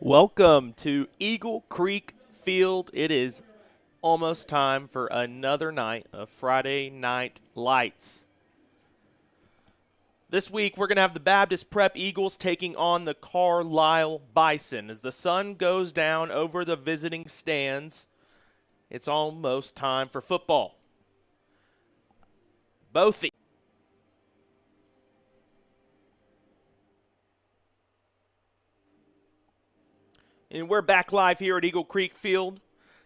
Welcome to Eagle Creek Field. It is almost time for another night of Friday Night Lights. This week, we're going to have the Baptist Prep Eagles taking on the Carlisle Bison. As the sun goes down over the visiting stands, it's almost time for football. And we're back live here at Eagle Creek Field.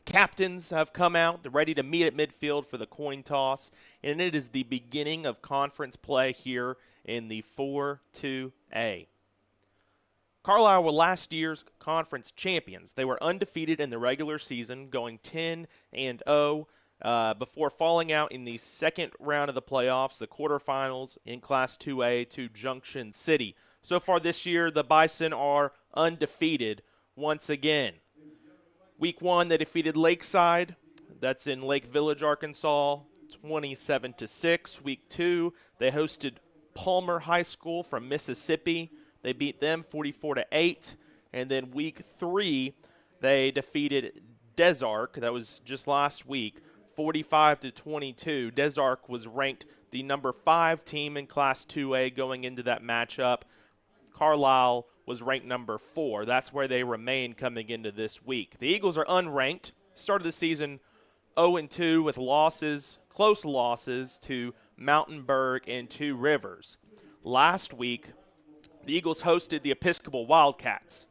Captains have come out, they're ready to meet at midfield for the coin toss, and it is the beginning of conference play here in the 4-2A. Carlisle were last year's conference champions. They were undefeated in the regular season, going 10-0 before falling out in the second round of the playoffs, the quarterfinals in Class 2A to Junction City. So far this year, the Bison are undefeated once again. Week 1, they defeated Lakeside. That's in Lake Village, Arkansas, 27-6. Week 2, they hosted Palmer High School from Mississippi. They beat them 44-8. And then week 3, they defeated Desark. That was just last week, 45-22. Desark was ranked the number 5 team in Class 2A going into that matchup. Carlisle was ranked number 4. That's where they remain coming into this week. The Eagles are unranked. Started the season 0-2 with losses, close losses to Mountainburg and Two Rivers. Last week, the Eagles hosted the Episcopal Wildcats.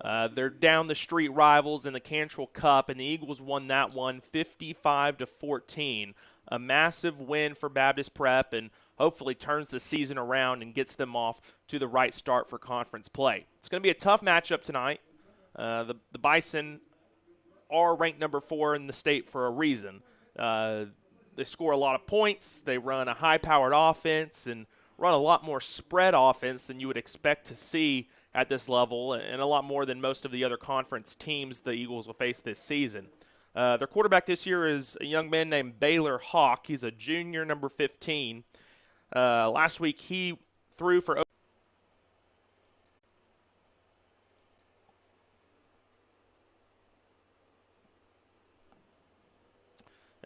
They're down the street rivals in the Cantrell Cup, and the Eagles won that one 55-14. A massive win for Baptist Prep, and hopefully turns the season around and gets them off to the right start for conference play. It's going to be a tough matchup tonight. The Bison are ranked number 4 in the state for a reason. They score a lot of points. They run a high-powered offense and run a lot more spread offense than you would expect to see at this level, and a lot more than most of the other conference teams the Eagles will face this season. Their quarterback this year is a young man named Baylor Hawk. He's a junior, number 15. Last week he threw for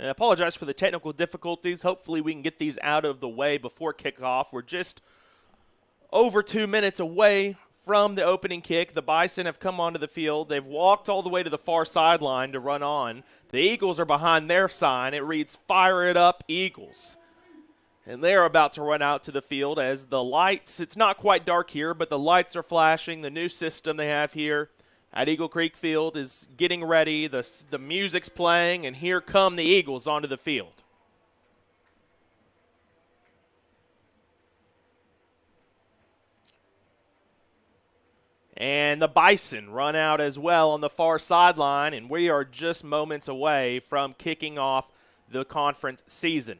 I apologize for the technical difficulties. Hopefully we can get these out of the way before kickoff. We're just over 2 minutes away from the opening kick. The Bison have come onto the field. They've walked all the way to the far sideline to run on. The Eagles are behind their sign. It reads, "Fire it up, Eagles." And they're about to run out to the field as the lights, it's not quite dark here, but the lights are flashing. The new system they have here at Eagle Creek Field is getting ready. The music's playing, and here come the Eagles onto the field. And the Bison run out as well on the far sideline, and we are just moments away from kicking off the conference season.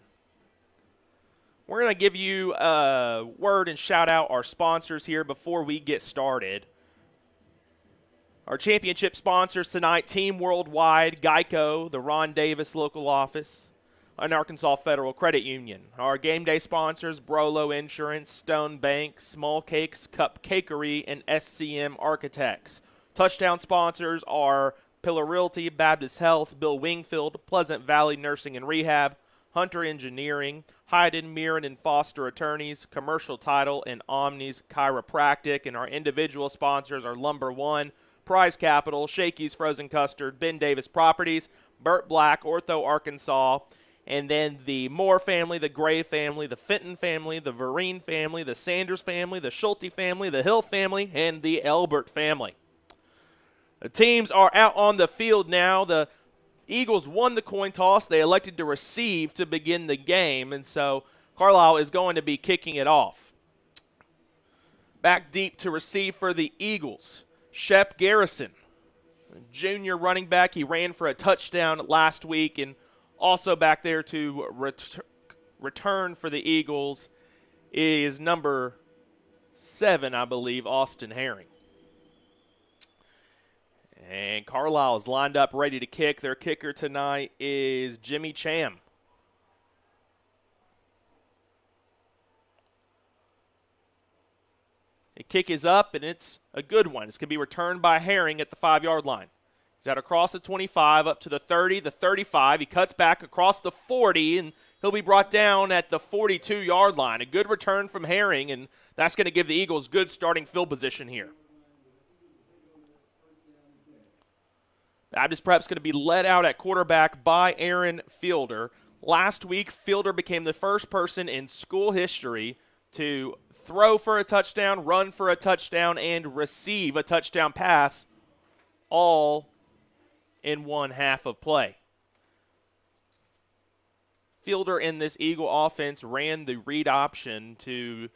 We're going to give you a word and shout out our sponsors here before we get started. Our championship sponsors tonight, Team Worldwide, Geico, the Ron Davis local office, and Arkansas Federal Credit Union. Our game day sponsors, Brolo Insurance, Stone Bank, Small Cakes, Cupcakery, and SCM Architects. Touchdown sponsors are Pillar Realty, Baptist Health, Bill Wingfield, Pleasant Valley Nursing and Rehab, Hunter Engineering, Hayden, Mirren, and Foster Attorneys, Commercial Title, and Omnis Chiropractic. And our individual sponsors are Lumber One, Prize Capital, Shakey's Frozen Custard, Ben Davis Properties, Burt Black, Ortho Arkansas, and then the Moore family, the Gray family, the Fenton family, the Vereen family, the Sanders family, the Schulte family, the Hill family, and the Elbert family. The teams are out on the field now. The Eagles won the coin toss. They elected to receive to begin the game, and so Carlisle is going to be kicking it off. Back deep to receive for the Eagles, Shep Garrison, junior running back. He ran for a touchdown last week, and also back there to return for the Eagles is number 7, I believe, Austin Herring. And Carlisle is lined up ready to kick. Their kicker tonight is Jimmy Cham. The kick is up, and it's a good one. It's going to be returned by Herring at the 5-yard line. He's out across the 25, up to the 30, the 35. He cuts back across the 40, and he'll be brought down at the 42-yard line. A good return from Herring, and that's going to give the Eagles good starting field position here. Baptist Prep's going to be led out at quarterback by Aaron Fielder. Last week, Fielder became the first person in school history to throw for a touchdown, run for a touchdown, and receive a touchdown pass all in one half of play. Fielder in this Eagle offense ran the read option to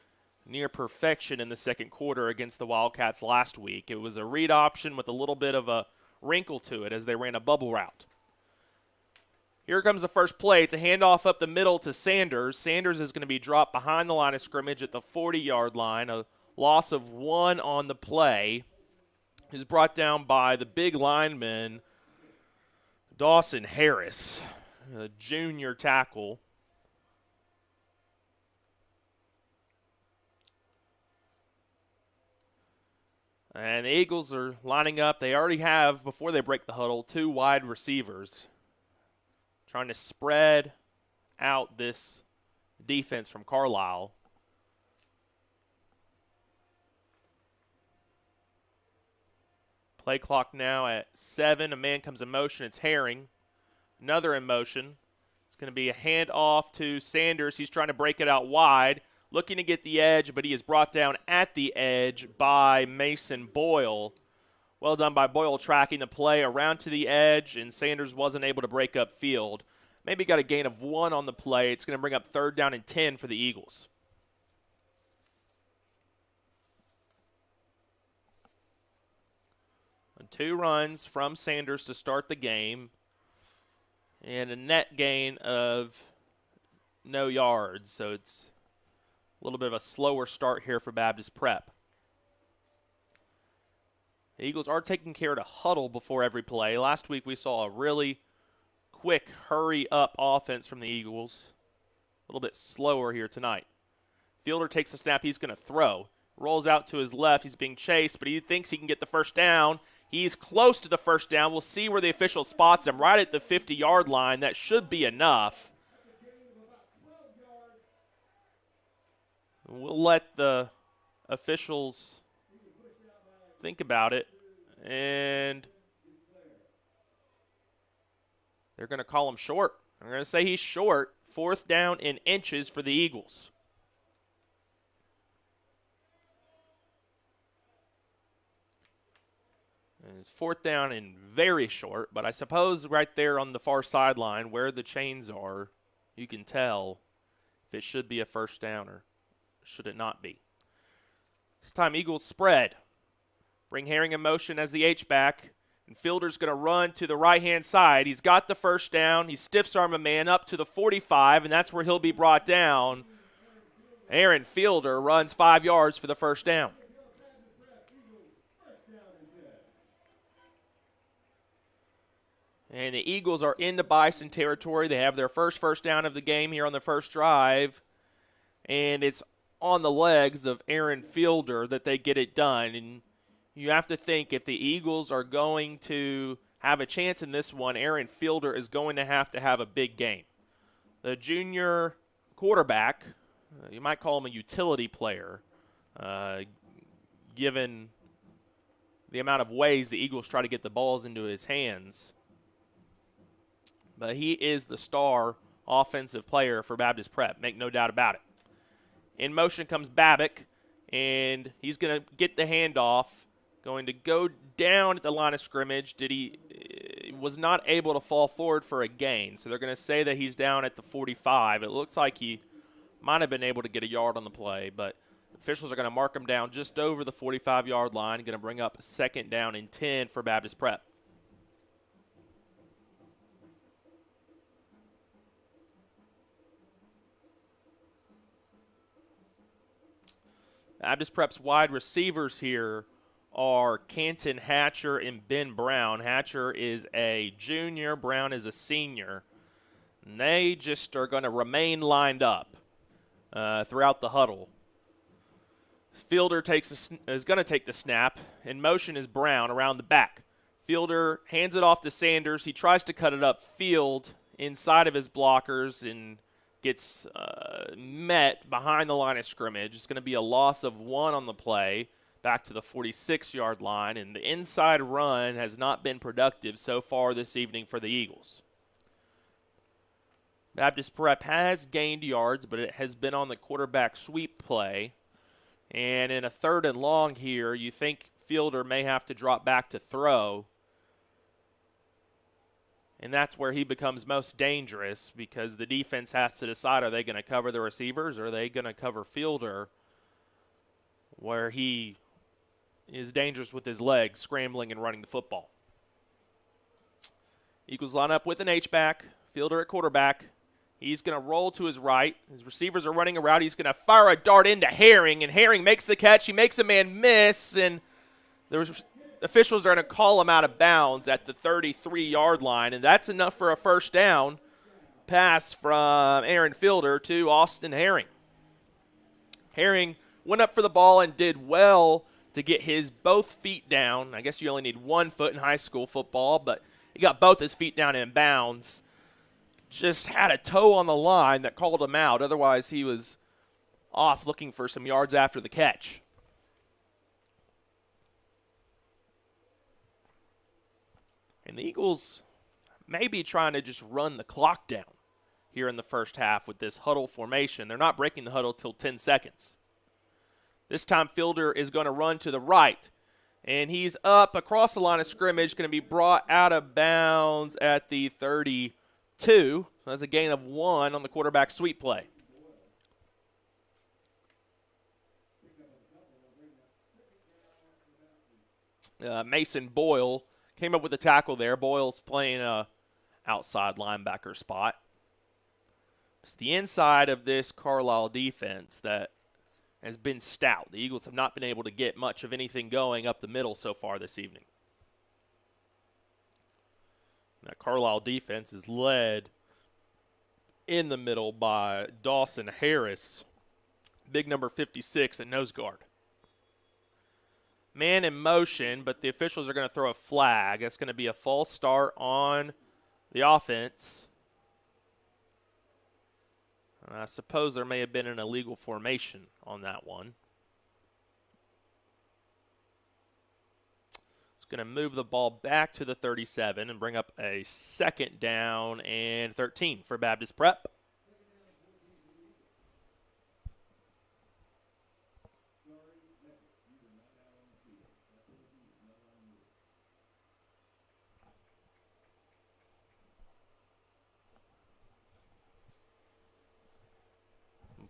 near perfection in the second quarter against the Wildcats last week. It was a read option with a little bit of a wrinkle to it as they ran a bubble route. Here comes the first play. It's a handoff up the middle to Sanders. Sanders is going to be dropped behind the line of scrimmage at the 40-yard line. A loss of 1 on the play. He's brought down by the big lineman, Dawson Harris, a junior tackle. And the Eagles are lining up. They already have, before they break the huddle, 2 wide receivers, trying to spread out this defense from Carlisle. Play clock now at 7. A man comes in motion. It's Herring. Another in motion. It's going to be a handoff to Sanders. He's trying to break it out wide, looking to get the edge, but he is brought down at the edge by Mason Boyle. Well done by Boyle tracking the play around to the edge, and Sanders wasn't able to break up field. Maybe got a gain of 1 on the play. It's going to bring up 3rd down and 10 for the Eagles. And 2 runs from Sanders to start the game, and a net gain of no yards. So it's a little bit of a slower start here for Baptist Prep. The Eagles are taking care to huddle before every play. Last week we saw a really quick hurry-up offense from the Eagles. A little bit slower here tonight. Fielder takes a snap. He's going to throw. Rolls out to his left. He's being chased, but he thinks he can get the first down. He's close to the first down. We'll see where the official spots him, right at the 50-yard line. That should be enough. We'll let the officials think about it, and they're going to call him short. I'm going to say he's short. 4th down in inches for the Eagles. And it's 4th down and very short, but I suppose right there on the far sideline where the chains are, you can tell if it should be a first down or should it not be. This time Eagles spread. Bring Herring in motion as the H-back. And Fielder's going to run to the right-hand side. He's got the first down. He stiffs-arm a man up to the 45, and that's where he'll be brought down. Aaron Fielder runs 5 yards for the first down. And the Eagles are into Bison territory. They have their first down of the game here on the first drive. And it's on the legs of Aaron Fielder that they get it done. And you have to think if the Eagles are going to have a chance in this one, Aaron Fielder is going to have a big game. The junior quarterback, you might call him a utility player, given the amount of ways the Eagles try to get the balls into his hands. But he is the star offensive player for Baptist Prep, make no doubt about it. In motion comes Babbitt, and he's going to get the handoff. Going to go down at the line of scrimmage. Was not able to fall forward for a gain. So they're going to say that he's down at the 45. It looks like he might have been able to get a yard on the play, but officials are going to mark him down just over the 45-yard line. Going to bring up 2nd down and 10 for Baptist Prep. Baptist Prep's wide receivers here are Canton Hatcher and Ben Brown. Hatcher is a junior. Brown is a senior. And they just are going to remain lined up throughout the huddle. Fielder is going to take the snap. In motion is Brown around the back. Fielder hands it off to Sanders. He tries to cut it upfield inside of his blockers and gets met behind the line of scrimmage. It's going to be a loss of 1 on the play, back to the 46-yard line, and the inside run has not been productive so far this evening for the Eagles. Baptist Prep has gained yards, but it has been on the quarterback sweep play. And in a 3rd and long here, you think Fielder may have to drop back to throw. And that's where he becomes most dangerous, because the defense has to decide, are they going to cover the receivers or are they going to cover Fielder, where he is dangerous with his legs, scrambling and running the football. Eagles line up with an H-back, Fielder at quarterback. He's going to roll to his right. His receivers are running around. He's going to fire a dart into Herring, and Herring makes the catch. He makes a man miss, and the officials are going to call him out of bounds at the 33-yard line, and that's enough for a first down pass from Aaron Fielder to Austin Herring. Herring went up for the ball and did well to get his both feet down. I guess you only need 1 foot in high school football, but he got both his feet down in bounds. Just had a toe on the line that called him out. Otherwise, he was off looking for some yards after the catch. And the Eagles may be trying to just run the clock down here in the first half with this huddle formation. They're not breaking the huddle till 10 seconds. This time Fielder is going to run to the right. And he's up across the line of scrimmage, going to be brought out of bounds at the 32. So that's a gain of 1 on the quarterback sweep play. Mason Boyle came up with a tackle there. Boyle's playing a outside linebacker spot. It's the inside of this Carlisle defense that has been stout. The Eagles have not been able to get much of anything going up the middle so far this evening. That Carlisle defense is led in the middle by Dawson Harris, big number 56 at nose guard. Man in motion, but the officials are going to throw a flag. That's going to be a false start on the offense. I suppose there may have been an illegal formation on that one. It's going to move the ball back to the 37 and bring up a 2nd down and 13 for Baptist Prep.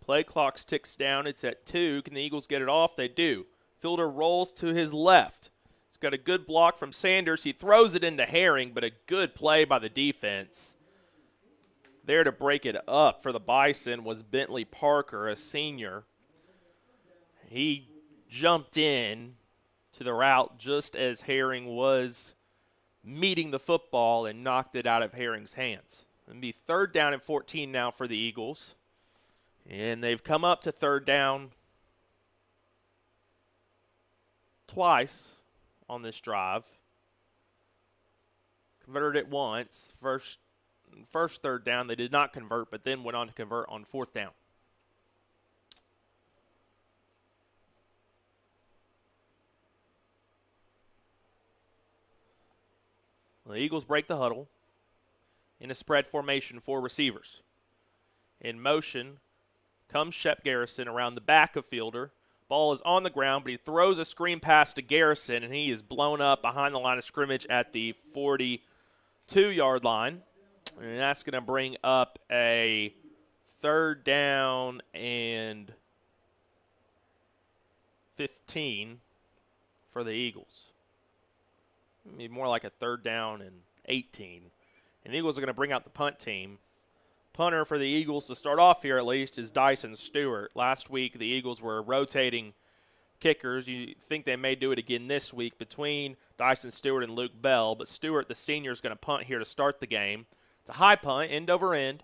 Play clock ticks down. It's at 2. Can the Eagles get it off? They do. Fielder rolls to his left. He's got a good block from Sanders. He throws it into Herring, but a good play by the defense. There to break it up for the Bison was Bentley Parker, a senior. He jumped in to the route just as Herring was meeting the football and knocked it out of Herring's hands. It'll be 3rd down and 14 now for the Eagles. And they've come up to 3rd down twice on this drive. Converted it once. First 3rd down they did not convert, but then went on to convert on 4th down. The Eagles break the huddle in a spread formation, 4 receivers. In motion comes Shep Garrison around the back of Fielder. Ball is on the ground, but he throws a screen pass to Garrison, and he is blown up behind the line of scrimmage at the 42-yard line. And that's going to bring up a 3rd down and 15 for the Eagles. Maybe more like a 3rd down and 18. And the Eagles are going to bring out the punt team. Punter for the Eagles to start off here at least is Dyson Stewart. Last week the Eagles were rotating kickers. You think they may do it again this week between Dyson Stewart and Luke Bell, but Stewart, the senior, is going to punt here to start the game. It's a high punt, end over end.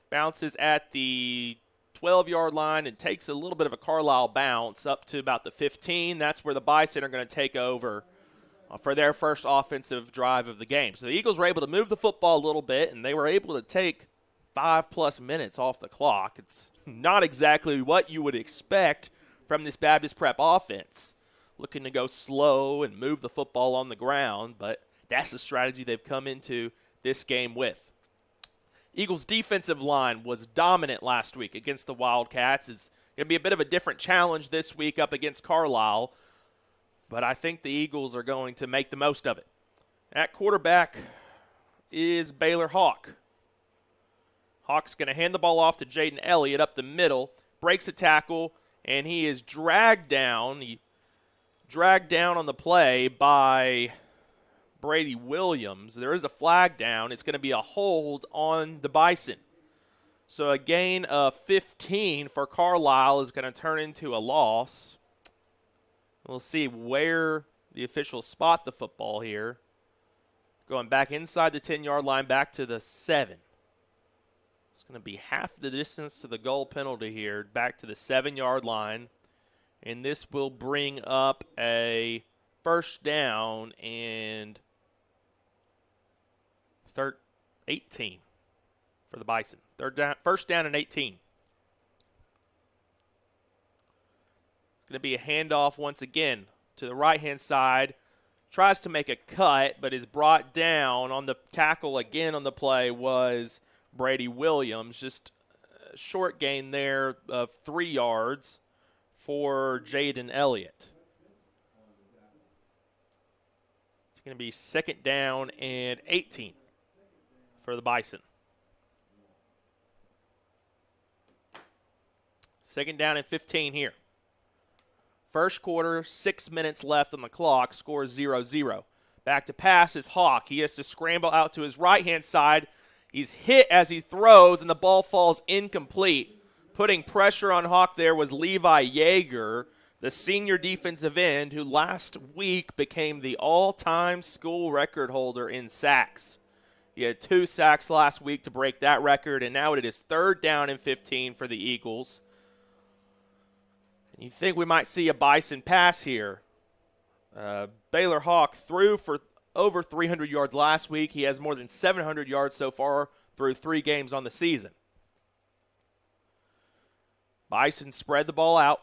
Bounces at the 12-yard line and takes a little bit of a Carlisle bounce up to about the 15. That's where the Bison are going to take over for their first offensive drive of the game. So the Eagles were able to move the football a little bit, and they were able to take 5+ minutes off the clock. It's not exactly what you would expect from this Baptist Prep offense, looking to go slow and move the football on the ground, but that's the strategy they've come into this game with. Eagles' defensive line was dominant last week against the Wildcats. It's going to be a bit of a different challenge this week up against Carlisle, but I think the Eagles are going to make the most of it. At quarterback is Baylor Hawk. Hawk's going to hand the ball off to Jaden Elliott up the middle, breaks a tackle, and he is dragged down. He dragged down on the play by Brady Williams. There is a flag down. It's going to be a hold on the Bison. So a gain of 15 for Carlisle is going to turn into a loss. We'll see where the officials spot the football here. Going back inside the 10-yard line, back to the 7. It's going to be half the distance to the goal penalty here, back to the 7-yard line. And this will bring up a first down and 18 for the Bison. First down and 18. It's going to be a handoff once again to the right-hand side. Tries to make a cut, but is brought down on the tackle again on the play was Brady Williams. Just a short gain there of 3 yards for Jaden Elliott. It's going to be second down and 18 for the Bison. Second down and 15 here. First quarter, 6 minutes left on the clock, score 0-0. Back to pass is Hawk. He has to scramble out to his right-hand side. He's hit as he throws, and the ball falls incomplete. Putting pressure on Hawk there was Levi Yeager, the senior defensive end, who last week became the all-time school record holder in sacks. He had 2 sacks last week to break that record, and now it is third down and 15 for the Eagles. You think we might see a Bison pass here. Baylor Hawk threw for over 300 yards last week. He has more than 700 yards so far through 3 games on the season. Bison spread the ball out,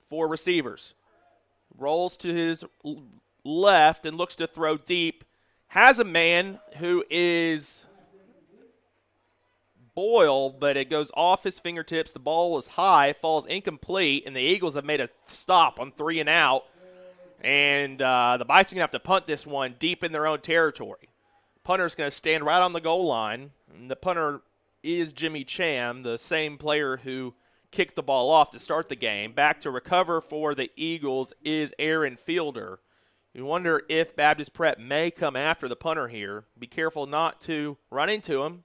4 receivers. Rolls to his left and looks to throw deep. Has a man who is Boyle, but it goes off his fingertips. The ball was high, falls incomplete, and the Eagles have made a stop on 3 and out. And the Bison going to have to punt this one deep in their own territory. Punter's going to stand right on the goal line. And the punter is Jimmy Cham, the same player who kicked the ball off to start the game. Back to recover for the Eagles is Aaron Fielder. You wonder if Baptist Prep may come after the punter here. Be careful not to run into him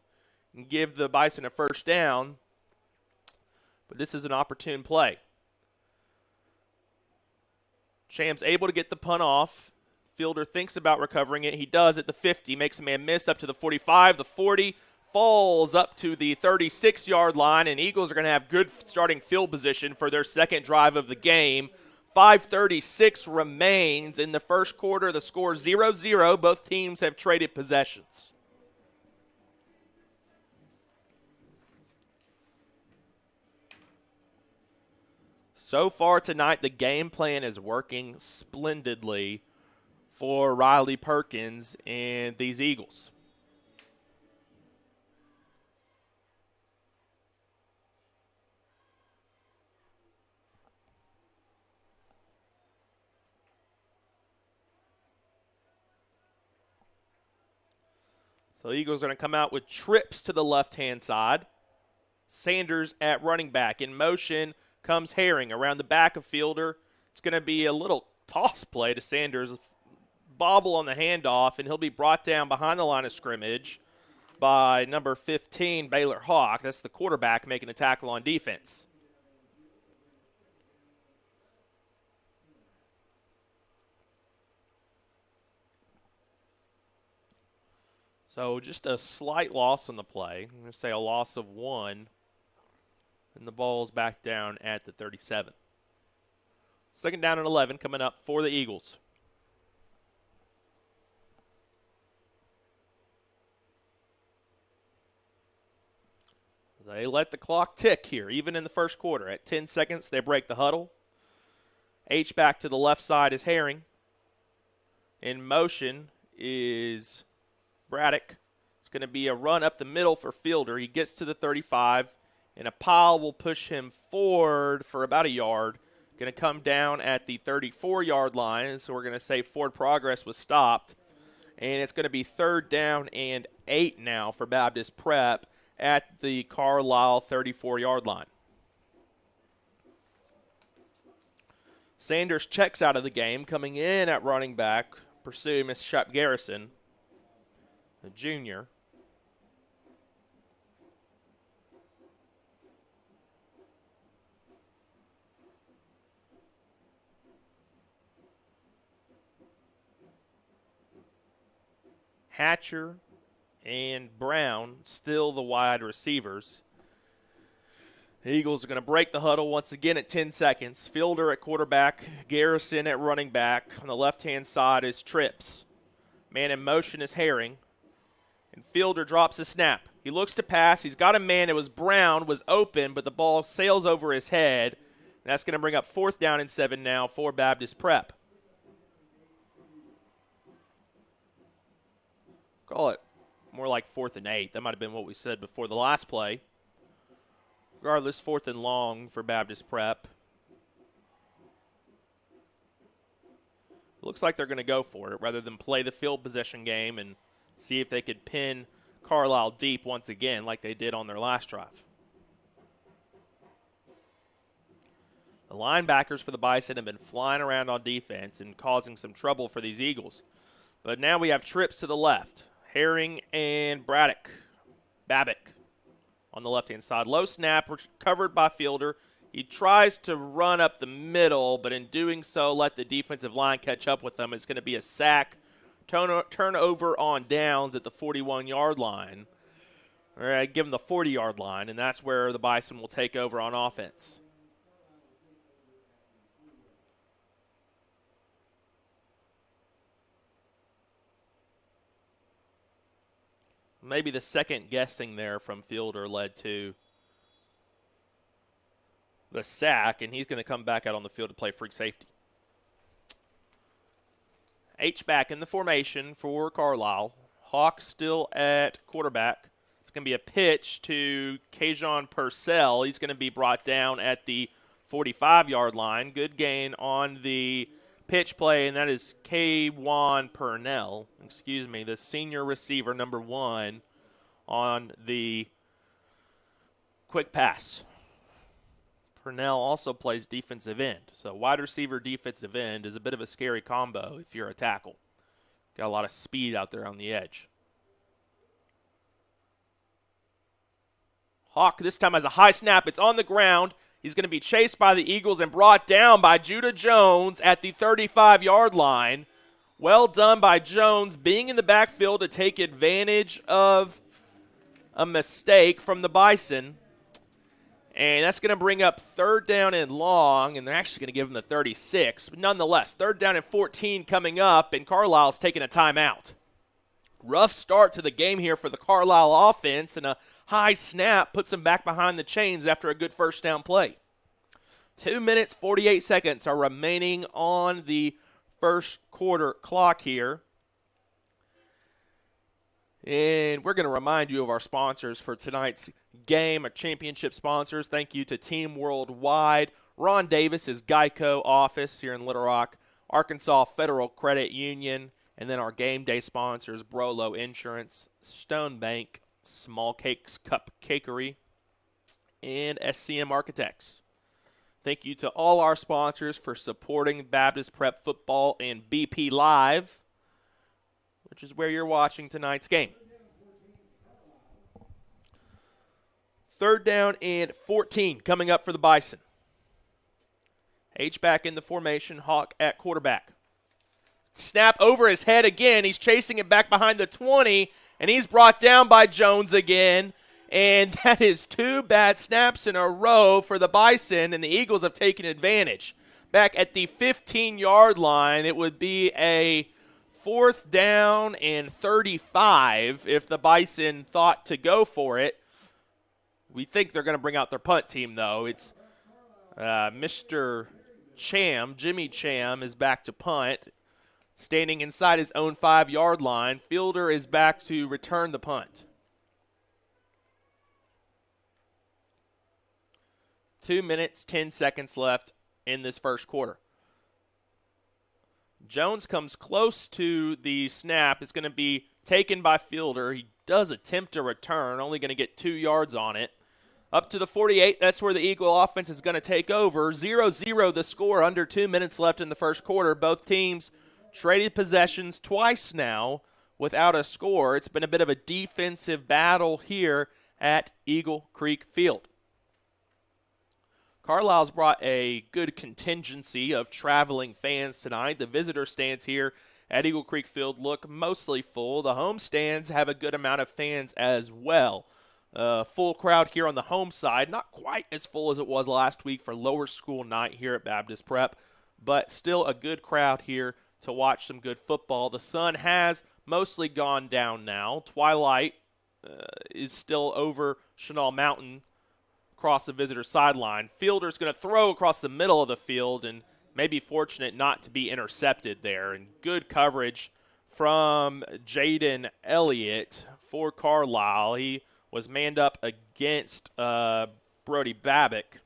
and give the Bison a first down. But this is an opportune play. Cham's able to get the punt off. Fielder thinks about recovering it. He does at the 50. Makes a man miss up to the 45, the 40. Falls up to the 36-yard line, and Eagles are going to have good starting field position for their second drive of the game. 5:36 remains in the first quarter. The score 0-0. Both teams have traded possessions. So far tonight, the game plan is working splendidly for Riley Perkins and these Eagles. So the Eagles are going to come out with trips to the left-hand side. Sanders at running back. In motion comes Herring around the back of Fielder. It's going to be a little toss play to Sanders. Bobble on the handoff, and he'll be brought down behind the line of scrimmage by number 15, Baylor Hawk. That's the quarterback making a tackle on defense. So just a slight loss on the play. I'm going to say a loss of 1. And the ball's back down at the 37. Second down and 11 coming up for the Eagles. They let the clock tick here, even in the first quarter. At 10 seconds, they break the huddle. H-back to the left side is Herring. In motion is Braddock. It's going to be a run up the middle for Fielder. He gets to the 35, and a pile will push him forward for about a yard. Going to come down at the 34-yard line, so we're going to say forward progress was stopped. And it's going to be third down and 8 now for Baptist Prep at the Carlisle 34-yard line. Sanders checks out of the game, coming in at running back, pursuing Miss Shep Garrison, a junior. Hatcher and Brown still the wide receivers. The Eagles are going to break the huddle once again at 10 seconds. Fielder at quarterback, Garrison at running back. On the left-hand side is Trips. Man in motion is Herring. And Fielder drops a snap. He looks to pass. He's got a man. It was Brown, was open, but the ball sails over his head. And that's going to bring up fourth down and 7 now for Baptist Prep. Call it more like 4th and 8. That might have been what we said before the last play. Regardless, 4th and long for Baptist Prep. It looks like they're going to go for it rather than play the field possession game and see if they could pin Carlisle deep once again like they did on their last drive. The linebackers for the Bison have been flying around on defense and causing some trouble for these Eagles. But now we have trips to the left. Herring and Babbitt on the left-hand side. Low snap, covered by Fielder. He tries to run up the middle, but in doing so, let the defensive line catch up with them. It's going to be a sack, turnover on downs at the 41-yard line. All right, give them the 40-yard line, and that's where the Bison will take over on offense. Maybe the second guessing there from Fielder led to the sack, and he's going to come back out on the field to play free safety. H-back in the formation for Carlisle. Hawk still at quarterback. It's going to be a pitch to Kajon Purcell. He's going to be brought down at the 45-yard line. Good gain on the pitch play, and that is K1 Purnell, the senior receiver, number 1, on the quick pass. Purnell also plays defensive end, so wide receiver, defensive end is a bit of a scary combo if you're a tackle. Got a lot of speed out there on the edge. Hawk this time has a high snap. It's on the ground. He's going to be chased by the Eagles and brought down by Judah Jones at the 35-yard line. Well done by Jones, being in the backfield to take advantage of a mistake from the Bison. And that's going to bring up third down and long, and they're actually going to give him the 36. But nonetheless, third down and 14 coming up, and Carlisle's taking a timeout. Rough start to the game here for the Carlisle offense, and a high snap puts them back behind the chains after a good first down play. 2 minutes, 48 seconds are remaining on the first quarter clock here. And we're going to remind you of our sponsors for tonight's game, our championship sponsors. Thank you to Team Worldwide, Ron Davis' Geico office here in Little Rock, Arkansas Federal Credit Union, and then our game day sponsors, Brolo Insurance, Stone Bank, Small Cakes Cupcakery, and SCM Architects. Thank you to all our sponsors for supporting Baptist Prep Football and BP Live, which is where you're watching tonight's game. Third down and 14 coming up for the Bison. H-back in the formation, Hawk at quarterback. Snap over his head again. He's chasing it back behind the 20, and he's brought down by Jones again. And that is 2 bad snaps in a row for the Bison, and the Eagles have taken advantage. Back at the 15-yard line, it would be a 4th down and 35 if the Bison thought to go for it. We think they're going to bring out their punt team, though. It's Mr. Cham, Jimmy Cham, is back to punt, standing inside his own 5-yard line. Fielder is back to return the punt. 2 minutes, 10 seconds left in this first quarter. Jones comes close to the snap. It's going to be taken by Fielder. He does attempt a return, only going to get 2 yards on it. Up to the 48, that's where the Eagle offense is going to take over. 0-0 the score, under 2 minutes left in the first quarter. Both teams traded possessions twice now without a score. It's been a bit of a defensive battle here at Eagle Creek Field. Carlisle's brought a good contingency of traveling fans tonight. The visitor stands here at Eagle Creek Field look mostly full. The home stands have a good amount of fans as well. Full crowd here on the home side, not quite as full as it was last week for lower school night here at Baptist Prep, but still a good crowd here to watch some good football. The sun has mostly gone down now. Twilight is still over Chenal Mountain across the visitor sideline. Fielder's going to throw across the middle of the field and maybe fortunate not to be intercepted there. And good coverage from Jaden Elliott for Carlisle. He was manned up against Brody Babick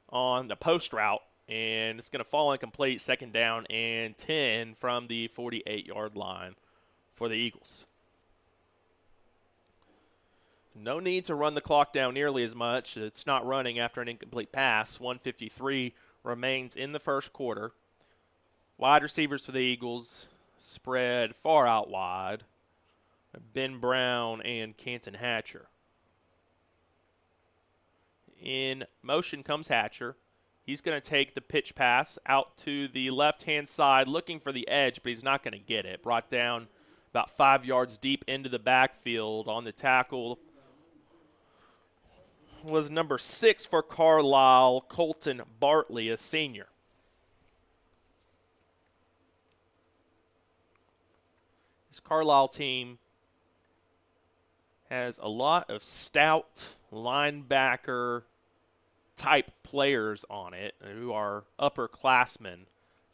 on the post route, and it's going to fall incomplete. 2nd down and 10 from the 48-yard line for the Eagles. No need to run the clock down nearly as much. It's not running after an incomplete pass. 1:53 remains in the first quarter. Wide receivers for the Eagles spread far out wide. Ben Brown and Canton Hatcher. In motion comes Hatcher. He's going to take the pitch pass out to the left-hand side, looking for the edge, but he's not going to get it. Brought down about 5 yards deep into the backfield. On the tackle was number 6 for Carlisle, Colton Bartley, a senior. This Carlisle team has a lot of stout linebacker type players on it who are upperclassmen.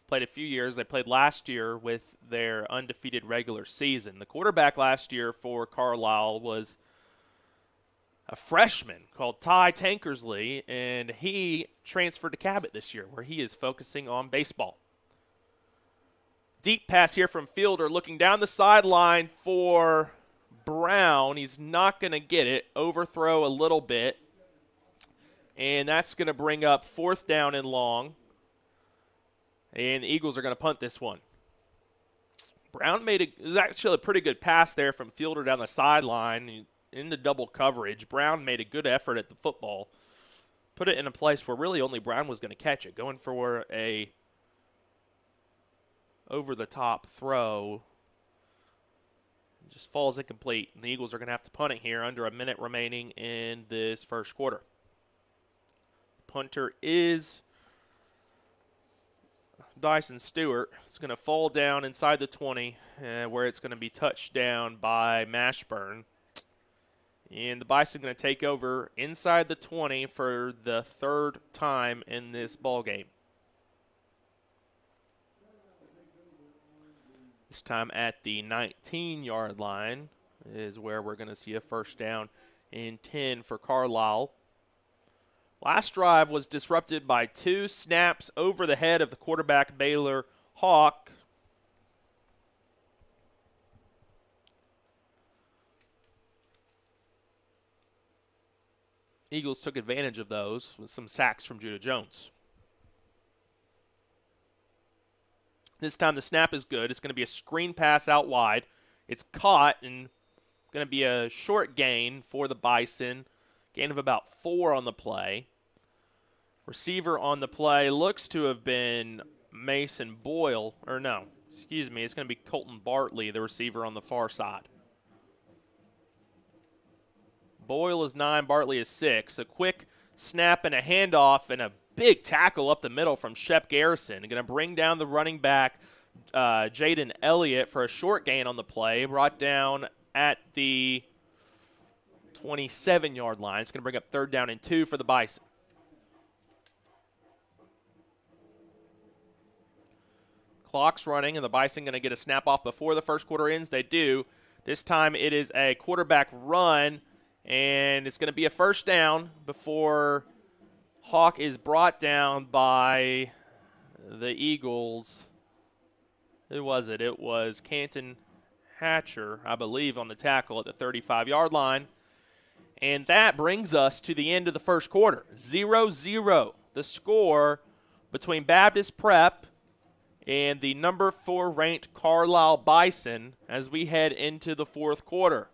Played a few years. They played last year with their undefeated regular season. The quarterback last year for Carlisle was a freshman called Ty Tankersley, and he transferred to Cabot this year, where he is focusing on baseball. Deep pass here from Fielder, looking down the sideline for Brown. He's not going to get it. Overthrow a little bit, and that's going to bring up 4th down and long, and the Eagles are going to punt this one. Brown it was actually a pretty good pass there from Fielder down the sideline into double coverage. Brown made a good effort at the football, put it in a place where really only Brown was going to catch it, going for a over-the-top throw. It just falls incomplete, and the Eagles are going to have to punt it here under a minute remaining in this first quarter. Punter is Dyson Stewart. It's going to fall down inside the 20, where it's going to be touched down by Mashburn. And the Bison going to take over inside the 20 for the 3rd time in this ball game. This time at the 19-yard line is where we're going to see a 1st down and 10 for Carlisle. Last drive was disrupted by 2 snaps over the head of the quarterback, Baylor Hawk. Eagles took advantage of those with some sacks from Judah Jones. This time the snap is good. It's going to be a screen pass out wide. It's caught and going to be a short gain for the Bison. Gain of about 4 on the play. Receiver on the play looks to have been Mason Boyle. Or no, excuse me. It's going to be Colton Bartley, the receiver on the far side. Boyle is 9, Bartley is 6. A quick snap and a handoff and a big tackle up the middle from Shep Garrison. Going to bring down the running back, Jaden Elliott, for a short gain on the play. Brought down at the 27-yard line. It's going to bring up 3rd down and 2 for the Bison. Clock's running, and the Bison going to get a snap off before the first quarter ends. They do. This time it is a quarterback run, and it's going to be a first down before Hawk is brought down by the Eagles. Who was it? It was Canton Hatcher, I believe, on the tackle at the 35-yard line. And that brings us to the end of the first quarter. 0-0, the score between Baptist Prep and the number 4 ranked Carlisle Bison as we head into the fourth quarter.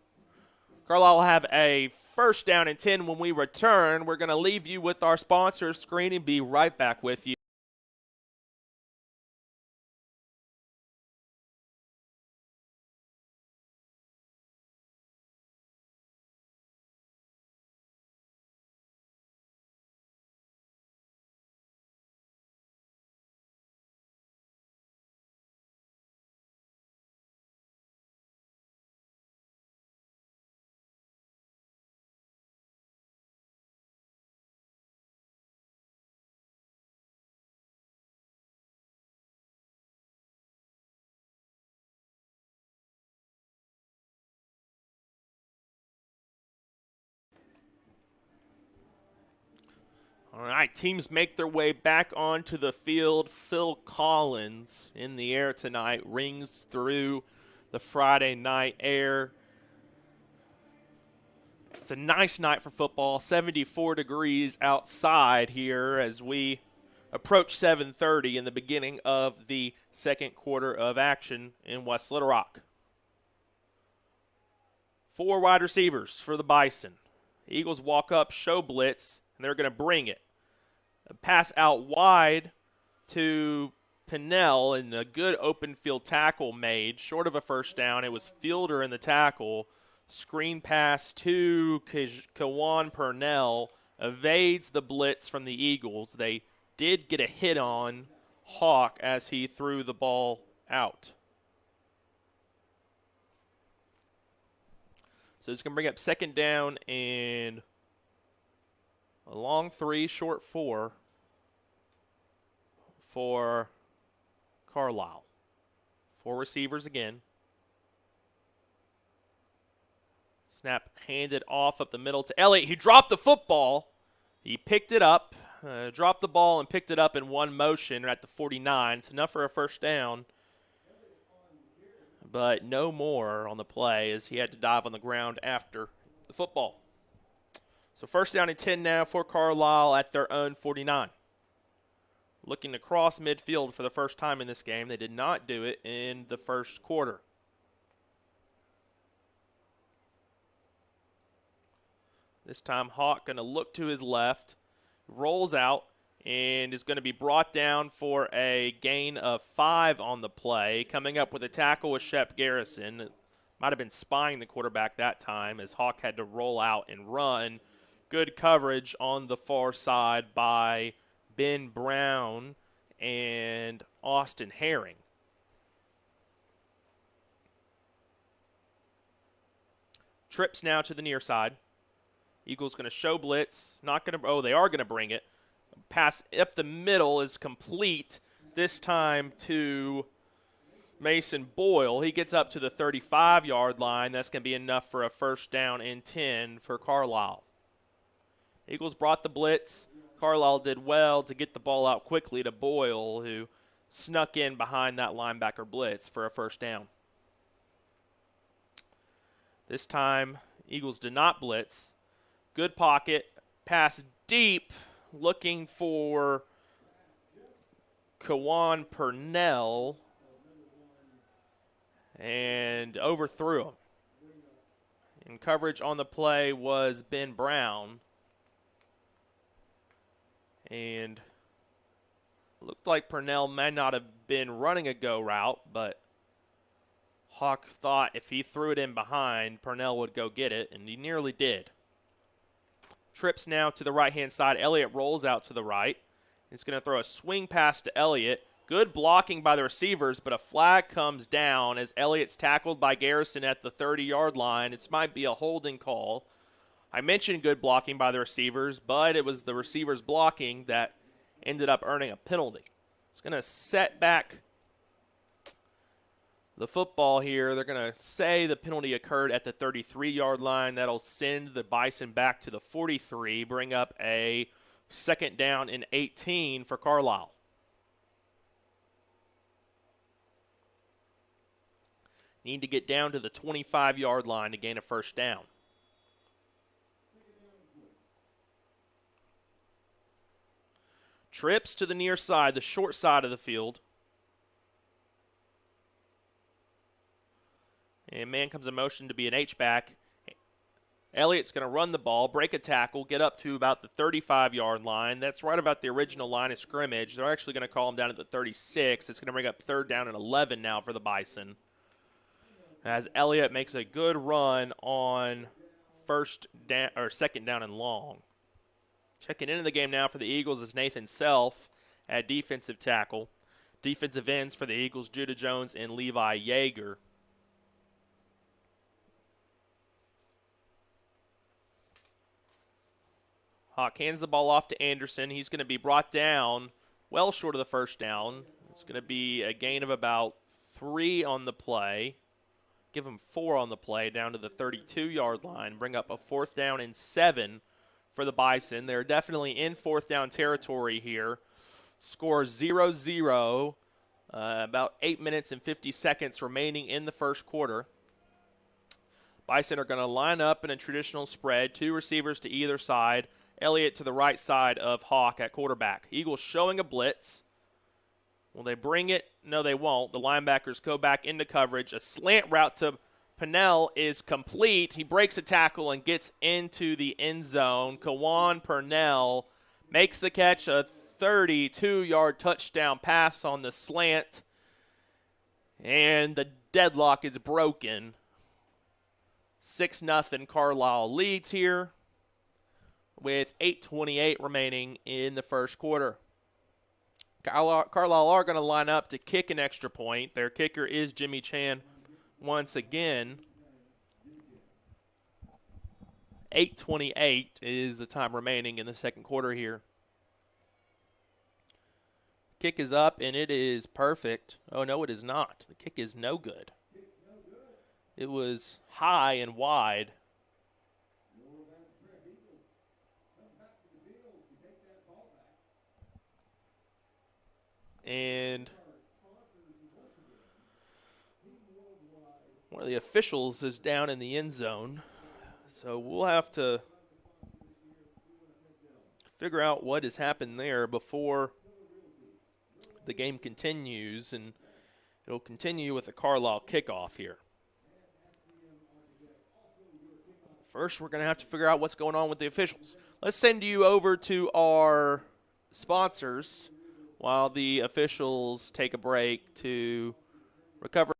Carlisle will have a first down and 10 when we return. We're going to leave you with our sponsor screen and be right back with you. All right, teams make their way back onto the field. Phil Collins in the air tonight, rings through the Friday night air. It's a nice night for football, 74 degrees outside here as we approach 7:30 in the beginning of the second quarter of action in West Little Rock. 4 wide receivers for the Bison. Eagles walk up, show blitz, and they're going to bring it. A pass out wide to Pinnell, and a good open field tackle made, short of a first down. It was Fielder in the tackle. Screen pass to Kawan Purnell, evades the blitz from the Eagles. They did get a hit on Hawk as he threw the ball out. So it's going to bring up second down and a long 3, short 4 for Carlisle. 4 receivers again. Snap handed off up the middle to Elliott. He dropped the football. He picked it up, dropped the ball and picked it up in one motion at the 49. It's enough for a first down, but no more on the play as he had to dive on the ground after the football. So first down and 10 now for Carlisle at their own 49. Looking to cross midfield for the first time in this game. They did not do it in the first quarter. This time Hawk going to look to his left, rolls out, and is going to be brought down for a gain of 5 on the play. Coming up with a tackle with Shep Garrison. Might have been spying the quarterback that time as Hawk had to roll out and run. Good coverage on the far side by Ben Brown and Austin Herring. Trips now to the near side. Eagles going to show blitz. Not going to. Oh, they are going to bring it. Pass up the middle is complete. This time to Mason Boyle. He gets up to the 35-yard line. That's going to be enough for a first down and 10 for Carlisle. Eagles brought the blitz. Carlisle did well to get the ball out quickly to Boyle, who snuck in behind that linebacker blitz for a first down. This time, Eagles did not blitz. Good pocket, pass deep, looking for Kawan Purnell, and overthrew him. And coverage on the play was Ben Brown. And looked like Purnell may not have been running a go route, but Hawk thought if he threw it in behind, Purnell would go get it, and he nearly did. Trips now to the right-hand side. Elliott rolls out to the right. He's going to throw a swing pass to Elliott. Good blocking by the receivers, but a flag comes down as Elliott's tackled by Garrison at the 30-yard line. It might be a holding call. I mentioned good blocking by the receivers, but it was the receivers blocking that ended up earning a penalty. It's going to set back the football here. They're going to say the penalty occurred at the 33-yard line. That'll send the Bison back to the 43, bring up a 2nd down and 18 for Carlisle. Need to get down to the 25-yard line to gain a 1st down. Trips to the near side, the short side of the field. And man comes in motion to be an H-back. Elliott's going to run the ball, break a tackle, get up to about the 35-yard line. That's right about the original line of scrimmage. They're actually going to call him down at the 36. It's going to bring up 3rd down and 11 now for the Bison, as Elliott makes a good run on 2nd down and long. Checking into the game now for the Eagles is Nathan Self at defensive tackle. Defensive ends for the Eagles, Judah Jones and Levi Yeager. Hawk hands the ball off to Anderson. He's going to be brought down well short of the 1st down. It's going to be a gain of about 3 on the play. Give him 4 on the play down to the 32-yard line. Bring up a 4th down and 7 for the Bison. They're definitely in 4th down territory here. Score 0-0. About 8 minutes and 50 seconds remaining in the 1st quarter. Bison are going to line up in a traditional spread. 2 receivers to either side. Elliott to the right side of Hawk at quarterback. Eagles showing a blitz. Will they bring it? No, they won't. The linebackers go back into coverage. A slant route to Purnell is complete. He breaks a tackle and gets into the end zone. Kawan Purnell makes the catch, a 32-yard touchdown pass on the slant. And the deadlock is broken. 6-0 Carlisle leads here with 8:28 remaining in the 1st quarter. Carlisle are going to line up to kick an extra point. Their kicker is Jimmy Chan once again. 8:28 is the time remaining in the 2nd quarter here. Kick is up, and it is perfect. Oh, no, it is not. The kick is no good. It was high and wide. And one of the officials is down in the end zone. So we'll have to figure out what has happened there before the game continues. And it'll continue with a Carlisle kickoff here. First, we're going to have to figure out what's going on with the officials. Let's send you over to our sponsors while the officials take a break to recover.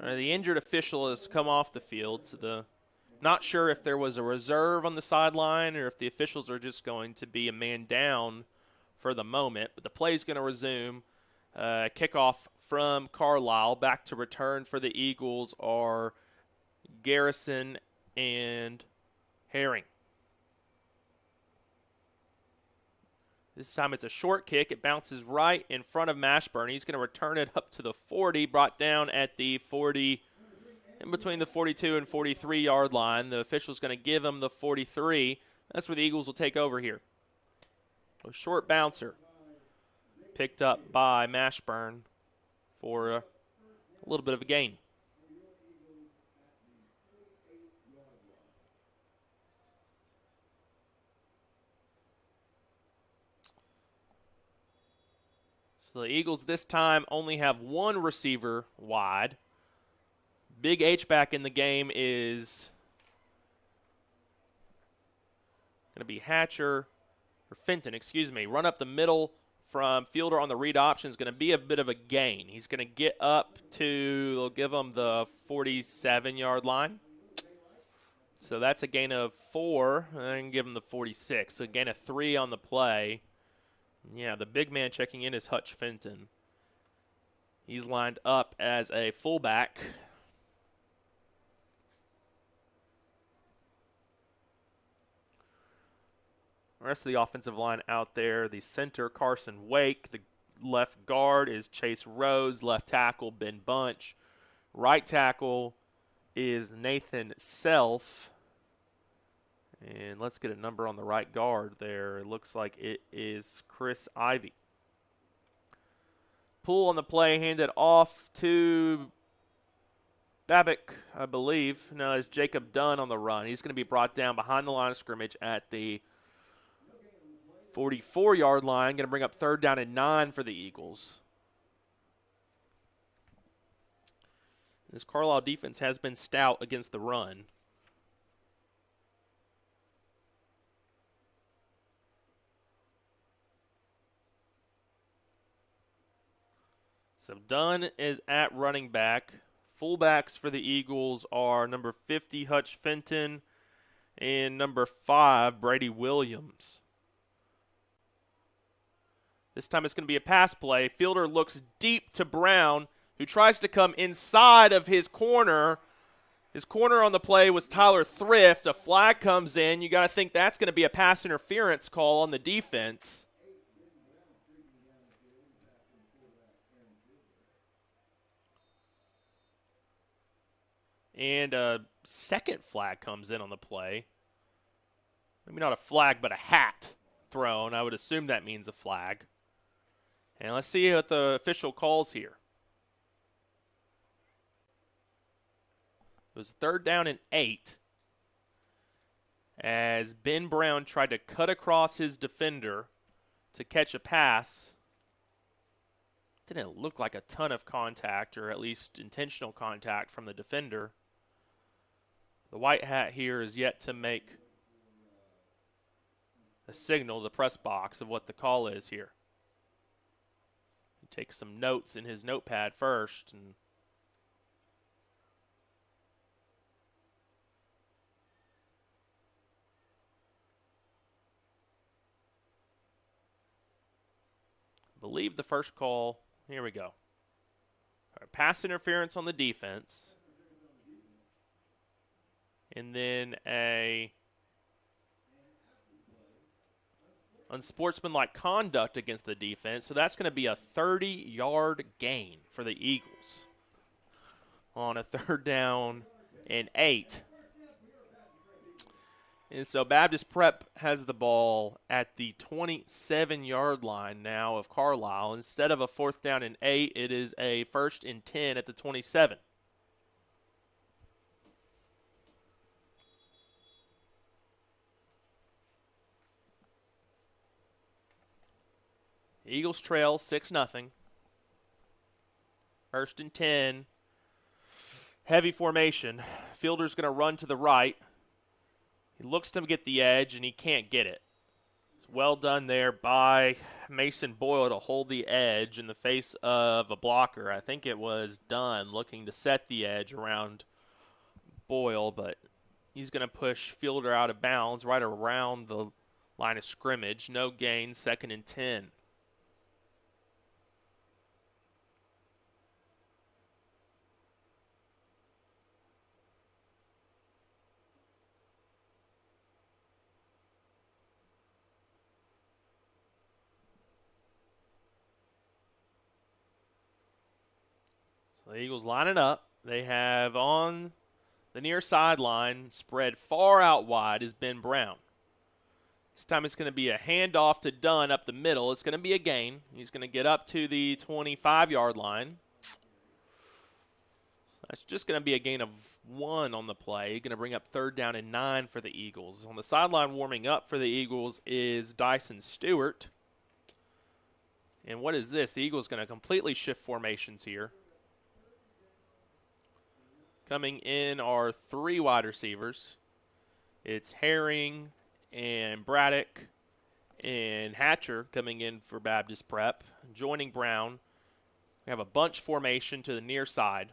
The injured official has come off the field. So not sure if there was a reserve on the sideline or if the officials are just going to be a man down for the moment. But the play is going to resume. Kickoff from Carlisle. Back to return for the Eagles are Garrison and Herring. This time it's a short kick. It bounces right in front of Mashburn. He's going to return it up to the 40, brought down at the 40, in between the 42 and 43-yard line. The official's going to give him the 43. That's where the Eagles will take over here. A short bouncer. picked up by Mashburn for a little bit of a gain. So the Eagles this time only have one receiver wide. Big H-back in the game is going to be Hatcher, or Fenton, excuse me. Run up the middle from Fielder on the read option is going to be a bit of a gain. He's going to get up to, they'll give him the 47-yard line. So that's a gain of 4, and then give him the 46. So a gain of 3 on the play. Yeah, the big man checking in is Hutch Fenton. He's lined up as a fullback. The rest of the offensive line out there, the center, Carson Wake. The left guard is Chase Rose. Left tackle, Ben Bunch. Right tackle is Nathan Self. And let's get a number on the right guard there. It looks like it is Chris Ivy. Pull on the play, handed off to Babick, I believe. No, it's Jacob Dunn on the run. He's going to be brought down behind the line of scrimmage at the 44-yard line. Going to bring up 3rd down and 9 for the Eagles. This Carlisle defense has been stout against the run. So Dunn is at running back. Fullbacks for the Eagles are number 50, Hutch Fenton, and number 5, Brady Williams. This time it's going to be a pass play. Fielder looks deep to Brown, who tries to come inside of his corner. His corner on the play was Tyler Thrift. A flag comes in. You got to think that's going to be a pass interference call on the defense. And a second flag comes in on the play. Maybe not a flag, but a hat thrown. I would assume that means a flag. And let's see what the official calls here. It was 3rd down and 8 as Ben Brown tried to cut across his defender to catch a pass. Didn't look like a ton of contact, or at least intentional contact from the defender. The white hat here is yet to make a signal to the press box of what the call is here. He takes some notes in his notepad first. And I believe the first call, here we go. All right, pass interference on the defense. And then a unsportsmanlike conduct against the defense. So that's going to be a 30-yard gain for the Eagles on a 3rd down and 8. And so Baptist Prep has the ball at the 27-yard line now of Carlisle. Instead of a 4th down and 8, it is a 1st and 10 at the 27. Eagles trail 6-0. 1st and 10. Heavy formation. Fielder's going to run to the right. He looks to get the edge, and he can't get it. It's well done there by Mason Boyle to hold the edge in the face of a blocker. I think it was Dunn looking to set the edge around Boyle, but he's going to push Fielder out of bounds right around the line of scrimmage. No gain, 2nd and 10. The Eagles lining up. They have on the near sideline, spread far out wide, is Ben Brown. This time it's going to be a handoff to Dunn up the middle. It's going to be a gain. He's going to get up to the 25-yard line. That's just going to be a gain of 1 on the play. Going to bring up 3rd down and 9 for the Eagles. On the sideline warming up for the Eagles is Dyson Stewart. And what is this? The Eagles going to completely shift formations here. Coming in are 3 wide receivers. It's Herring and Braddock and Hatcher coming in for Baptist Prep. Joining Brown, we have a bunch formation to the near side.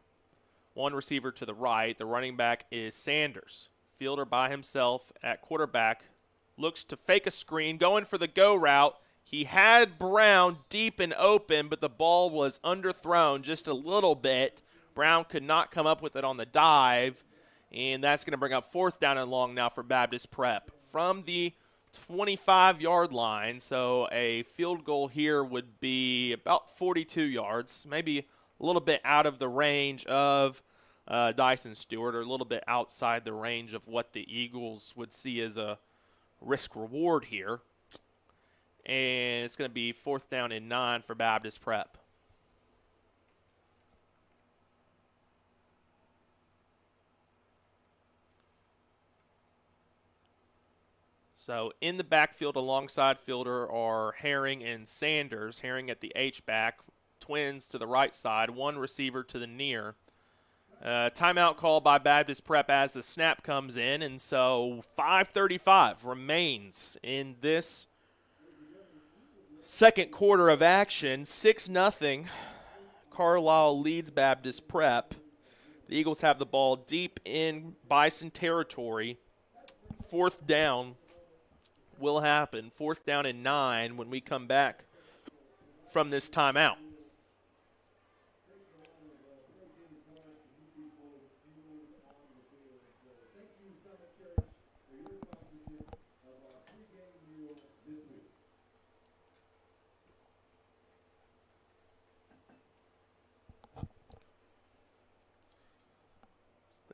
1 receiver to the right. The running back is Sanders. Fielder by himself at quarterback. Looks to fake a screen, going for the go route. He had Brown deep and open, but the ball was underthrown just a little bit. Brown could not come up with it on the dive, and that's going to bring up 4th down and long now for Baptist Prep from the 25-yard line. So a field goal here would be about 42 yards, maybe a little bit out of the range of Dyson Stewart, or a little bit outside the range of what the Eagles would see as a risk-reward here. And it's going to be 4th down and 9 for Baptist Prep. So in the backfield alongside Fielder are Herring and Sanders. Herring at the H-back, twins to the right side, 1 receiver to the near. Timeout call by Baptist Prep as the snap comes in, and so 5:35 remains in this second quarter of action. 6-0. Carlisle leads Baptist Prep. The Eagles have the ball deep in Bison territory. 4th down will happen. 4th down and 9 when we come back from this timeout.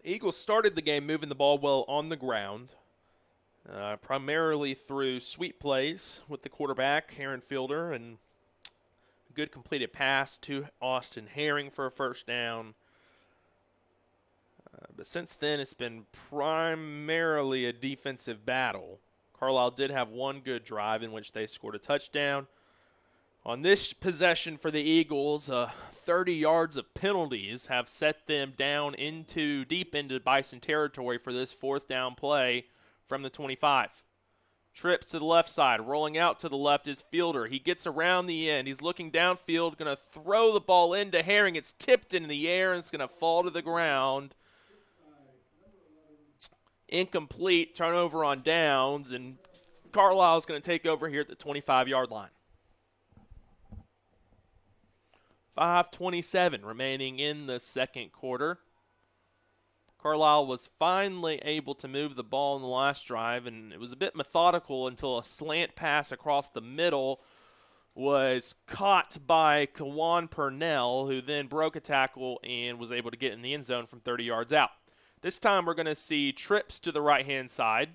The Eagles started the game moving the ball well on the ground, primarily through sweep plays with the quarterback, Aaron Fielder, and a good completed pass to Austin Herring for a 1st down. But since then, it's been primarily a defensive battle. Carlisle did have 1 good drive in which they scored a touchdown. On this possession for the Eagles, 30 yards of penalties have set them down deep into Bison territory for this 4th down play from the 25. Trips to the left side. Rolling out to the left is Fielder. He gets around the end. He's looking downfield, going to throw the ball into Herring. It's tipped into the air, and it's going to fall to the ground. Incomplete, turnover on downs, and Carlisle is going to take over here at the 25-yard line. 5:27 remaining in the second quarter. Carlisle was finally able to move the ball in the last drive, and it was a bit methodical until a slant pass across the middle was caught by Kawan Purnell, who then broke a tackle and was able to get in the end zone from 30 yards out. This time we're going to see trips to the right-hand side.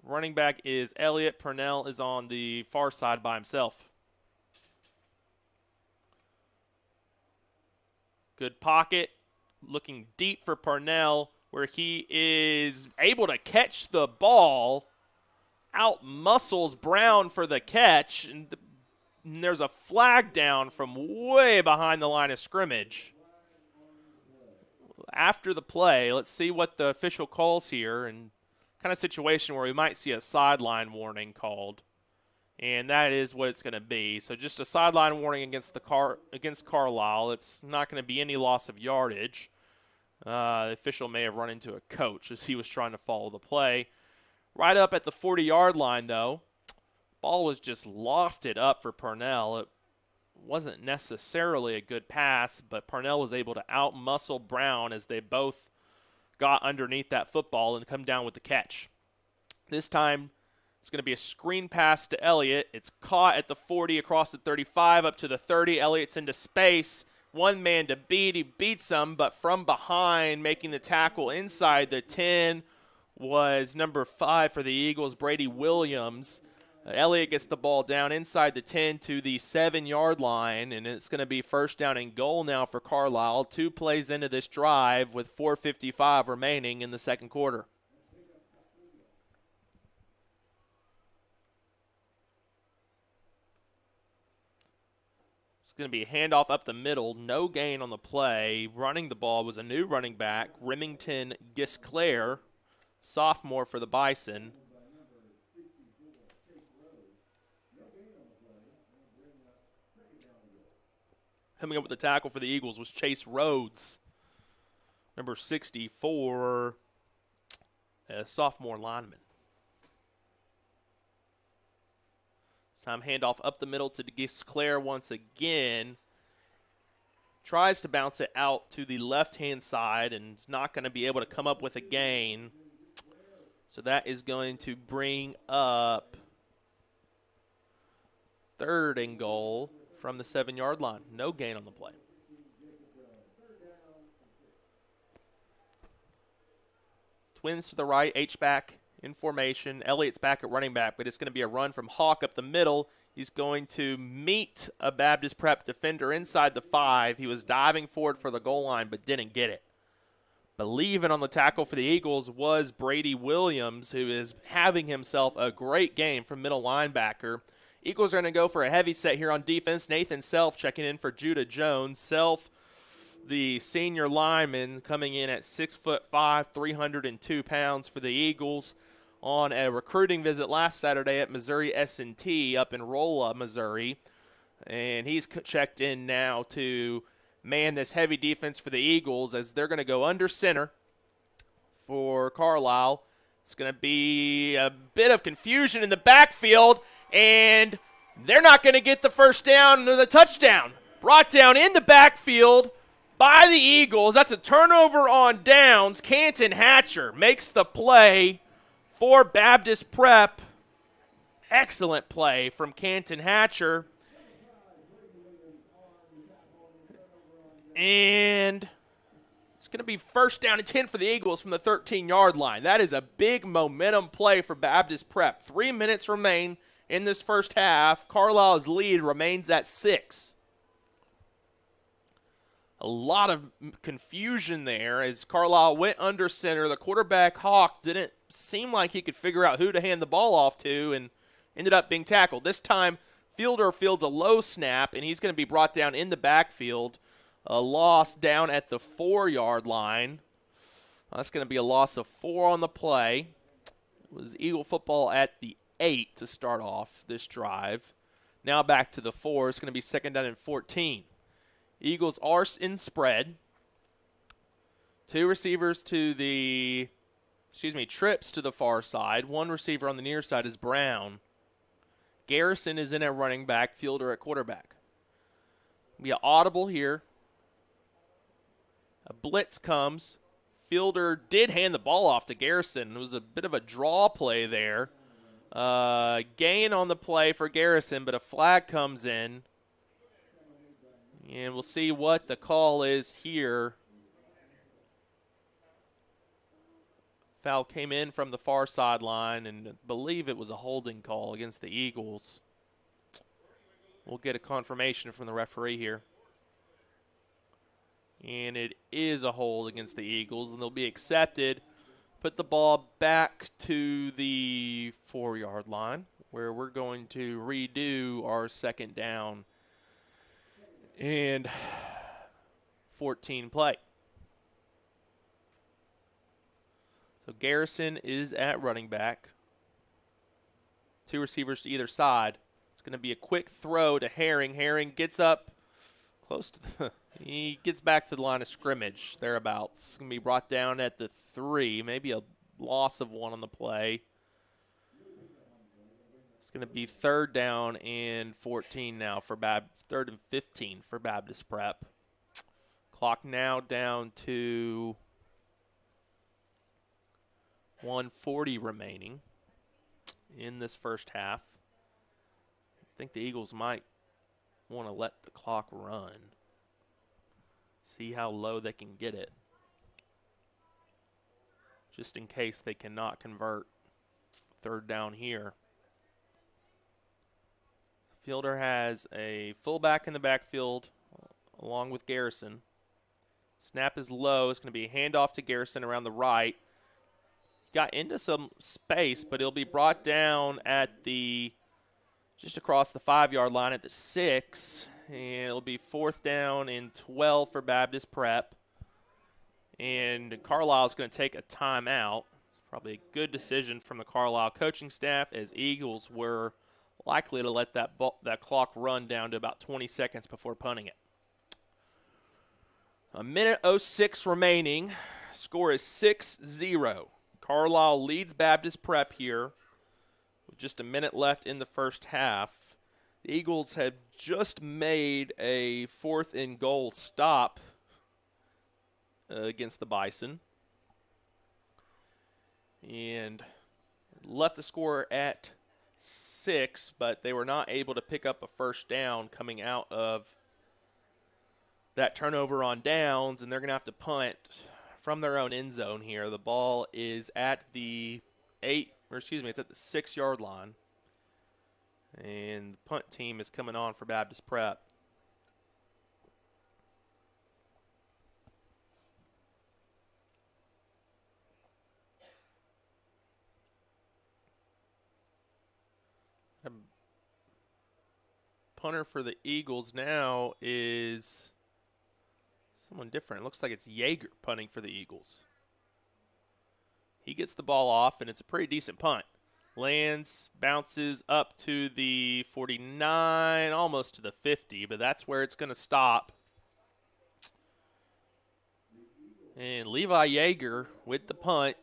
Running back is Elliott. Purnell is on the far side by himself. Good pocket, looking deep for Purnell, where he is able to catch the ball, out-muscles Brown for the catch, and there's a flag down from way behind the line of scrimmage. After the play, let's see what the official calls here, and kind of situation where we might see a sideline warning called. And that is what it's going to be. So just a sideline warning against Carlisle. It's not going to be any loss of yardage. The official may have run into a coach as he was trying to follow the play. Right up at the 40-yard line, though, ball was just lofted up for Purnell. It wasn't necessarily a good pass, but Purnell was able to out-muscle Brown as they both got underneath that football and come down with the catch. This time, it's going to be a screen pass to Elliott. It's caught at the 40, across the 35, up to the 30. Elliott's into space. One man to beat. He beats him, but from behind, making the tackle inside the 10 was number 5 for the Eagles, Brady Williams. Elliott gets the ball down inside the 10 to the 7-yard line, and it's going to be first down and goal now for Carlisle. 2 plays into this drive with 4:55 remaining in the second quarter. It's going to be a handoff up the middle, no gain on the play. Running the ball was a new running back, Remington Gisclair, sophomore for the Bison. Coming up with the tackle for the Eagles was Chase Rhodes, number 64, a sophomore lineman. This time handoff up the middle to Gisclair once again. Tries to bounce it out to the left-hand side and is not going to be able to come up with a gain. So that is going to bring up third and goal from the 7-yard line. No gain on the play. Twins to the right, H-back in formation. Elliott's back at running back, but it's going to be a run from Hawk up the middle. He's going to meet a Baptist Prep defender inside the 5. He was diving forward for the goal line, but didn't get it. Believing on the tackle for the Eagles was Brady Williams, who is having himself a great game from middle linebacker. Eagles are going to go for a heavy set here on defense. Nathan Self checking in for Judah Jones. Self, the senior lineman, coming in at 6'5", 302 pounds for the Eagles on a recruiting visit last Saturday at Missouri S&T up in Rolla, Missouri. And he's checked in now to man this heavy defense for the Eagles as they're going to go under center for Carlisle. It's going to be a bit of confusion in the backfield, and they're not going to get the first down or the touchdown. Brought down in the backfield by the Eagles. That's a turnover on downs. Canton Hatcher makes the play for Baptist Prep. Excellent play from Canton Hatcher. And it's going to be first down and 10 for the Eagles from the 13-yard line. That is a big momentum play for Baptist Prep. 3 minutes remain in this first half. Carlisle's lead remains at 6. A lot of confusion there as Carlisle went under center. The quarterback, Hawk, didn't seem like he could figure out who to hand the ball off to and ended up being tackled. This time, Fielder fields a low snap, and he's going to be brought down in the backfield. A loss down at the 4-yard line. That's going to be a loss of 4 on the play. It was Eagle football at the 8 to start off this drive. Now back to the 4. It's going to be second down and 14. Eagles are in spread. 2 receivers to the, trips to the far side. 1 receiver on the near side is Brown. Garrison is in at running back, Fielder at quarterback. Be an audible here. A blitz comes. Fielder did hand the ball off to Garrison. It was a bit of a draw play there. Gain on the play for Garrison, but a flag comes in. And we'll see what the call is here. Foul came in from the far sideline, and I believe it was a holding call against the Eagles. We'll get a confirmation from the referee here. And it is a hold against the Eagles, and they'll be accepted. Put the ball back to the 4-yard line, where we're going to redo our second down and 14 play. So Garrison is at running back. 2 receivers to either side. It's going to be a quick throw to Herring. Herring gets up close to the he gets back to the line of scrimmage, thereabouts. It's going to be brought down at the 3, maybe a loss of 1 on the play. It's going to be third down and 14 now for third and 15 for Baptist Prep. Clock now down to 1:40 remaining in this first half. I think the Eagles might want to let the clock run. See how low they can get it. Just in case they cannot convert third down here. Fielder has a fullback in the backfield along with Garrison. Snap is low. It's going to be a handoff to Garrison around the right. Got into some space, but he'll be brought down at just across the 5-yard line at the 6. And it'll be 4th down and 12 for Baptist Prep. And Carlisle's going to take a timeout. It's probably a good decision from the Carlisle coaching staff, as Eagles were likely to let that clock run down to about 20 seconds before punting it. A minute 06 remaining. Score is 6-0. Carlisle leads Baptist Prep here with just a minute left in the first half. The Eagles had just made a 4th and goal stop against the Bison and left the score at 6, but they were not able to pick up a first down coming out of that turnover on downs, and they're going to have to punt from their own end zone here. The ball is at the it's at the 6-yard line, and the punt team is coming on for Baptist Prep. Punter for the Eagles now is someone different. It looks like it's Yeager punting for the Eagles. He gets the ball off, and it's a pretty decent punt. Lands, bounces up to the 49, almost to the 50, but that's where it's going to stop. And Levi Yeager with the punt.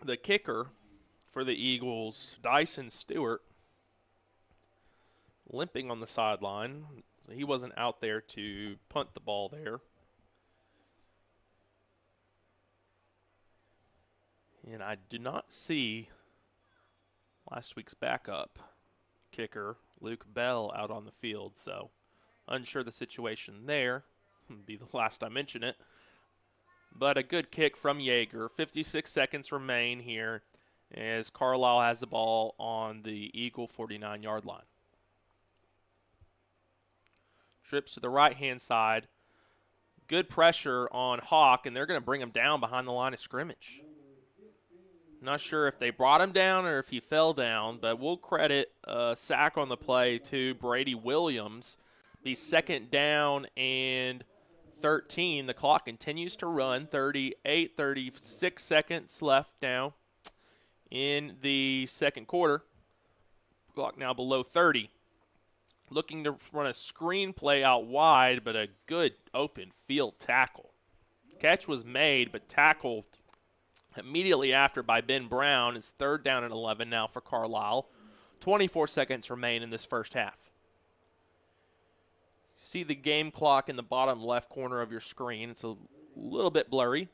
The kicker for the Eagles, Dyson Stewart, limping on the sideline. So he wasn't out there to punt the ball there. And I do not see last week's backup kicker, Luke Bell, out on the field. So unsure the situation there. It'll be the last I mention it. But a good kick from Yeager. 56 seconds remain here as Carlisle has the ball on the Eagle 49-yard line. Trips to the right-hand side. Good pressure on Hawk, and they're going to bring him down behind the line of scrimmage. Not sure if they brought him down or if he fell down, but we'll credit a sack on the play to Brady Williams. Be 2nd down and 13. The clock continues to run. 36 seconds left now in the second quarter. Clock now below 30. Looking to run a screen play out wide, but a good open field tackle. Catch was made, but tackled immediately after by Ben Brown. It's 3rd down and 11 now for Carlisle. 24 seconds remain in this first half. See the game clock in the bottom left corner of your screen. It's a little bit blurry,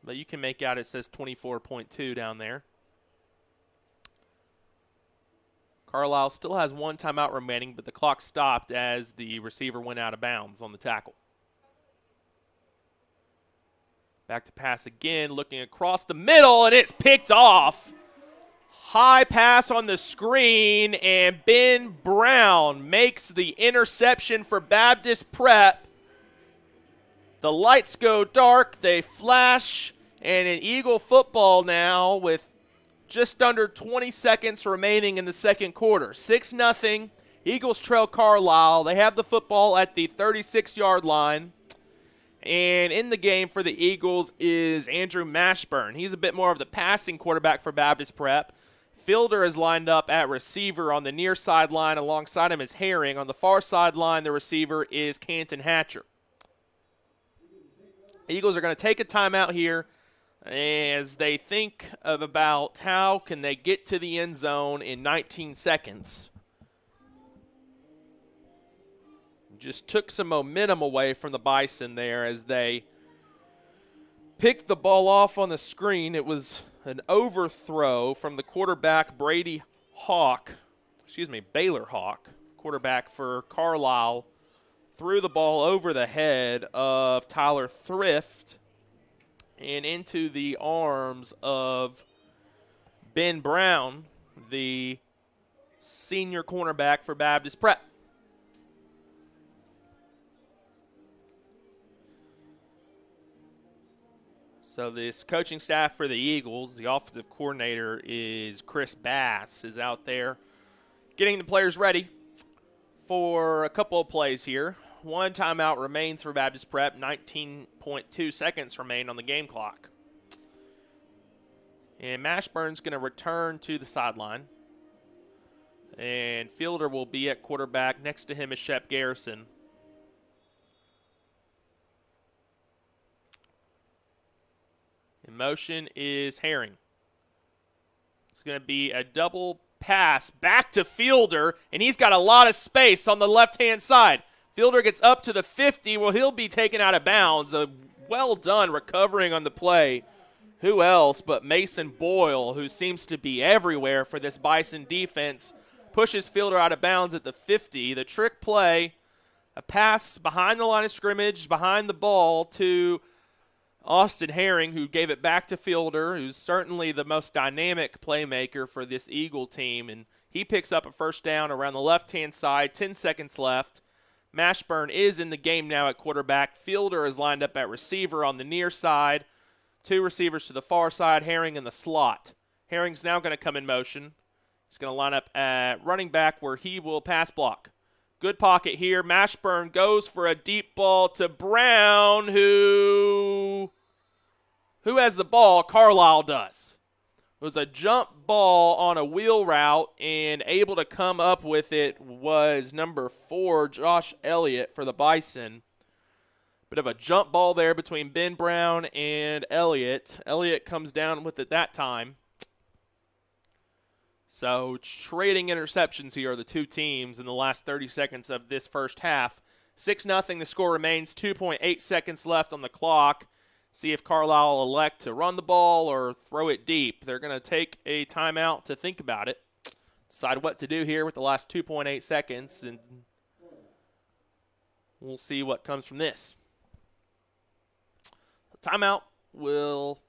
but you can make out it says 24.2 down there. Carlisle still has 1 timeout remaining, but the clock stopped as the receiver went out of bounds on the tackle. Back to pass again, looking across the middle, and it's picked off. High pass on the screen, and Ben Brown makes the interception for Baptist Prep. The lights go dark, they flash, and an Eagle football now with just under 20 seconds remaining in the second quarter. 6-0. Eagles trail Carlisle. They have the football at the 36-yard line. And in the game for the Eagles is Andrew Mashburn. He's a bit more of the passing quarterback for Baptist Prep. Fielder is lined up at receiver on the near sideline. Alongside him is Herring. On the far sideline, the receiver is Canton Hatcher. Eagles are going to take a timeout here as they think of about how can they get to the end zone in 19 seconds. Just took some momentum away from the Bison there as they picked the ball off on the screen. It was an overthrow from the quarterback, Baylor Hawk, quarterback for Carlisle, threw the ball over the head of Tyler Thrift and into the arms of Ben Brown. the senior cornerback for Baptist Prep. So this coaching staff for the Eagles, the offensive coordinator is Chris Bass, is out there getting the players ready for a couple of plays here. One timeout remains for Baptist Prep. 19.2 seconds remain on the game clock. And Mashburn's going to return to the sideline. And Fielder will be at quarterback. Next to him is Shep Garrison. In motion is Herring. It's going to be a double pass back to Fielder, and he's got a lot of space on the left-hand side. Fielder gets up to the 50. Well, he'll be taken out of bounds. Well done recovering on the play. Who else but Mason Boyle, who seems to be everywhere for this Bison defense, pushes Fielder out of bounds at the 50. The trick play, a pass behind the line of scrimmage, behind the ball to Austin Herring, who gave it back to Fielder, who's certainly the most dynamic playmaker for this Eagle team. And he picks up a first down around the left-hand side, 10 seconds left. Mashburn is in the game now at quarterback. Fielder is lined up at receiver on the near side. Two receivers to the far side, Herring in the slot. Herring's now going to come in motion. He's going to line up at running back where he will pass block. Good pocket here. Mashburn goes for a deep ball to Brown, who has the ball? Carlisle does. It was a jump ball on a wheel route, and able to come up with it was number 4, Josh Elliott for the Bison. Bit of a jump ball there between Ben Brown and Elliott. Elliott comes down with it that time. So trading interceptions here are the two teams in the last 30 seconds of this first half. 6-0 the score remains, 2.8 seconds left on the clock. See if Carlisle will elect to run the ball or throw it deep. They're going to take a timeout to think about it, decide what to do here with the last 2.8 seconds, and we'll see what comes from this. Timeout will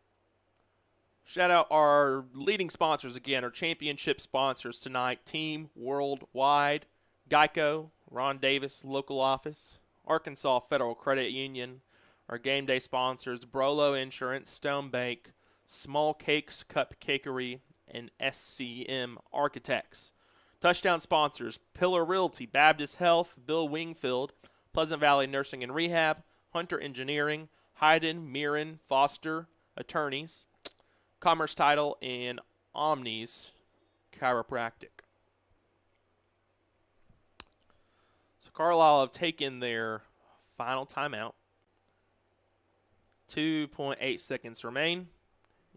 shout out our leading sponsors again, our championship sponsors tonight. Team Worldwide, Geico, Ron Davis local office, Arkansas Federal Credit Union, our game day sponsors, Brolo Insurance, Stone Bank, Small Cakes Cupcakery, and SCM Architects. Touchdown sponsors, Pillar Realty, Baptist Health, Bill Wingfield, Pleasant Valley Nursing and Rehab, Hunter Engineering, Hayden, Mirren, Foster, Attorneys, Commerce Title, and Omnis Chiropractic. So Carlisle have taken their final timeout. 2.8 seconds remain,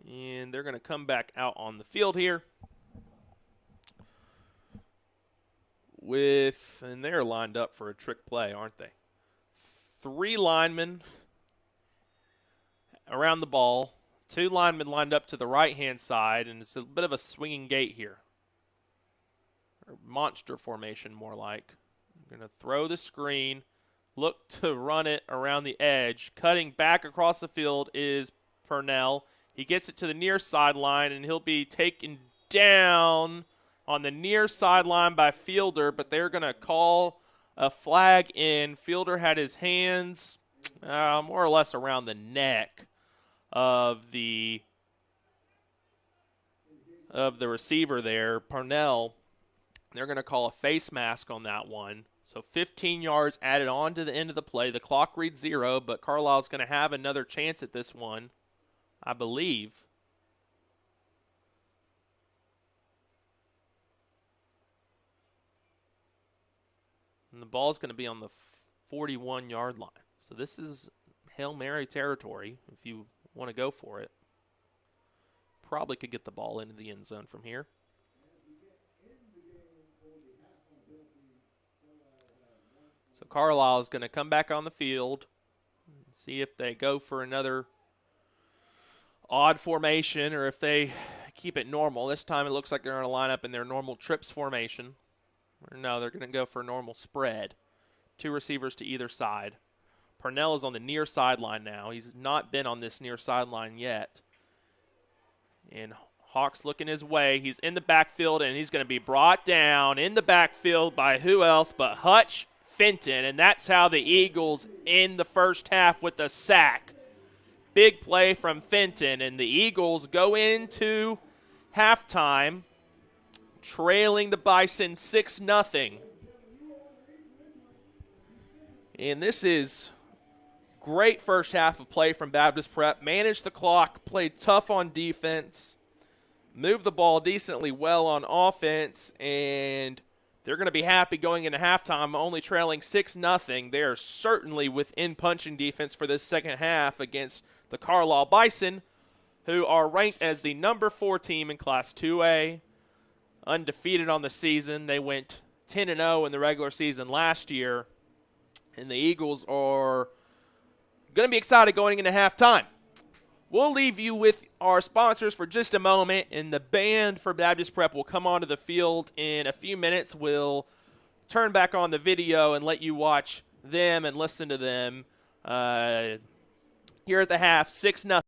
and they're going to come back out on the field here and they're lined up for a trick play, aren't they? 3 linemen around the ball. 2 linemen lined up to the right-hand side, and it's a bit of a swinging gate here. Or monster formation, more like. I'm going to throw the screen, look to run it around the edge. Cutting back across the field is Purnell. He gets it to the near sideline, and he'll be taken down on the near sideline by Fielder, but they're going to call a flag in. Fielder had his hands more or less around the neck of the receiver there, Purnell. They're going to call a face mask on that one. So 15 yards added on to the end of the play. The clock reads 0, but Carlisle's going to have another chance at this one, I believe. And the ball's going to be on the 41-yard line. So this is Hail Mary territory if you want to go for it. Probably could get the ball into the end zone from here. So Carlisle is going to come back on the field and see if they go for another odd formation or if they keep it normal. This time it looks like they're going to line up in their normal trips formation. Or no, they're going to go for a normal spread. 2 receivers to either side. Purnell is on the near sideline now. He's not been on this near sideline yet. And Hawk's looking his way. He's in the backfield, and he's going to be brought down in the backfield by who else but Hutch Fenton, and that's how the Eagles end the first half with a sack. Big play from Fenton, and the Eagles go into halftime trailing the Bison 6-0. And this is great first half of play from Baptist Prep. Managed the clock, played tough on defense, moved the ball decently well on offense, and they're going to be happy going into halftime, only trailing 6-0. They are certainly within punching defense for this second half against the Carlisle Bison, who are ranked as the number 4 team in Class 2A, undefeated on the season. They went 10-0 in the regular season last year, and the Eagles are going to be excited going into halftime. We'll leave you with our sponsors for just a moment, and the band for Baptist Prep will come onto the field in a few minutes. We'll turn back on the video and let you watch them and listen to them here at the half, 6-0.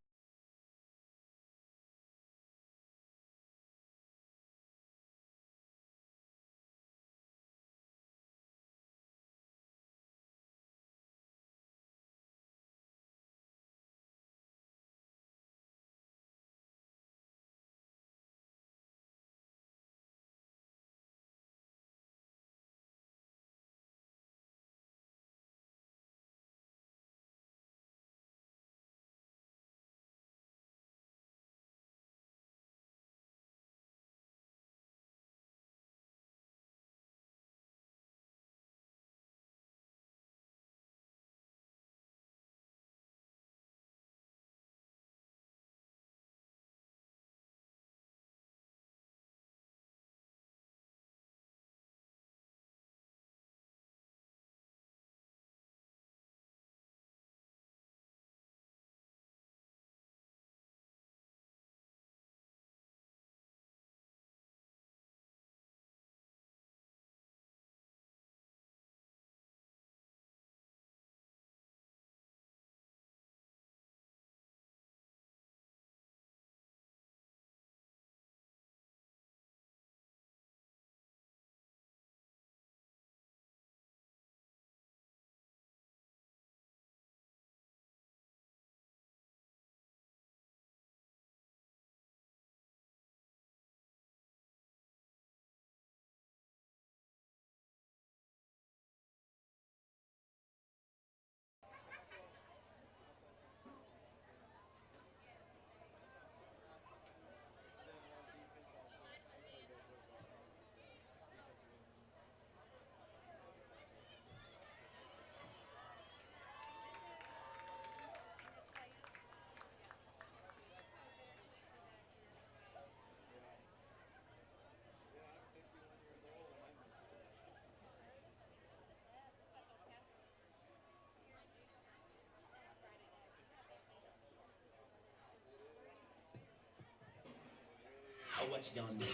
What you gonna do?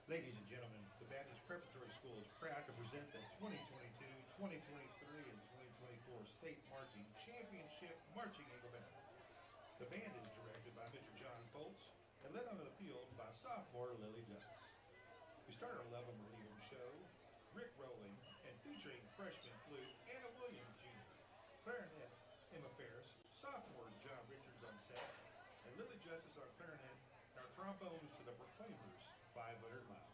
Ladies and gentlemen, the Baptist Preparatory School is proud to present the 2022, 2023, and 2024 State Marching Championship Marching Eagle Band. The band is directed by Mr. John Foltz and led onto the field by sophomore Lily Jones. We start our Love 'em or Leave 'em show, Rick Rolling, and featuring freshman flute Anna Williams Jr., clarinet Emma Ferris, sophomore John Richards on sax, and Lily Justice on clarinet, and our trombones to the Proclaimers, 500 Miles.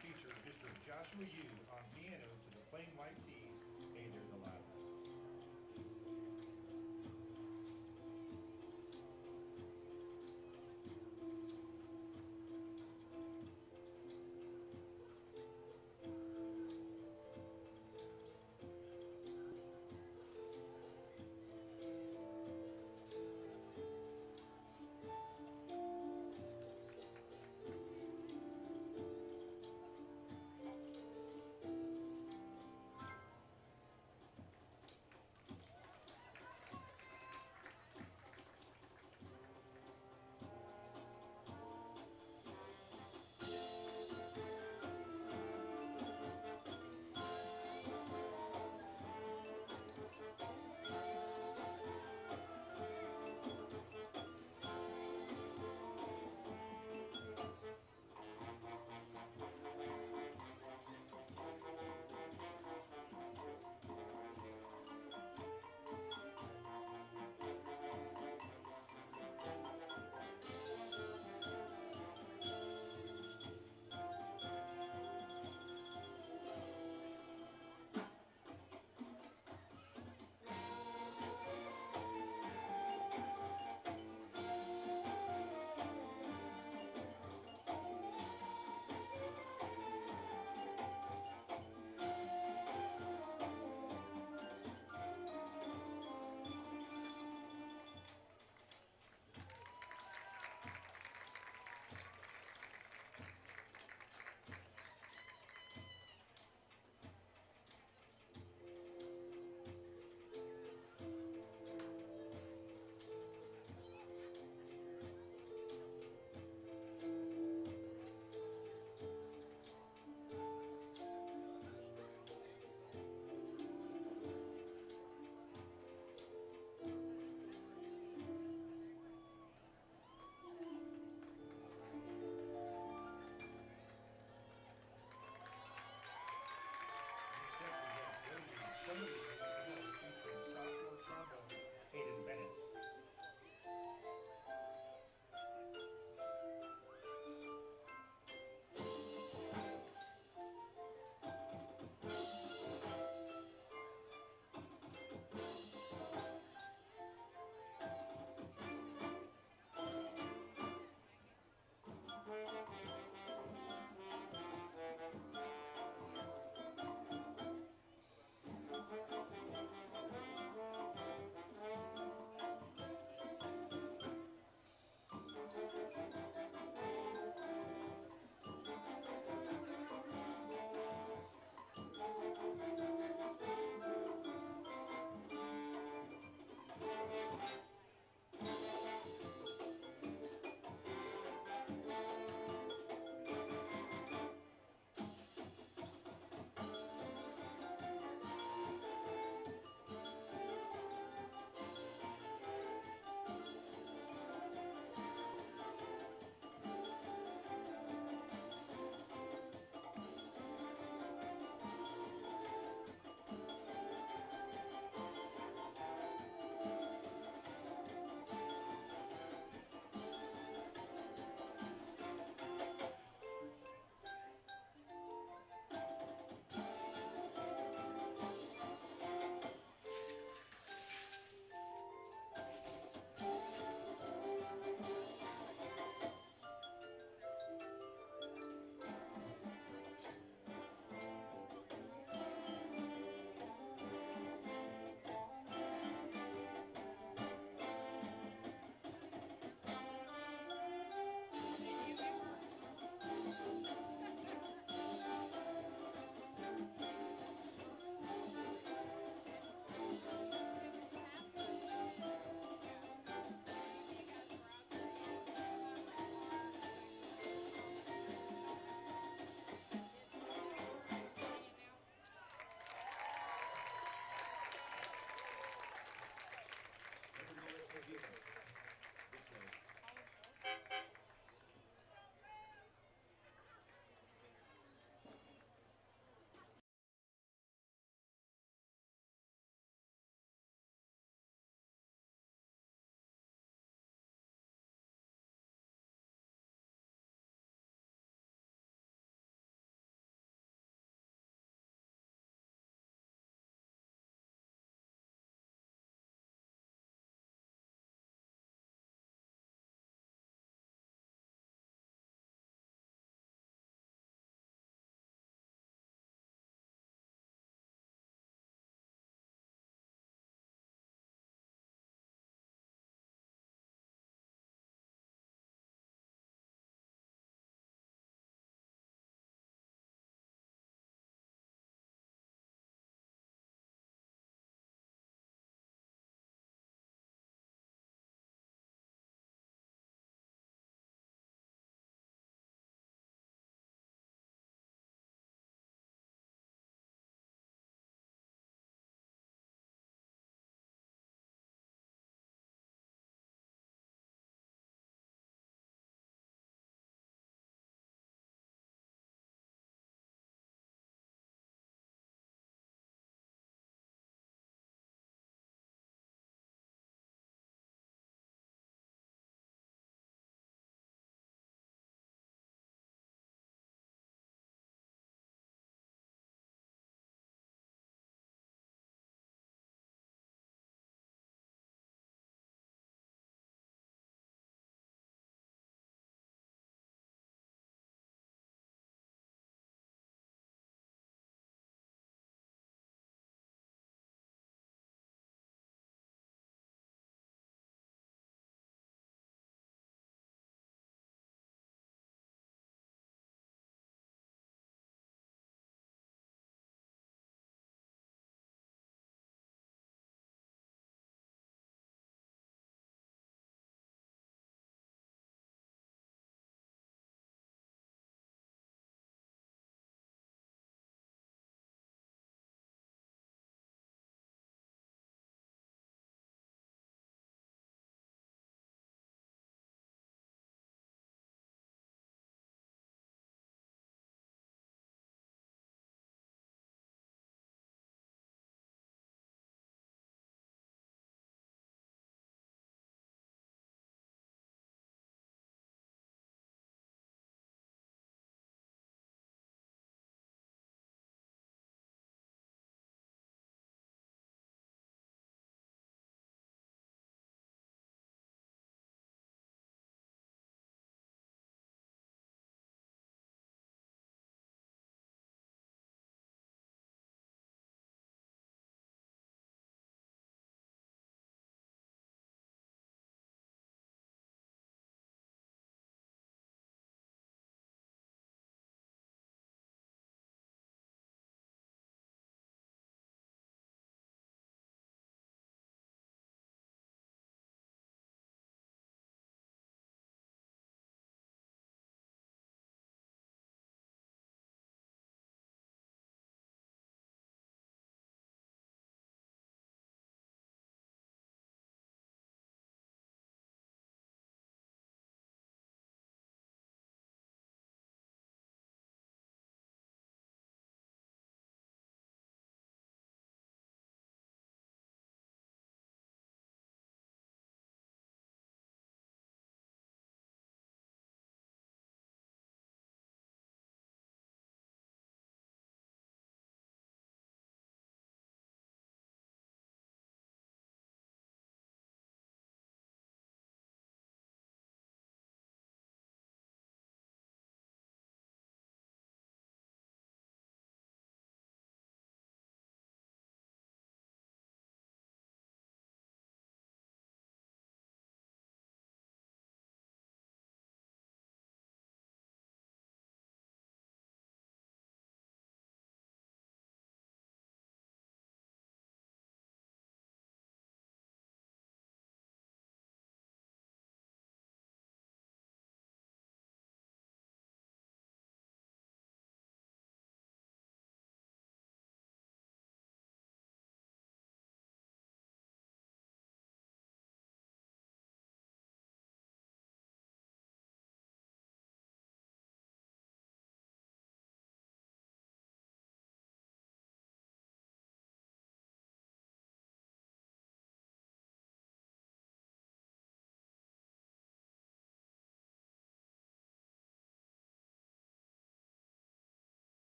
Feature Mr. Joshua Yu on piano to the Plain White Tees, Hey There Delilah.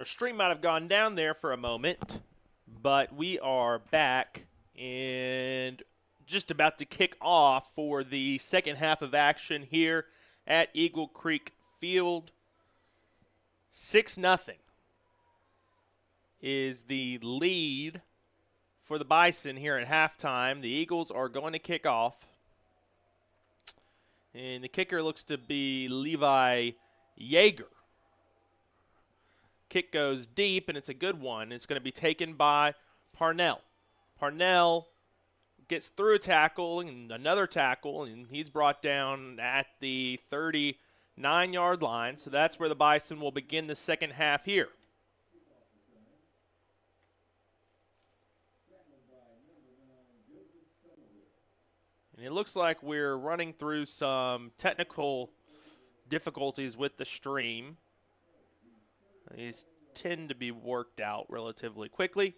Our stream might have gone down there for a moment, but we are back and just about to kick off for the second half of action here at Eagle Creek Field. 6-0 is the lead for the Bison here at halftime. The Eagles are going to kick off. And the kicker looks to be Levi Yeager. Kick goes deep, and it's a good one. It's going to be taken by Parnell. Parnell gets through a tackle and another tackle, and he's brought down at the 39-yard line. So that's where the Bison will begin the second half here. And it looks like we're running through some technical difficulties with the stream. These tend to be worked out relatively quickly.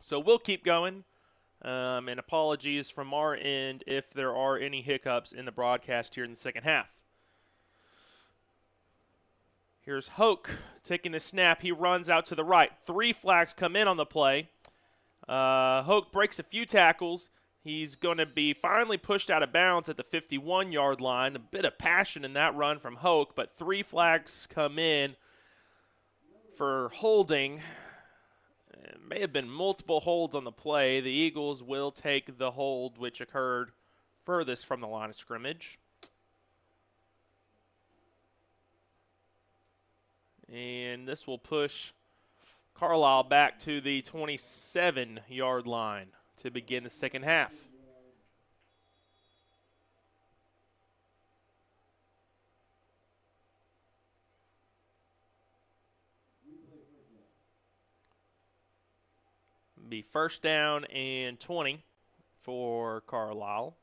So we'll keep going. And apologies from our end if there are any hiccups in the broadcast here in the second half. Here's Hoke taking the snap. He runs out to the right. 3 flags come in on the play. Hoke breaks a few tackles. He's going to be finally pushed out of bounds at the 51-yard line. A bit of passion in that run from Hoke, but 3 flags come in for holding. It may have been multiple holds on the play. The Eagles will take the hold which occurred furthest from the line of scrimmage. And this will push Carlisle back to the 27-yard line to begin the second half. Be first down and 20 for Carlisle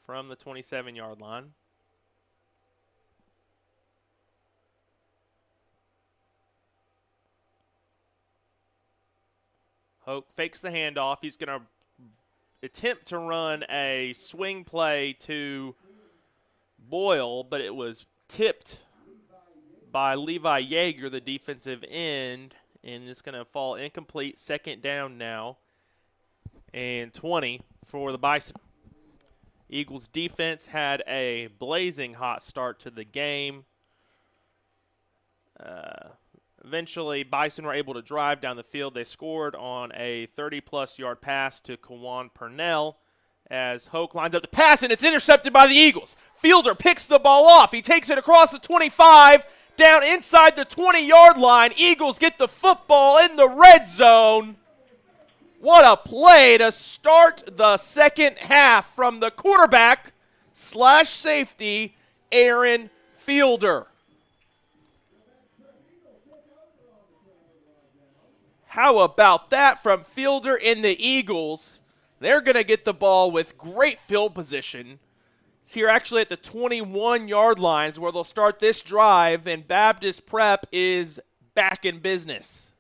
from the 27-yard line. Hoke fakes the handoff. He's going to attempt to run a swing play to Boyle, but it was tipped by Levi Yeager, the defensive end, and it's going to fall incomplete. Second down now and 20 for the Bison. Eagles defense had a blazing hot start to the game. Eventually, Bison were able to drive down the field. They scored on a 30-plus yard pass to Kawan Purnell as Hoke lines up to pass, and it's intercepted by the Eagles. Fielder picks the ball off. He takes it across the 25, down inside the 20-yard line. Eagles get the football in the red zone. What a play to start the second half from the quarterback / safety, Aaron Fielder. How about that from Fielder and the Eagles? They're going to get the ball with great field position. It's here actually at the 21-yard lines where they'll start this drive, and Baptist Prep is back in business.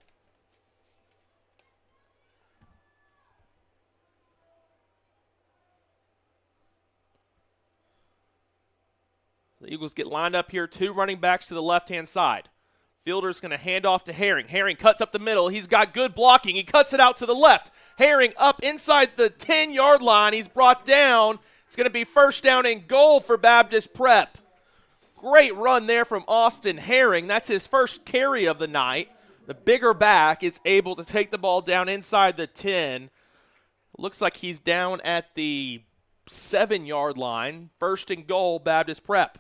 The Eagles get lined up here, 2 running backs to the left-hand side. Fielder's going to hand off to Herring. Herring cuts up the middle. He's got good blocking. He cuts it out to the left. Herring up inside the 10-yard line. He's brought down. It's going to be first down and goal for Baptist Prep. Great run there from Austin Herring. That's his first carry of the night. The bigger back is able to take the ball down inside the 10. Looks like he's down at the 7-yard line. First and goal, Baptist Prep.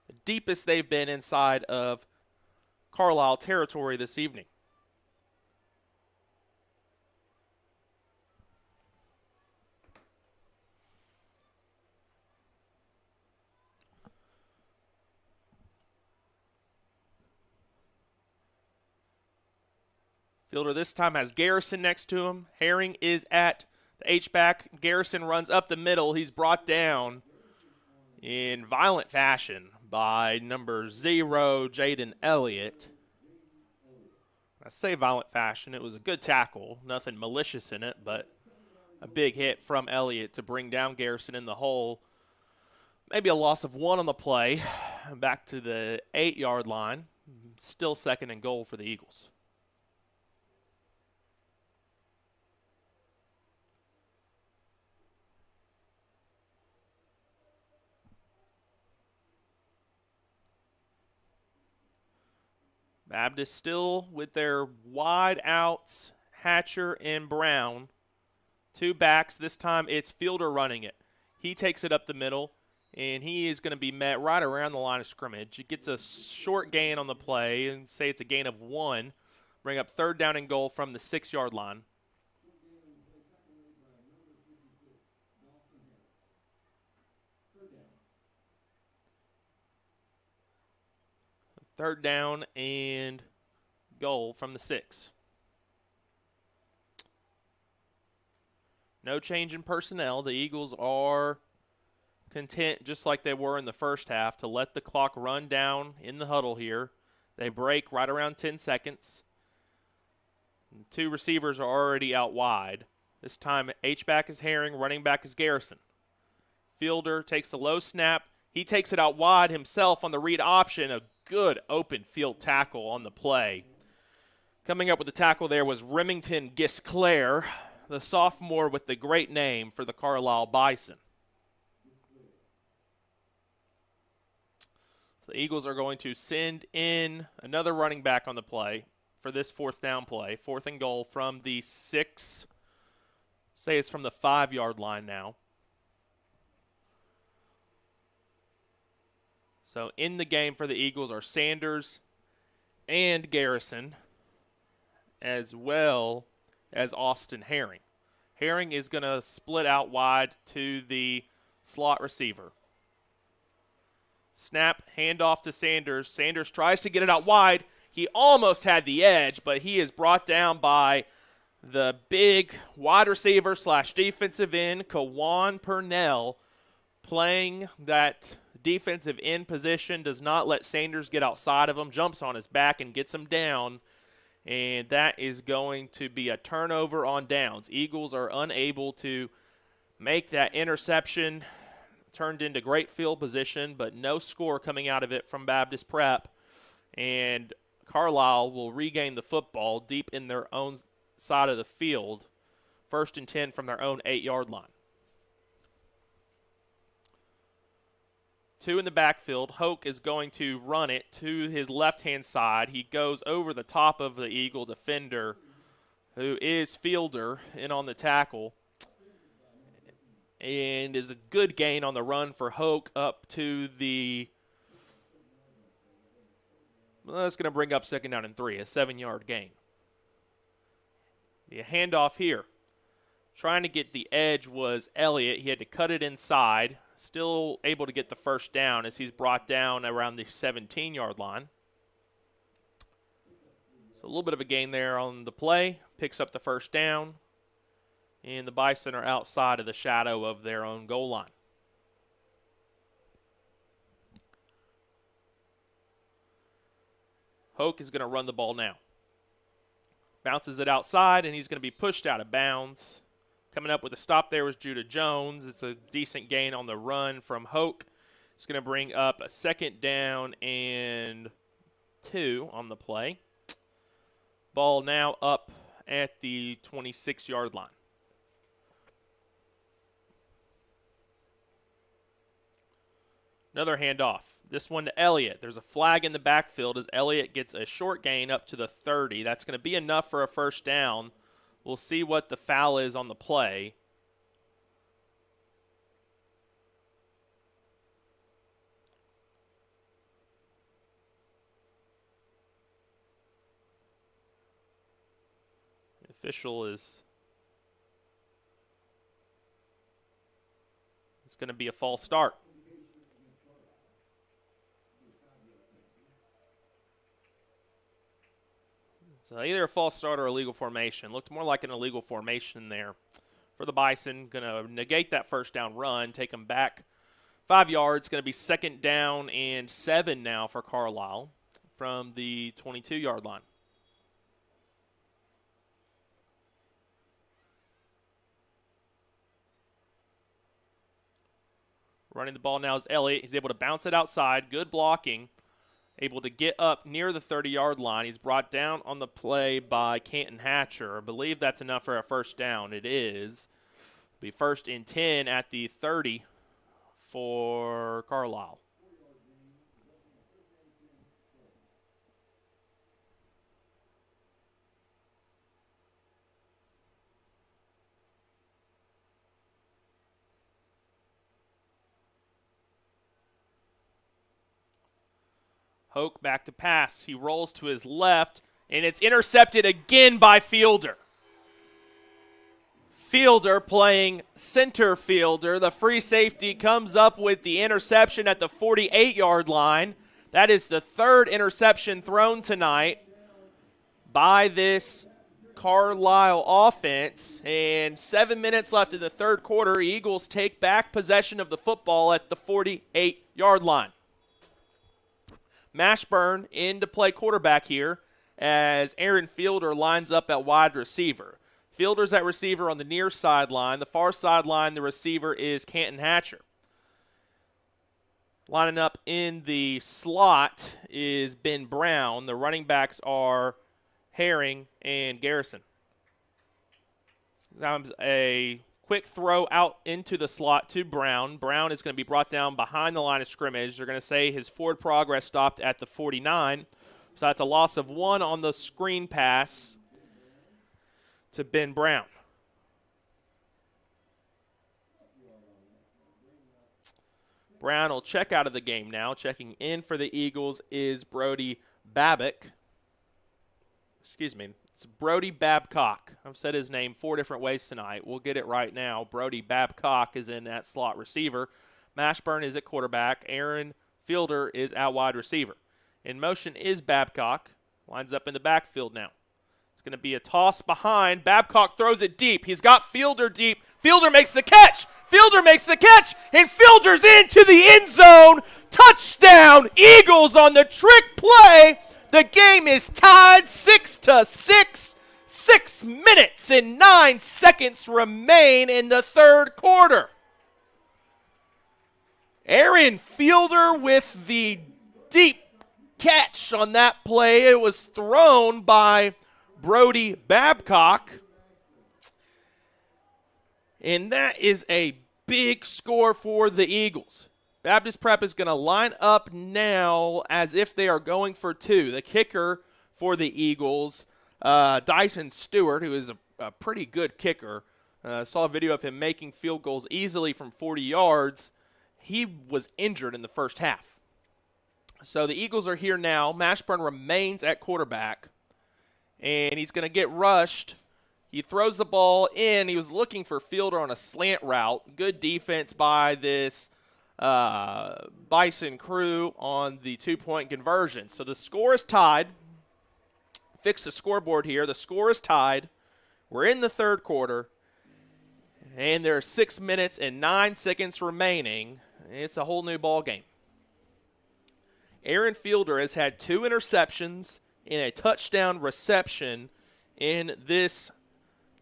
The deepest they've been inside of Carlisle territory this evening. Fielder this time has Garrison next to him. Herring is at the H-back. Garrison runs up the middle. He's brought down in violent fashion by number 0, Jaden Elliott. I say violent fashion. It was a good tackle. Nothing malicious in it, but a big hit from Elliott to bring down Garrison in the hole. Maybe a loss of 1 on the play. Back to the 8-yard line. Still 2nd and goal for the Eagles. Baptist still with their wide outs, Hatcher and Brown. 2 backs. This time it's Fielder running it. He takes it up the middle, and he is going to be met right around the line of scrimmage. It gets a short gain on the play, and say it's a gain of 1. Bring up 3rd down and goal from the 6-yard line. Third down and goal from the 6. No change in personnel. The Eagles are content, just like they were in the first half, to let the clock run down in the huddle here. They break right around 10 seconds. 2 receivers are already out wide. This time H-back is Herring, running back is Garrison. Fielder takes the low snap. He takes it out wide himself on the read option. A good open field tackle on the play. Coming up with the tackle there was Remington Gisclair, the sophomore with the great name for the Carlisle Bison. So the Eagles are going to send in another running back on the play for this 4th down play. 4th and goal from the 6. Say it's from the 5-yard line now. So in the game for the Eagles are Sanders and Garrison, as well as Austin Herring. Herring is going to split out wide to the slot receiver. Snap, handoff to Sanders. Sanders tries to get it out wide. He almost had the edge, but he is brought down by the big wide receiver / defensive end, Kawan Purnell, playing that defensive end position, does not let Sanders get outside of him, jumps on his back and gets him down, and that is going to be a turnover on downs. Eagles are unable to make that interception. Turned into great field position, but no score coming out of it from Baptist Prep, and Carlisle will regain the football deep in their own side of the field, 1st and 10 from their own 8-yard line. 2 in the backfield. Hoke is going to run it to his left-hand side. He goes over the top of the Eagle defender, who is Fielder, in on the tackle, and is a good gain on the run for Hoke up to the, well, that's going to bring up 2nd down and 3, a 7-yard gain. The handoff here. Trying to get the edge was Elliott. He had to cut it inside. Still able to get the 1st down as he's brought down around the 17-yard line. So a little bit of a gain there on the play. Picks up the 1st down. And the Bison are outside of the shadow of their own goal line. Hoke is going to run the ball now. Bounces it outside, and he's going to be pushed out of bounds. Coming up with a stop there was Judah Jones. It's a decent gain on the run from Hoke. It's going to bring up a 2nd down and 2 on the play. Ball now up at the 26-yard line. Another handoff. This one to Elliott. There's a flag in the backfield as Elliott gets a short gain up to the 30. That's going to be enough for a 1st down. We'll see what the foul is on the play. The official is... It's going to be a false start. So either a false start or illegal formation. Looked more like an illegal formation there for the Bison. Going to negate that 1st down run, take them back 5 yards. Going to be 2nd down and 7 now for Carlisle from the 22-yard line. Running the ball now is Elliott. He's able to bounce it outside. Good blocking. able to get up near the 30-yard line. He's brought down on the play by Canton Hatcher. I believe that's enough for a first down. It is. Be first and 10 at the 30 for Carlisle. Hoke back to pass. He rolls to his left, and it's intercepted again by Fielder. Fielder playing center fielder. The free safety comes up with the interception at the 48-yard line. That is the third interception thrown tonight by this Carlisle offense. And 7 minutes left in the third quarter. Eagles take back possession of the football at the 48-yard line. Mashburn in to play quarterback here as Aaron Fielder lines up at wide receiver. Fielder's at receiver on the near sideline. The far sideline, the receiver is Canton Hatcher. Lining up in the slot is Ben Brown. The running backs are Herring and Garrison. Sometimes a quick throw out into the slot to Brown. Brown is going to be brought down behind the line of scrimmage. They're going to say his forward progress stopped at the 49. So that's a loss of 1 on the screen pass to Ben Brown. Brown will check out of the game now. Checking in for the Eagles is Brody Babbitt. Excuse me. It's Brody Babcock. I've said his name 4 different ways tonight. We'll get it right now. Brody Babcock is in that slot receiver. Mashburn is at quarterback. Aaron Fielder is at wide receiver. In motion is Babcock. Lines up in the backfield now. It's going to be a toss behind. Babcock throws it deep. He's got Fielder deep. Fielder makes the catch. Fielder makes the catch, and Fielder's into the end zone. Touchdown, Eagles on the trick play. The game is tied 6-6. 6 minutes and 9 seconds remain in the third quarter. Aaron Fielder with the deep catch on that play. It was thrown by Brody Babcock. And that is a big score for the Eagles. Baptist Prep is going to line up now as if they are going for 2. The kicker for the Eagles, Dyson Stewart, who is a pretty good kicker. Saw a video of him making field goals easily from 40 yards. He was injured in the first half. So the Eagles are here now. Mashburn remains at quarterback, and he's going to get rushed. He throws the ball in. He was looking for Fielder on a slant route. Good defense by this Bison crew on the 2-point conversion. So the score is tied. Fix the scoreboard here. The score is tied. We're in the third quarter, and there are 6 minutes and 9 seconds remaining. It's a whole new ball game. Aaron Fielder has had 2 interceptions and a touchdown reception in this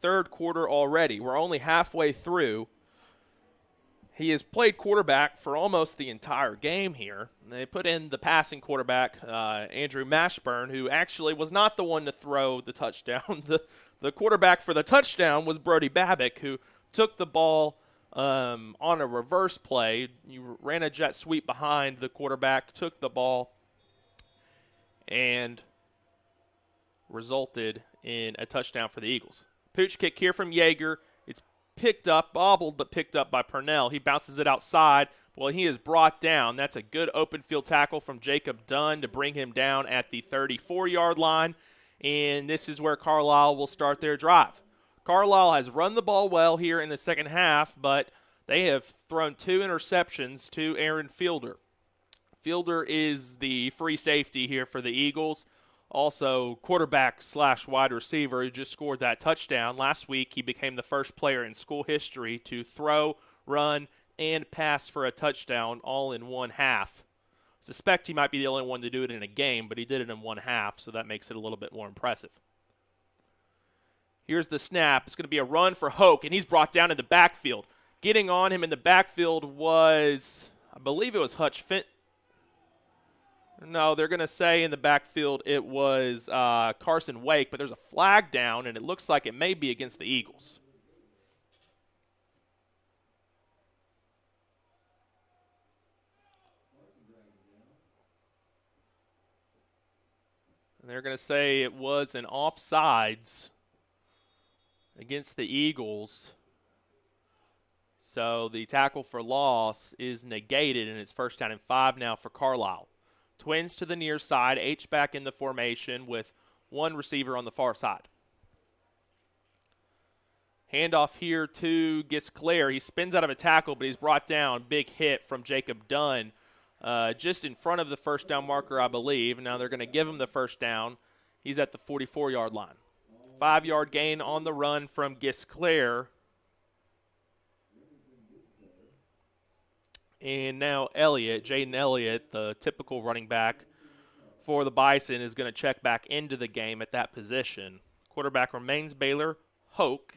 third quarter already. We're only halfway through. He has played quarterback for almost the entire game here. They put in the passing quarterback, Andrew Mashburn, who actually was not the one to throw the touchdown. The quarterback for the touchdown was Brody Babbitt, who took the ball on a reverse play. You ran a jet sweep behind the quarterback, took the ball, and resulted in a touchdown for the Eagles. Pooch kick here from Yeager. It's picked up, bobbled, but picked up by Purnell. He bounces it outside. Well, he is brought down. That's a good open field tackle from Jacob Dunn to bring him down at the 34-yard line. And this is where Carlisle will start their drive. Carlisle has run the ball well here in the second half, but they have thrown 2 interceptions to Aaron Fielder. Fielder is the free safety here for the Eagles. Also, quarterback/wide receiver who just scored that touchdown. Last week, he became the first player in school history to throw, run, and pass for a touchdown all in one half. I suspect he might be the only one to do it in a game, but he did it in one half, so that makes it a little bit more impressive. Here's the snap. It's going to be a run for Hoke, and he's brought down in the backfield. Getting on him in the backfield was, I believe it was Hutch Fint. No, they're going to say in the backfield it was Carson Wake, but there's a flag down, and it looks like it may be against the Eagles. And they're going to say it was an offsides against the Eagles. So the tackle for loss is negated, and it's first down and 5 now for Carlisle. Twins to the near side, H-back in the formation with one receiver on the far side. Handoff here to Gisclair. He spins out of a tackle, but he's brought down. Big hit from Jacob Dunn just in front of the first down marker, I believe. Now they're going to give him the first down. He's at the 44-yard line. 5-yard gain on the run from Gisclair. And now Elliott, Jaden Elliott, the typical running back for the Bison, is going to check back into the game at that position. Quarterback remains Baylor Hoke.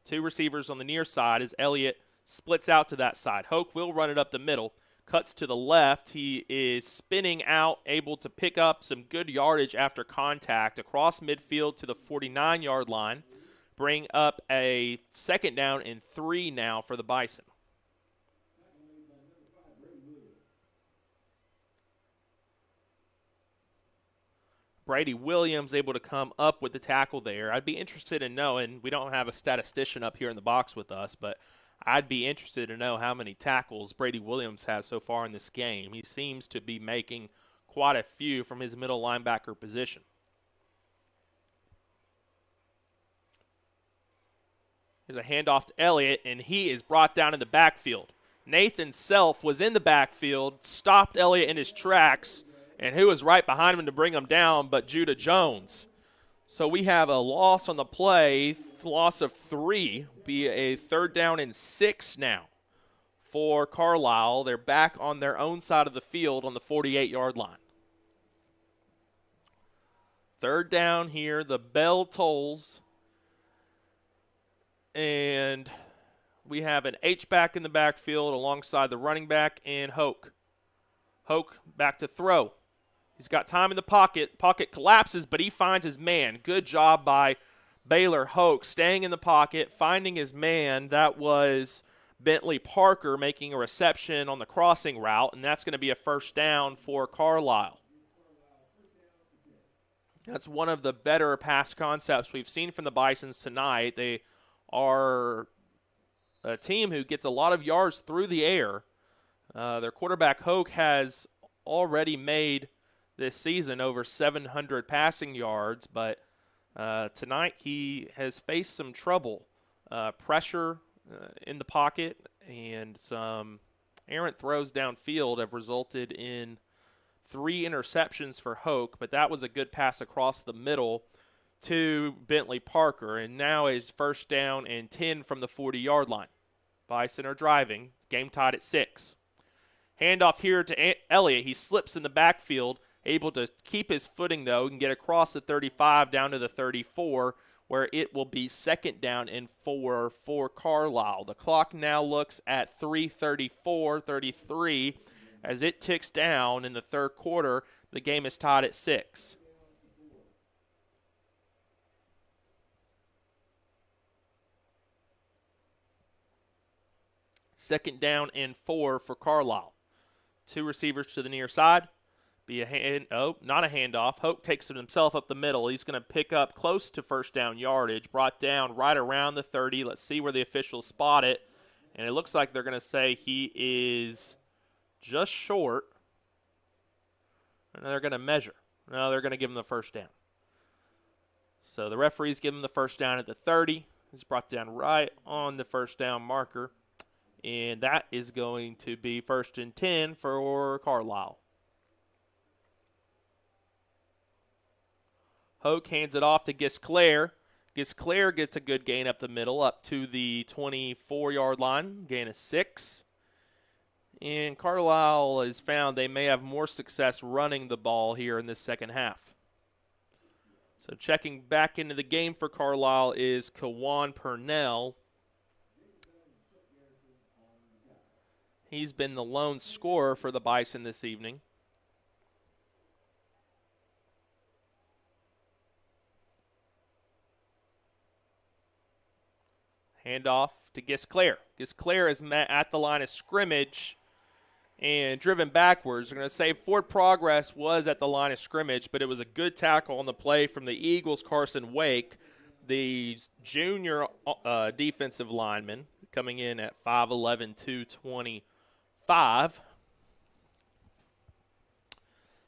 2 receivers on the near side as Elliott splits out to that side. Hoke will run it up the middle, cuts to the left. He is spinning out, able to pick up some good yardage after contact across midfield to the 49-yard line. Bring up a second down and 3 now for the Bison. Brady Williams able to come up with the tackle there. I'd be interested in knowing, we don't have a statistician up here in the box with us, but I'd be interested to know how many tackles Brady Williams has so far in this game. He seems to be making quite a few from his middle linebacker position. There's a handoff to Elliott, and he is brought down in the backfield. Nathan Self was in the backfield, stopped Elliott in his tracks, and who was right behind him to bring him down but Judah Jones. So we have a loss on the play, loss of 3, be a third down and 6 now for Carlisle. They're back on their own side of the field on the 48-yard line. Third down here, the bell tolls, and we have an H-back in the backfield alongside the running back and Hoke. Hoke back to throw. He's got time in the pocket. Pocket collapses, but he finds his man. Good job by Baylor Hoke, staying in the pocket, finding his man. That was Bentley Parker making a reception on the crossing route, and that's going to be a first down for Carlisle. That's one of the better pass concepts we've seen from the Bisons tonight. They are a team who gets a lot of yards through the air. Their quarterback, Hoke, has already made this season over 700 passing yards, but tonight he has faced some trouble. Pressure in the pocket and some errant throws downfield have resulted in 3 interceptions for Hoke, but that was a good pass across the middle to Bentley Parker, and now is first down and 10 from the 40-yard line. Bison are driving, game tied at 6. Handoff here to Elliott. He slips in the backfield, able to keep his footing, though, and get across the 35 down to the 34, where it will be second down and 4 for Carlisle. The clock now looks at 3:34-33 as it ticks down in the third quarter. The game is tied at 6. Second down and 4 for Carlisle. 2 receivers to the near side. Not a handoff. Hoke takes it himself up the middle. He's going to pick up close to first down yardage, brought down right around the 30. Let's see where the officials spot it. And it looks like they're going to say he is just short. And they're going to measure. No, they're going to give him the first down. So the referees give him the first down at the 30. He's brought down right on the first down marker. And that is going to be first and 10 for Carlisle. Hoke hands it off to Gisclair. Gisclair gets a good gain up the middle, up to the 24-yard line, gain of 6. And Carlisle has found they may have more success running the ball here in this second half. So checking back into the game for Carlisle is Kawan Purnell. He's been the lone scorer for the Bison this evening. Handoff to Gisclair. Gisclair is met at the line of scrimmage and driven backwards. We're going to say forward progress was at the line of scrimmage, but it was a good tackle on the play from the Eagles' Carson Wake, the junior defensive lineman, coming in at 5'11", 225.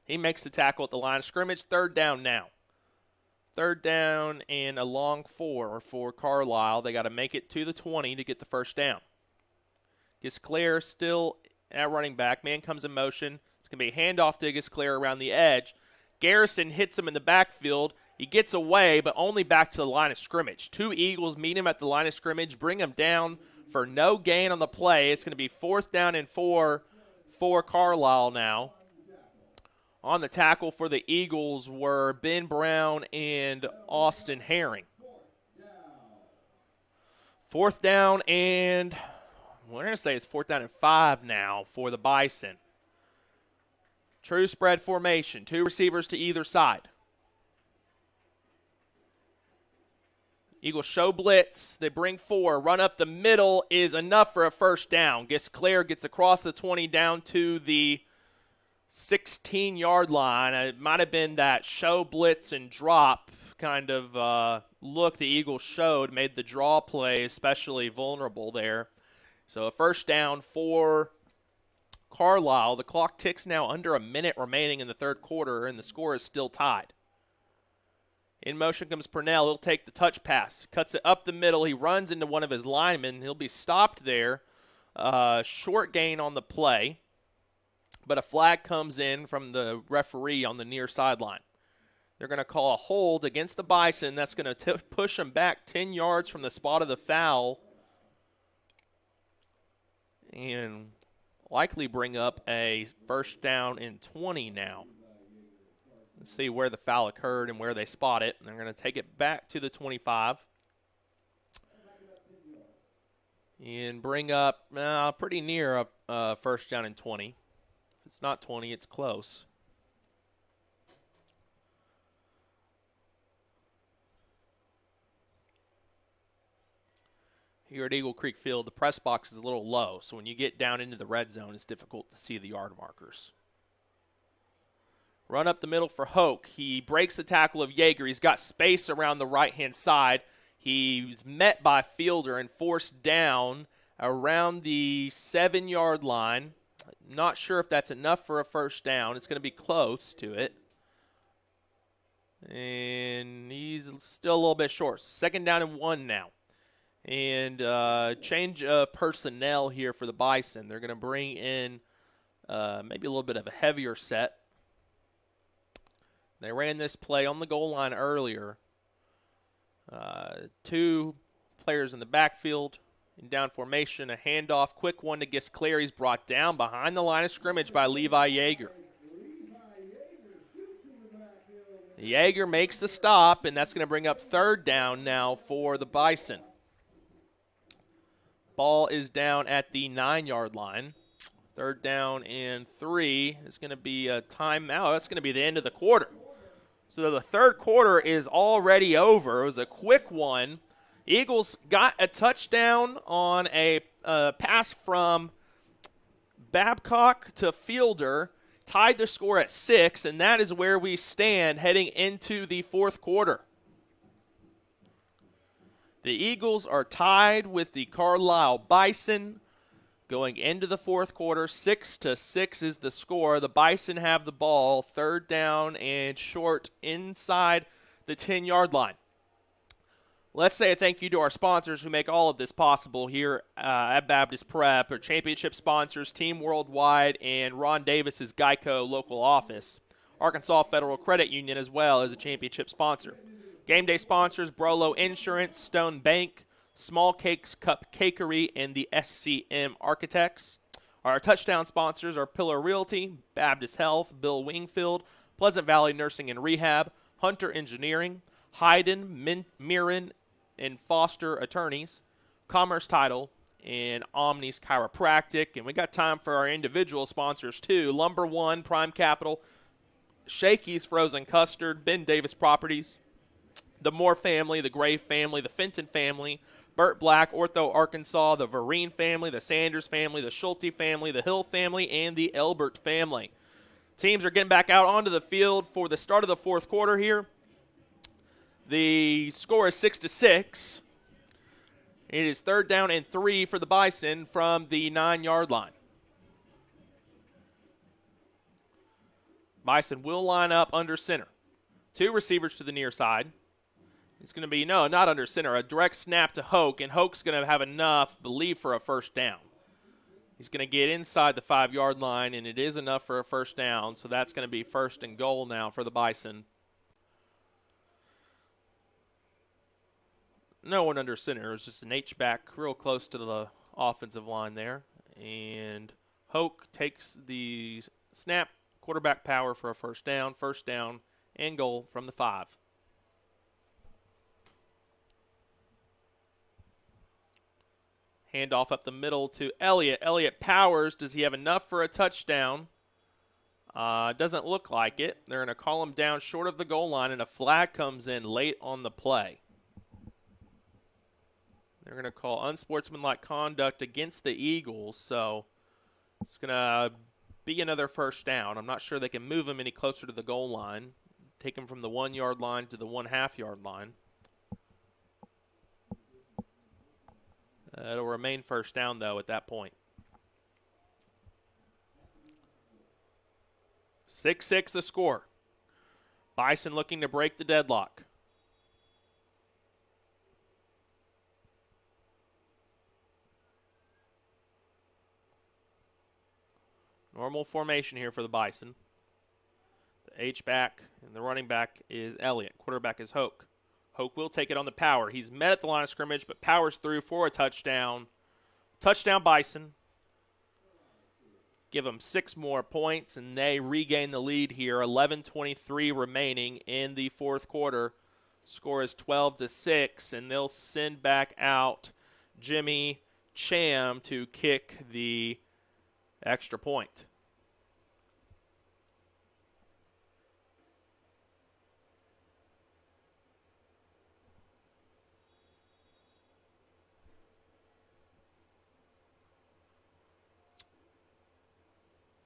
He makes the tackle at the line of scrimmage. Third down now. Third down and a long 4 for Carlisle. They got to make it to the 20 to get the first down. Gisclair still at running back. Man comes in motion. It's going to be a handoff to Gisclair around the edge. Garrison hits him in the backfield. He gets away, but only back to the line of scrimmage. 2 Eagles meet him at the line of scrimmage, bring him down for no gain on the play. It's going to be 4th down and 4 for Carlisle now. On the tackle for the Eagles were Ben Brown and Austin Herring. 4th down and we're going to say it's 4th down and 5 now for the Bison. True spread formation. 2 receivers to either side. Eagles show blitz. They bring 4. Run up the middle is enough for a first down. Gisclair gets across the 20 down to the 16-yard line. It might have been that show blitz and drop kind of look the Eagles showed, made the draw play especially vulnerable there. So a first down for Carlisle. The clock ticks now under a minute remaining in the third quarter, and the score is still tied. In motion comes Purnell. He'll take the touch pass. Cuts it up the middle. He runs into one of his linemen. He'll be stopped there. Short gain on the play. But a flag comes in from the referee on the near sideline. They're going to call a hold against the Bison. That's going to push them back 10 yards from the spot of the foul and likely bring up a first down and 20 now. Let's see where the foul occurred and where they spot it. They're going to take it back to the 25 and bring up pretty near a first down and 20. If it's not 20, it's close. Here at Eagle Creek Field, the press box is a little low, so when you get down into the red zone, it's difficult to see the yard markers. Run up the middle for Hoke. He breaks the tackle of Yeager. He's got space around the right-hand side. He's met by Fielder and forced down around the 7-yard line. Not sure if that's enough for a first down. It's going to be close to it. And he's still a little bit short. 2nd down and 1 now. And change of personnel here for the Bison. They're going to bring in maybe a little bit of a heavier set. They ran this play on the goal line earlier. 2 players in the backfield. In down formation, a handoff, quick one to Gisclair. He's brought down behind the line of scrimmage by Levi Yeager. Yeager makes the stop, and that's going to bring up 3rd down now for the Bison. Ball is down at the 9-yard line. 3rd down and 3. It's going to be a timeout. That's going to be the end of the quarter. So the third quarter is already over. It was a quick one. Eagles got a touchdown on a pass from Babcock to Fielder, tied the score at 6, and that is where we stand heading into the fourth quarter. The Eagles are tied with the Carlisle Bison going into the fourth quarter. 6-6 is the score. The Bison have the ball, 3rd down and short inside the 10-yard line. Let's say a thank you to our sponsors who make all of this possible here at Baptist Prep. Our championship sponsors, Team Worldwide, and Ron Davis's Geico local office. Arkansas Federal Credit Union as well as a championship sponsor. Game day sponsors, Brolo Insurance, Stone Bank, Small Cakes Cup Cakery, and the SCM Architects. Our touchdown sponsors are Pillar Realty, Baptist Health, Bill Wingfield, Pleasant Valley Nursing and Rehab, Hunter Engineering, Hayden, Mirren, and Foster Attorneys, Commerce Title, and Omnis Chiropractic. And we got time for our individual sponsors too. Lumber One, Prime Capital, Shakey's Frozen Custard, Ben Davis Properties, the Moore family, the Gray family, the Fenton family, Burt Black, Ortho Arkansas, the Vereen family, the Sanders family, the Schulte family, the Hill family, and the Elbert family. Teams are getting back out onto the field for the start of the fourth quarter here. The score is 6-6. It is 3rd down and 3 for the Bison from the 9-yard line. Bison will line up under center. 2 receivers to the near side. It's going to be, no, not under center, a direct snap to Hoke, and Hoke's going to have enough, believe, for a first down. He's going to get inside the 5-yard line, and it is enough for a first down, so that's going to be 1st and goal now for the Bison. No one under center. It's just an H-back real close to the offensive line there. And Hoke takes the snap, quarterback power for a first down and goal from the 5. Handoff up the middle to Elliott. Elliott powers. Does he have enough for a touchdown? Doesn't look like it. They're going to call him down short of the goal line, and a flag comes in late on the play. They're going to call unsportsmanlike conduct against the Eagles, so it's going to be another first down. I'm not sure they can move him any closer to the goal line. Take him from the 1-yard line to the 1/2-yard line. It'll remain first down, though, at that point. 6-6 the score. Bison looking to break the deadlock. Normal formation here for the Bison. The H-back and the running back is Elliott. Quarterback is Hoke. Hoke will take it on the power. He's met at the line of scrimmage, but powers through for a touchdown. Touchdown Bison. Give them 6 more points, and they regain the lead here. 11:23 remaining in the fourth quarter. Score is 12-6, and they'll send back out Jimmy Cham to kick the extra point.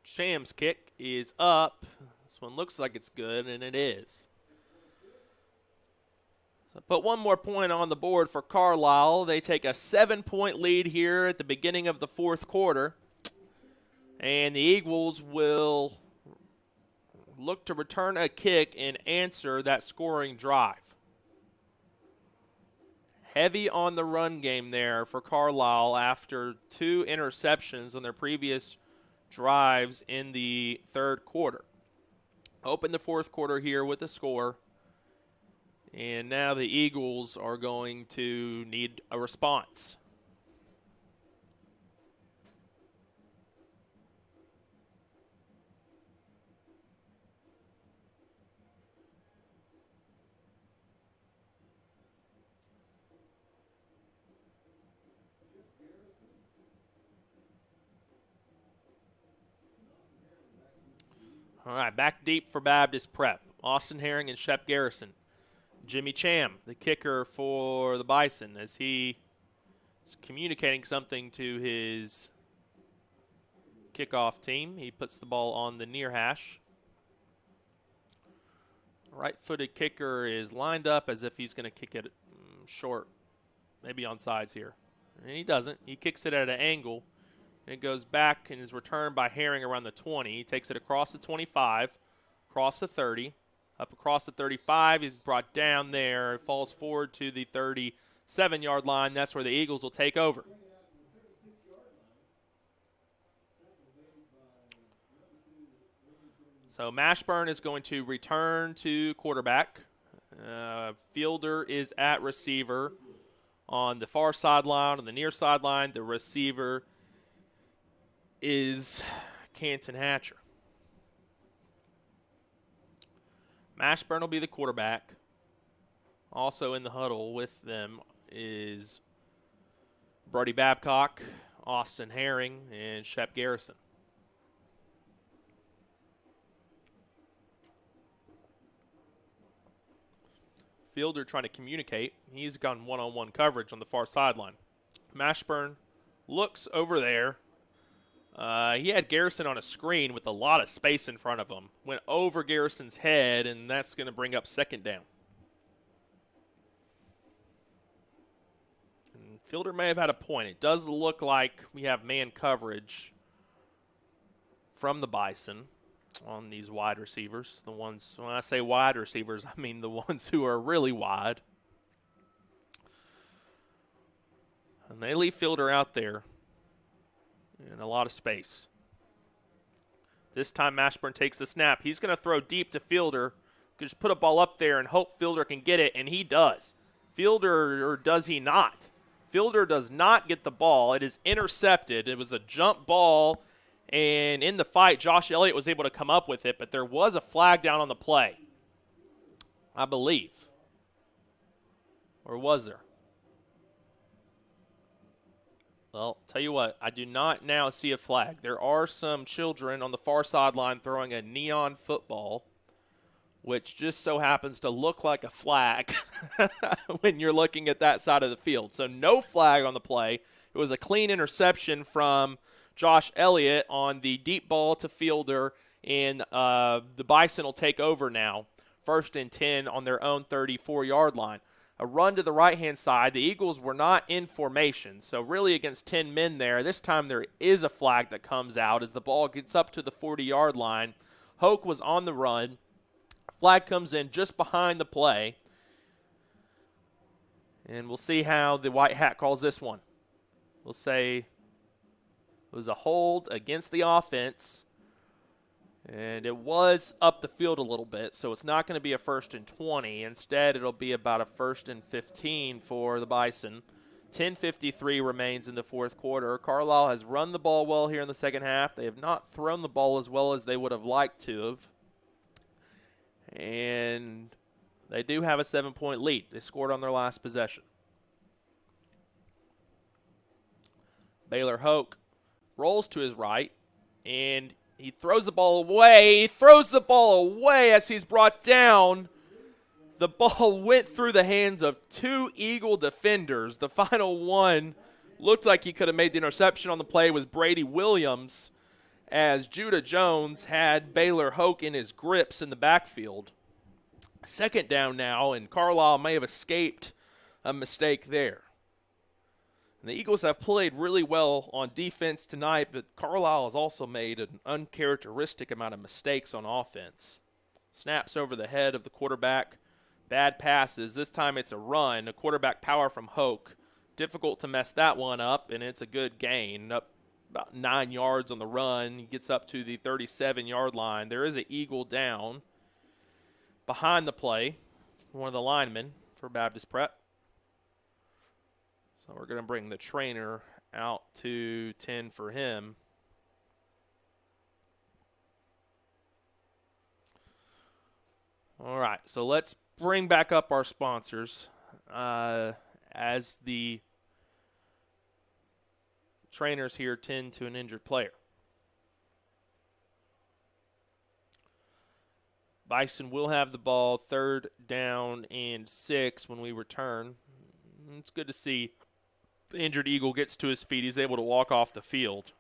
Cham's kick is up. This one looks like it's good, and it is. So put one more point on the board for Carlisle. They take a 7-point lead here at the beginning of the fourth quarter. And the Eagles will look to return a kick and answer that scoring drive. Heavy on the run game there for Carlisle after 2 interceptions on their previous drives in the third quarter. Open the fourth quarter here with a score. And now the Eagles are going to need a response. All right, back deep for Baptist Prep. Austin Herring and Shep Garrison. Jimmy Cham, the kicker for the Bison, as he is communicating something to his kickoff team. He puts the ball on the near hash. Right-footed kicker is lined up as if he's going to kick it short, maybe on sides here. And he doesn't. He kicks it at an angle. It goes back and is returned by Herring around the 20. He takes it across the 25, across the 30, up across the 35. He's brought down there. It falls forward to the 37-yard line. That's where the Eagles will take over. So Mashburn is going to return to quarterback. Fielder is at receiver on the far sideline. On the near sideline, the receiver is Canton Hatcher. Mashburn will be the quarterback. Also in the huddle with them is Brody Babcock, Austin Herring, and Shep Garrison. Fielder trying to communicate. He's gone one-on-one coverage on the far sideline. Mashburn looks over there. He had Garrison on a screen with a lot of space in front of him. Went over Garrison's head, and that's going to bring up second down. And Fielder may have had a point. It does look like we have man coverage from the Bison on these wide receivers. The ones, when I say wide receivers, I mean the ones who are really wide. And they leave Fielder out there in a lot of space. This time Mashburn takes the snap. He's going to throw deep to Fielder. Just put a ball up there and hope Fielder can get it, and he does. Fielder, or does he not? Fielder does not get the ball. It is intercepted. It was a jump ball, and in the fight, Josh Elliott was able to come up with it, but there was a flag down on the play, I believe. Or was there? Well, tell you what, I do not now see a flag. There are some children on the far sideline throwing a neon football, which just so happens to look like a flag when you're looking at that side of the field. So no flag on the play. It was a clean interception from Josh Elliott on the deep ball to Fielder, and the Bison will take over now. 1st and 10 on their own 34-yard line. A run to the right-hand side. The Eagles were not in formation, so really against 10 men there. This time there is a flag that comes out as the ball gets up to the 40-yard line. Hoke was on the run. Flag comes in just behind the play. And we'll see how the white hat calls this one. We'll say it was a hold against the offense. And it was up the field a little bit, so it's not going to be a 1st and 20. Instead, it'll be about a 1st and 15 for the Bison. 10:53 remains in the fourth quarter. Carlisle has run the ball well here in the second half. They have not thrown the ball as well as they would have liked to have. And they do have a 7-point lead. They scored on their last possession. Baylor Hoke rolls to his right, and he throws the ball away. He throws the ball away as he's brought down. The ball went through the hands of 2 Eagle defenders. The final one looked like he could have made the interception on the play was Brady Williams, as Judah Jones had Baylor Hoke in his grips in the backfield. Second down now, and Carlisle may have escaped a mistake there. And the Eagles have played really well on defense tonight, but Carlisle has also made an uncharacteristic amount of mistakes on offense. Snaps over the head of the quarterback, bad passes. This time it's a run, a quarterback power from Hoke. Difficult to mess that one up, and it's a good gain. Up about 9 yards on the run. He gets up to the 37-yard line. There is an Eagle down behind the play, one of the linemen for Baptist Prep. So we're going to bring the trainer out to 10 for him. All right, so let's bring back up our sponsors as the trainers here tend to an injured player. Bison will have the ball 3rd down and 6 when we return. It's good to see the injured Eagle gets to his feet. He's able to walk off the field.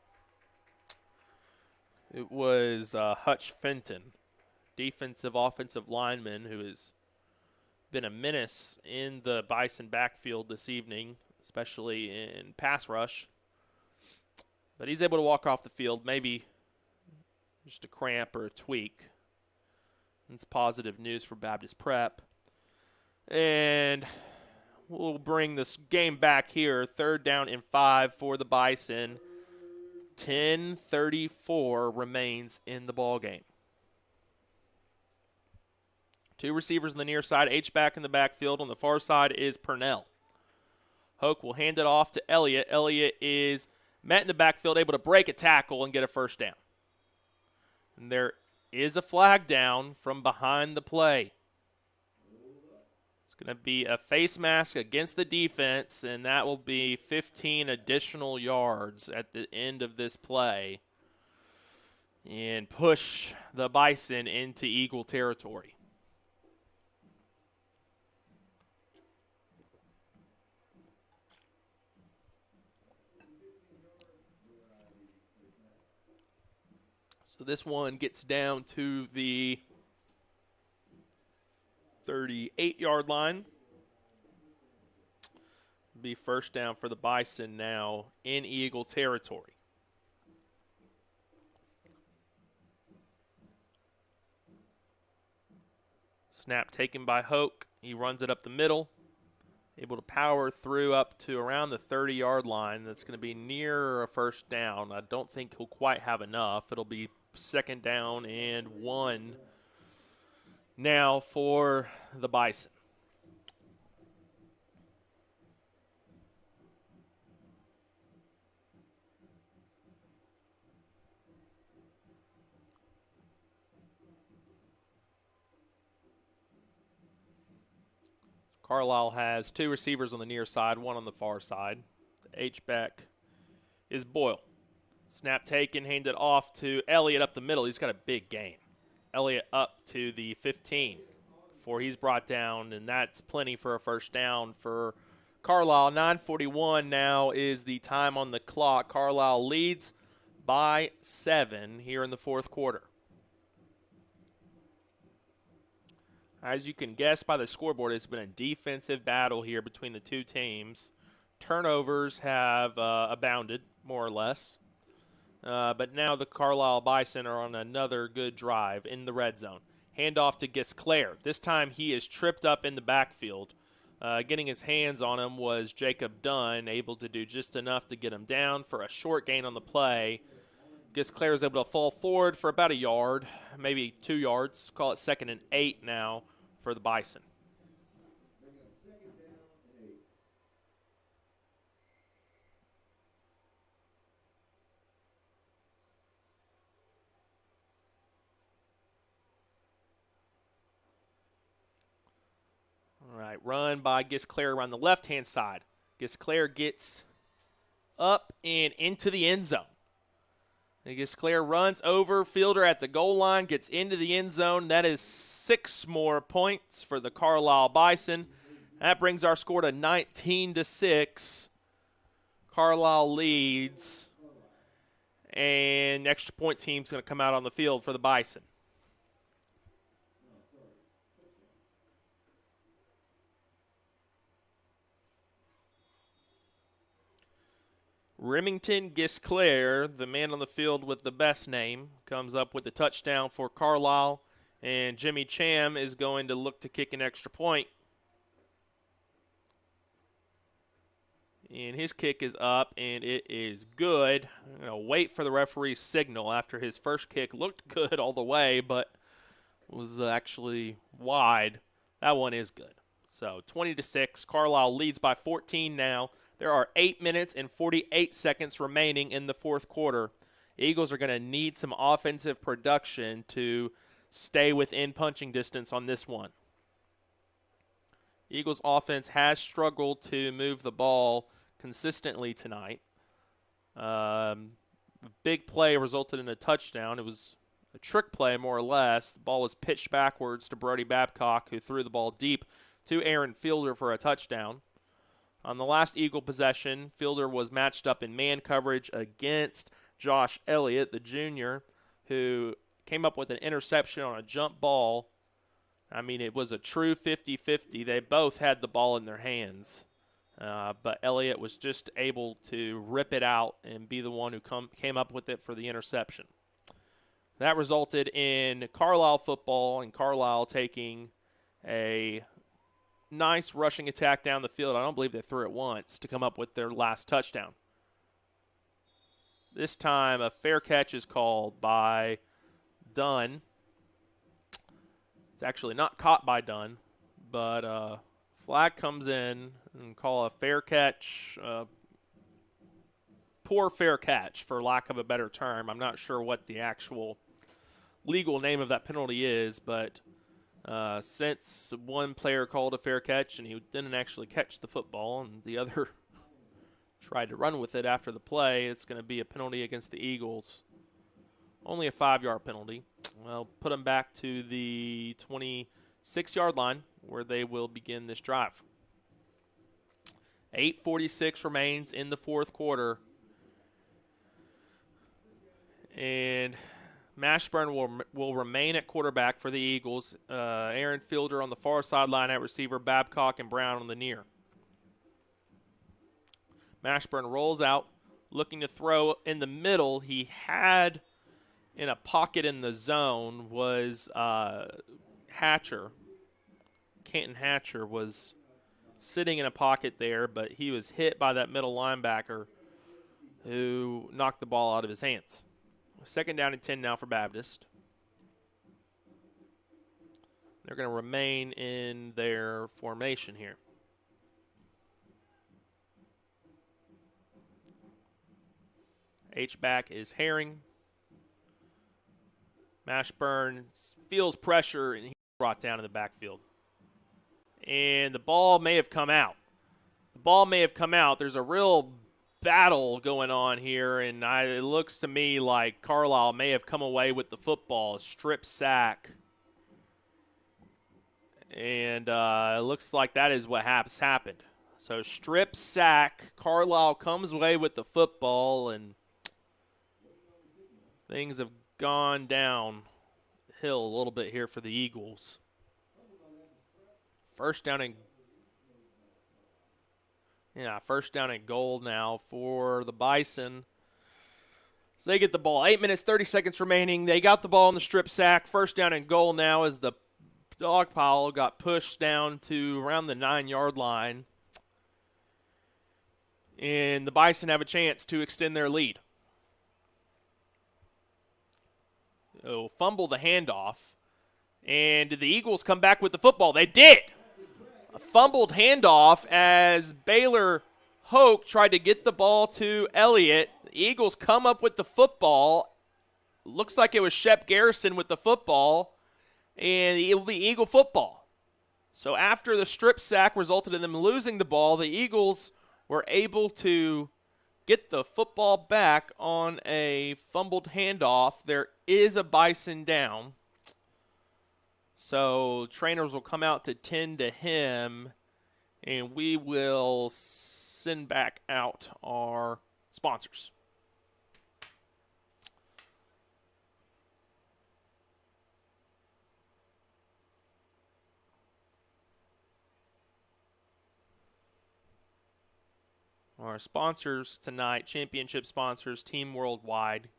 It was Hutch Fenton, defensive offensive lineman, who has been a menace in the Bison backfield this evening, especially in pass rush. But he's able to walk off the field, maybe just a cramp or a tweak. It's positive news for Baptist Prep. And we'll bring this game back here. 3rd down and 5 for the Bison. 10:34 remains in the ball game. 2 receivers on the near side, H-back in the backfield. On the far side is Purnell. Hoke will hand it off to Elliott. Elliott is met in the backfield, able to break a tackle and get a 1st down. And there is a flag down from behind the play. It's going to be a face mask against the defense, and that will be 15 additional yards at the end of this play and push the Bison into Eagle territory. So this one gets down to the 38-yard line. Be first down for the Bison now in Eagle territory. Snap taken by Hoke. He runs it up the middle. Able to power through up to around the 30-yard line. That's going to be near a first down. I don't think he'll quite have enough. It'll be second down and 1 now for the Bison. Carlisle has 2 receivers on the near side, 1 on the far side. The H-back is Boyle. Snap taken, handed off to Elliott up the middle. He's got a big gain. Elliott up to the 15 before he's brought down, and that's plenty for a first down for Carlisle. 9:41 now is the time on the clock. Carlisle leads by 7 here in the fourth quarter. As you can guess by the scoreboard, it's been a defensive battle here between the two teams. Turnovers have abounded, more or less. But now the Carlisle Bison are on another good drive in the red zone. Handoff to Gisclair. This time he is tripped up in the backfield. Getting his hands on him was Jacob Dunn, able to do just enough to get him down for a short gain on the play. Gisclair is able to fall forward for about a yard, maybe 2 yards. Call it 2nd and 8 now for the Bison. All right, run by Gisclair around the left-hand side. Gisclair gets up and into the end zone. Gisclair runs over, fielder at the goal line, gets into the end zone. That is 6 more points for the Carlisle Bison. That brings our score to 19-6. Carlisle leads, and extra point team's going to come out on the field for the Bison. Remington Gisclair, the man on the field with the best name, comes up with the touchdown for Carlisle, and Jimmy Cham is going to look to kick an extra point. And his kick is up, and it is good. I'm going to wait for the referee's signal after his first kick looked good all the way, but was actually wide. That one is good. So 20-6, Carlisle leads by 14 now. There are 8 minutes and 48 seconds remaining in the fourth quarter. Eagles are going to need some offensive production to stay within punching distance on this one. Eagles offense has struggled to move the ball consistently tonight. A big play resulted in a touchdown. It was a trick play, more or less. The ball was pitched backwards to Brody Babcock, who threw the ball deep to Aaron Fielder for a touchdown. On the last Eagle possession, Fielder was matched up in man coverage against Josh Elliott, the junior, who came up with an interception on a jump ball. I mean, it was a true 50-50. They both had the ball in their hands. But Elliott was just able to rip it out and be the one who came up with it for the interception. That resulted in Carlisle football and Carlisle taking a nice rushing attack down the field. I don't believe they threw it once to come up with their last touchdown. This time, a fair catch is called by Dunn. It's actually not caught by Dunn, but flag comes in and call a fair catch, poor fair catch, for lack of a better term. I'm not sure what the actual legal name of that penalty is, but since one player called a fair catch and he didn't actually catch the football and the other tried to run with it after the play, it's going to be a penalty against the Eagles. Only a 5-yard penalty. Well, put them back to the 26-yard line where they will begin this drive. 8:46 remains in the fourth quarter. And Mashburn will remain at quarterback for the Eagles. Aaron Fielder on the far sideline at receiver, Babcock and Brown on the near. Mashburn rolls out, looking to throw in the middle. He had in a pocket in the zone was Hatcher. Canton Hatcher was sitting in a pocket there, but he was hit by that middle linebacker who knocked the ball out of his hands. 2nd down and 10 now for Baptist. They're going to remain in their formation here. H-back is Herring. Mashburn feels pressure, and he's brought down in the backfield. And the ball may have come out. There's a real battle going on here, and it looks to me like Carlisle may have come away with the football. Strip sack. And it looks like that is what has happened. So strip sack. Carlisle comes away with the football, and things have gone downhill a little bit here for the Eagles. First down and goal now for the Bison. So they get the ball. 8 minutes, 30 seconds remaining. They got the ball in the strip sack. First down and goal now as the dog pile got pushed down to around the 9-yard line. And the Bison have a chance to extend their lead. Fumble the handoff. And did the Eagles come back with the football? They did. A fumbled handoff as Baylor Hoke tried to get the ball to Elliott. The Eagles come up with the football. Looks like it was Shep Garrison with the football. And it will be Eagle football. So after the strip sack resulted in them losing the ball, the Eagles were able to get the football back on a fumbled handoff. There is a Bison down. So trainers will come out to tend to him, and we will send back out our sponsors. Our sponsors tonight, championship sponsors, Team Worldwide,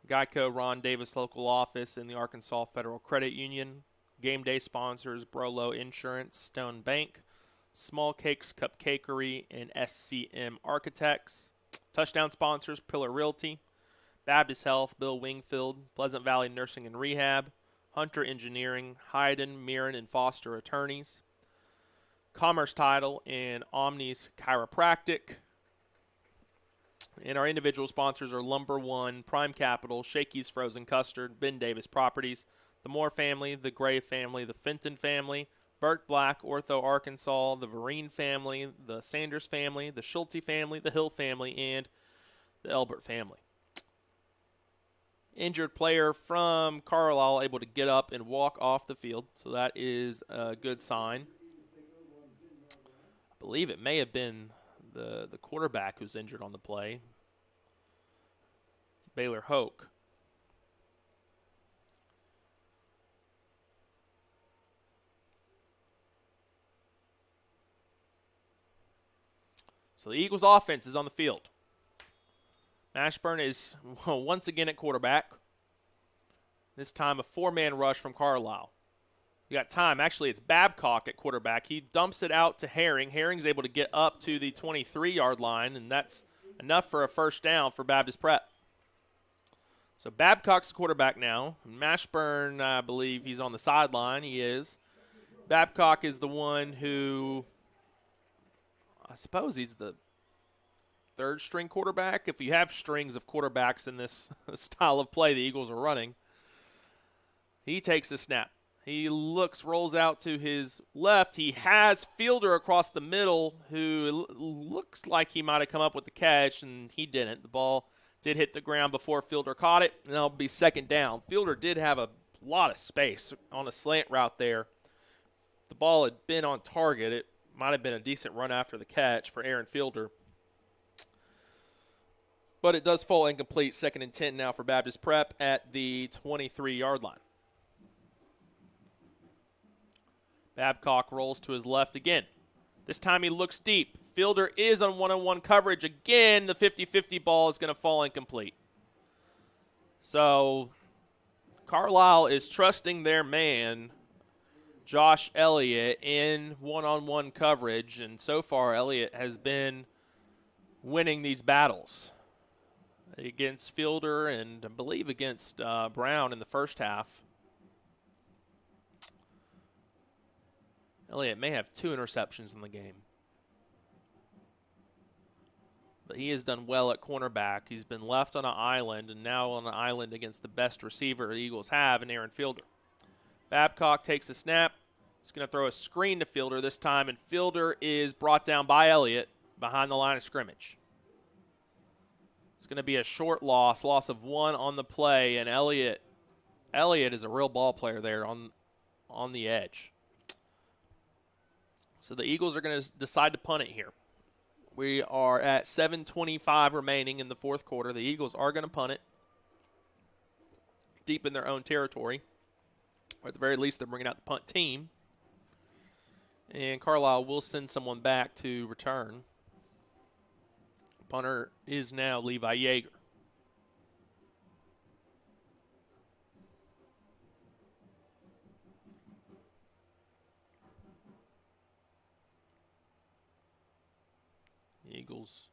Geico, Ron Davis Local Office, and the Arkansas Federal Credit Union. Game day sponsors, Brolo Insurance, Stone Bank, Small Cakes Cupcakery, and SCM Architects. Touchdown sponsors, Pillar Realty, Baptist Health, Bill Wingfield, Pleasant Valley Nursing and Rehab, Hunter Engineering, Hayden, Mirren, and Foster Attorneys, Commerce Title, and Omnis Chiropractic. And our individual sponsors are Lumber One, Prime Capital, Shakey's Frozen Custard, Ben Davis Properties, the Moore family, the Gray family, the Fenton family, Burt Black, Ortho Arkansas, the Vereen family, the Sanders family, the Schulte family, the Hill family, and the Elbert family. Injured player from Carlisle able to get up and walk off the field, so that is a good sign. I believe it may have been the quarterback who's injured on the play, Baylor Hoke. So the Eagles' offense is on the field. Mashburn is once again at quarterback. This time a 4-man rush from Carlisle. You got time. Actually, it's Babcock at quarterback. He dumps it out to Herring. Herring's able to get up to the 23-yard line, and that's enough for a first down for Baptist Prep. So Babcock's the quarterback now. Mashburn, I believe he's on the sideline. He is. Babcock is the one who, I suppose he's the third-string quarterback. If you have strings of quarterbacks in this style of play the Eagles are running. He takes the snap. He rolls out to his left. He has Fielder across the middle, who looks like he might have come up with the catch, and he didn't. The ball did hit the ground before Fielder caught it, and that'll be second down. Fielder did have a lot of space on a slant route there. The ball had been on target. It might have been a decent run after the catch for Aaron Fielder. But it does fall incomplete. 2nd and 10 now for Baptist Prep at the 23-yard line. Babcock rolls to his left again. This time he looks deep. Fielder is on one-on-one coverage. Again, the 50-50 ball is going to fall incomplete. So Carlisle is trusting their man, Josh Elliott, in one-on-one coverage. And so far, Elliott has been winning these battles against Fielder and I believe against Brown in the first half. Elliott may have 2 interceptions in the game. But he has done well at cornerback. He's been left on an island and now on an island against the best receiver the Eagles have in Aaron Fielder. Babcock takes a snap. He's going to throw a screen to Fielder this time, and Fielder is brought down by Elliott behind the line of scrimmage. It's going to be a short loss of 1 on the play, and Elliott is a real ball player there on the edge. So the Eagles are going to decide to punt it here. We are at 7:25 remaining in the fourth quarter. The Eagles are going to punt it deep in their own territory. Or at the very least, they're bringing out the punt team. And Carlisle will send someone back to return. Punter is now Levi Yeager. The Eagles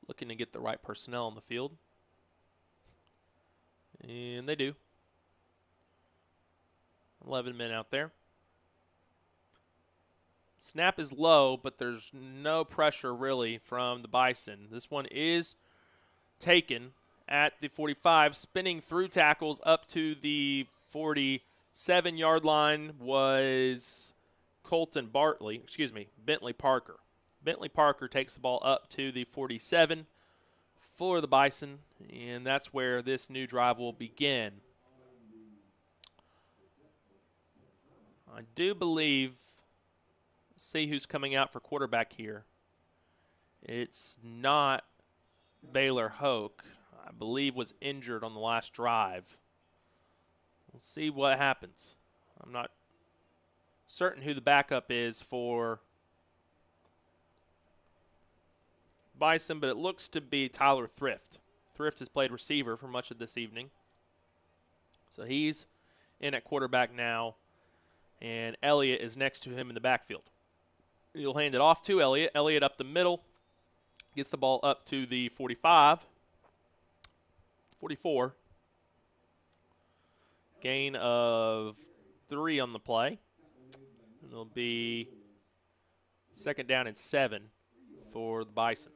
looking to get the right personnel on the field. And they do. 11 men out there. Snap is low, but there's no pressure really from the Bison. This one is taken at the 45, spinning through tackles up to the 47-yard line was Bentley Parker. Bentley Parker takes the ball up to the 47 for the Bison, and that's where this new drive will begin. I do believe, let's see who's coming out for quarterback here. It's not Baylor Hoke. I believe was injured on the last drive. We'll see what happens. I'm not certain who the backup is for Bison, but it looks to be Tyler Thrift. Thrift has played receiver for much of this evening. So he's in at quarterback now, and Elliott is next to him in the backfield. He'll hand it off to Elliott. Elliott up the middle, gets the ball up to the 45, 44. Gain of 3 on the play. And it'll be 2nd down and 7 for the Bison.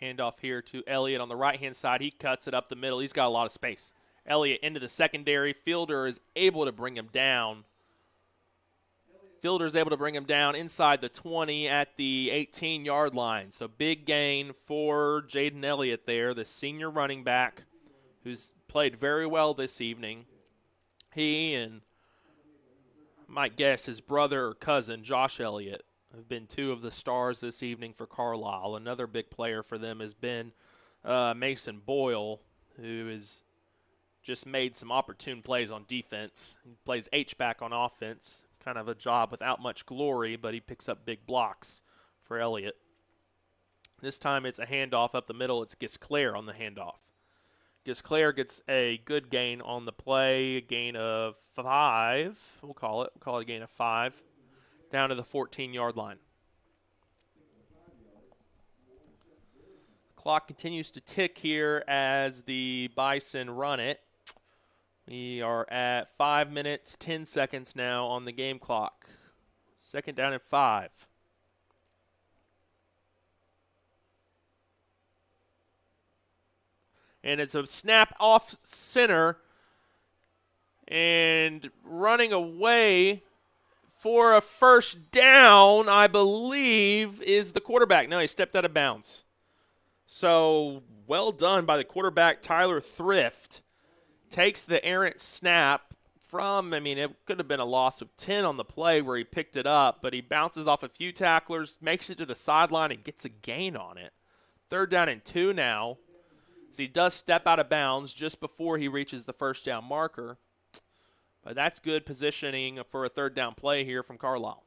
Handoff here to Elliott on the right-hand side. He cuts it up the middle. He's got a lot of space. Elliott into the secondary. Fielder is able to bring him down. Fielder's able to bring him down inside the 20 at the 18-yard line. So big gain for Jaden Elliott there, the senior running back who's played very well this evening. He and, I might guess, his brother or cousin, Josh Elliott, have been 2 of the stars this evening for Carlisle. Another big player for them has been Mason Boyle, who has just made some opportune plays on defense. He plays H-back on offense. Kind of a job without much glory, but he picks up big blocks for Elliott. This time it's a handoff up the middle. It's Gisclair on the handoff. Gisclair gets a good gain on the play, a gain of 5. We'll call it a gain of 5. Down to the 14-yard line. Clock continues to tick here as the Bison run it. We are at 5 minutes, 10 seconds now on the game clock. 2nd down and 5. And it's a snap off center. And running away for a first down, I believe, is the quarterback. No, he stepped out of bounds. So well done by the quarterback, Tyler Thrift. Takes the errant snap from, it could have been a loss of 10 on the play where he picked it up, but he bounces off a few tacklers, makes it to the sideline, and gets a gain on it. 3rd down and 2 now. So he does step out of bounds just before he reaches the first down marker. But that's good positioning for a 3rd down play here from Carlisle.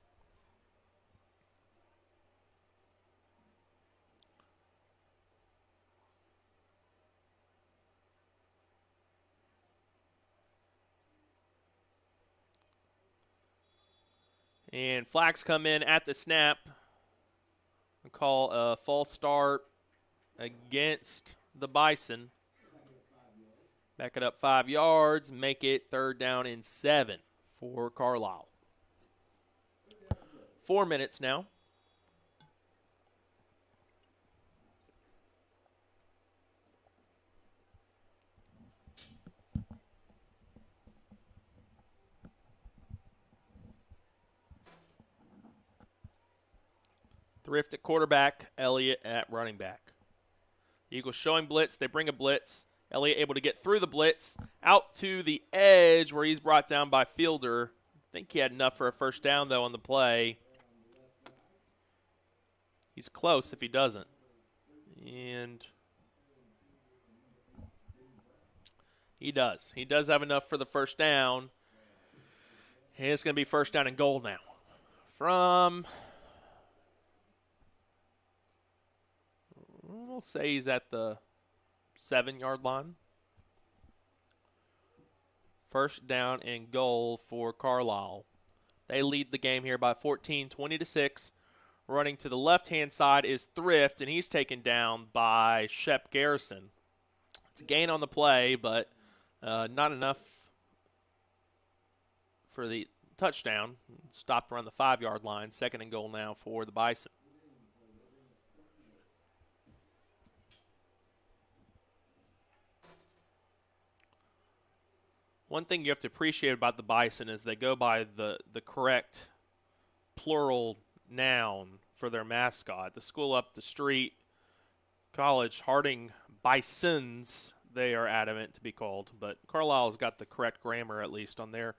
And flags come in at the snap. We call a false start against the Bison. Back it up 5 yards, make it 3rd down and 7 for Carlisle. 4 minutes now. Thrift at quarterback, Elliott at running back. Eagles showing blitz. They bring a blitz. Elliott able to get through the blitz out to the edge where he's brought down by Fielder. I think he had enough for a first down, though, on the play. He's close if he doesn't. And he does. He does have enough for the first down. And it's going to be 1st down and goal now. From, we'll say he's at the 7-yard line. 1st down and goal for Carlisle. They lead the game here by 14, 20-6. Running to the left-hand side is Thrift, and he's taken down by Sept Garrison. It's a gain on the play, but not enough for the touchdown. Stopped around the 5-yard line. 2nd and goal now for the Bison. One thing you have to appreciate about the Bison is they go by the correct plural noun for their mascot. The school up the street, College Harding Bisons, they are adamant to be called. But Carlisle's got the correct grammar, at least, on their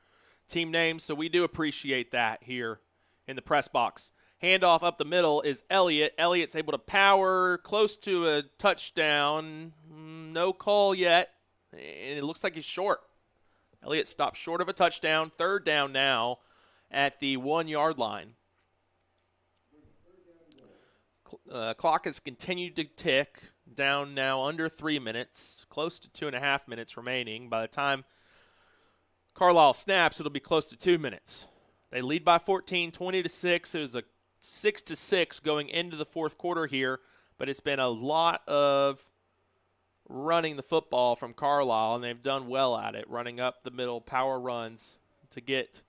team name. So we do appreciate that here in the press box. Handoff up the middle is Elliott. Elliott's able to power close to a touchdown. No call yet. And it looks like he's short. Elliott stopped short of a touchdown. 3rd down now at the 1-yard line. Clock has continued to tick down now under 3 minutes, close to 2.5 minutes remaining. By the time Carlisle snaps, it'll be close to 2 minutes. They lead by 14, 20-6. It was a 6-6 going into the 4th quarter here, but it's been a lot of running the football from Carlisle, and they've done well at it, running up the middle, power runs to get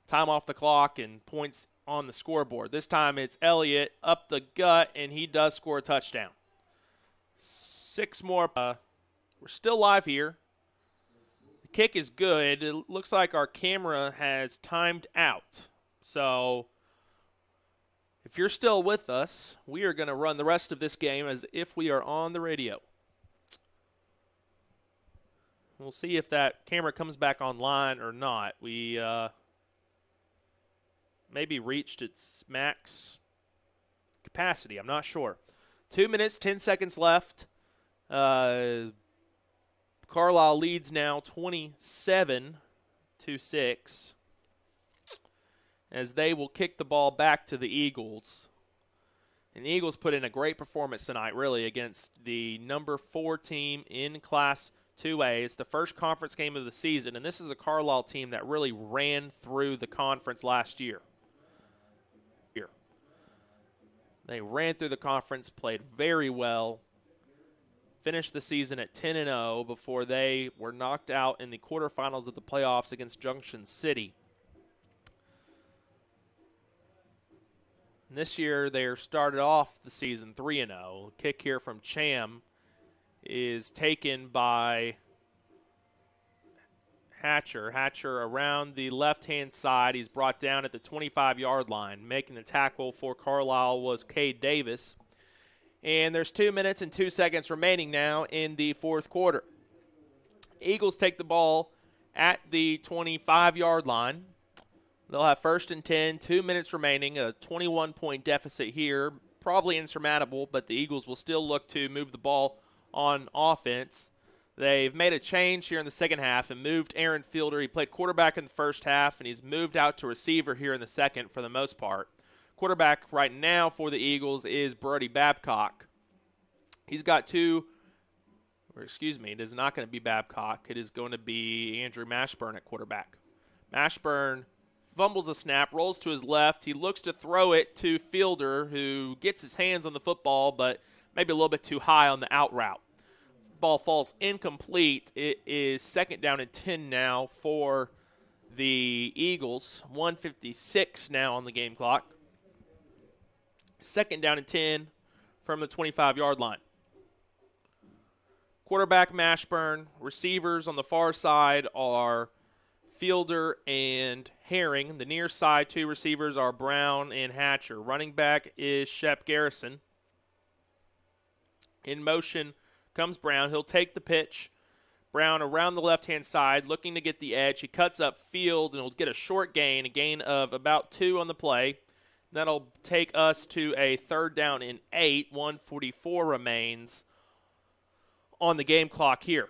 time off the clock and points on the scoreboard. This time it's Elliott up the gut, and he does score a touchdown. 6 more. We're still live here. The kick is good. It looks like our camera has timed out. So if you're still with us, we are going to run the rest of this game as if we are on the radio. We'll see if that camera comes back online or not. We maybe reached its max capacity. I'm not sure. 2 minutes, 10 seconds left. Carlisle leads now 27-6 as they will kick the ball back to the Eagles. And the Eagles put in a great performance tonight, really, against the number 4 team in Class 2A. It's the first conference game of the season, and this is a Carlisle team that really ran through the conference last year. They ran through the conference, played very well, finished the season at 10-0 before they were knocked out in the quarterfinals of the playoffs against Junction City. And this year, they started off the season 3-0. Kick here from Cham is taken by Hatcher. Hatcher around the left-hand side. He's brought down at the 25-yard line. Making the tackle for Carlisle was Cade Davis. And there's 2 minutes and 2 seconds remaining now in the fourth quarter. Eagles take the ball at the 25-yard line. They'll have 1st and 10, 2 minutes remaining, a 21-point deficit here. Probably insurmountable, but the Eagles will still look to move the ball on offense. They've made a change here in the second half and moved Aaron Fielder. He played quarterback in the first half, and he's moved out to receiver here in the second for the most part. Quarterback right now for the Eagles is Brody Babcock. He's got it is not going to be Babcock. It is going to be Andrew Mashburn at quarterback. Mashburn fumbles a snap, rolls to his left. He looks to throw it to Fielder, who gets his hands on the football, but maybe a little bit too high on the out route. The ball falls incomplete. It is 2nd down and 10 now for the Eagles. 1:56 now on the game clock. 2nd down and 10 from the 25-yard line. Quarterback Mashburn. Receivers on the far side are Fielder and Herring. The near side 2 receivers are Brown and Hatcher. Running back is Shep Garrison. In motion comes Brown. He'll take the pitch. Brown around the left-hand side, looking to get the edge. He cuts up field and will get a short gain, a gain of about 2 on the play. That'll take us to a 3rd down and 8. 1:44 remains on the game clock here.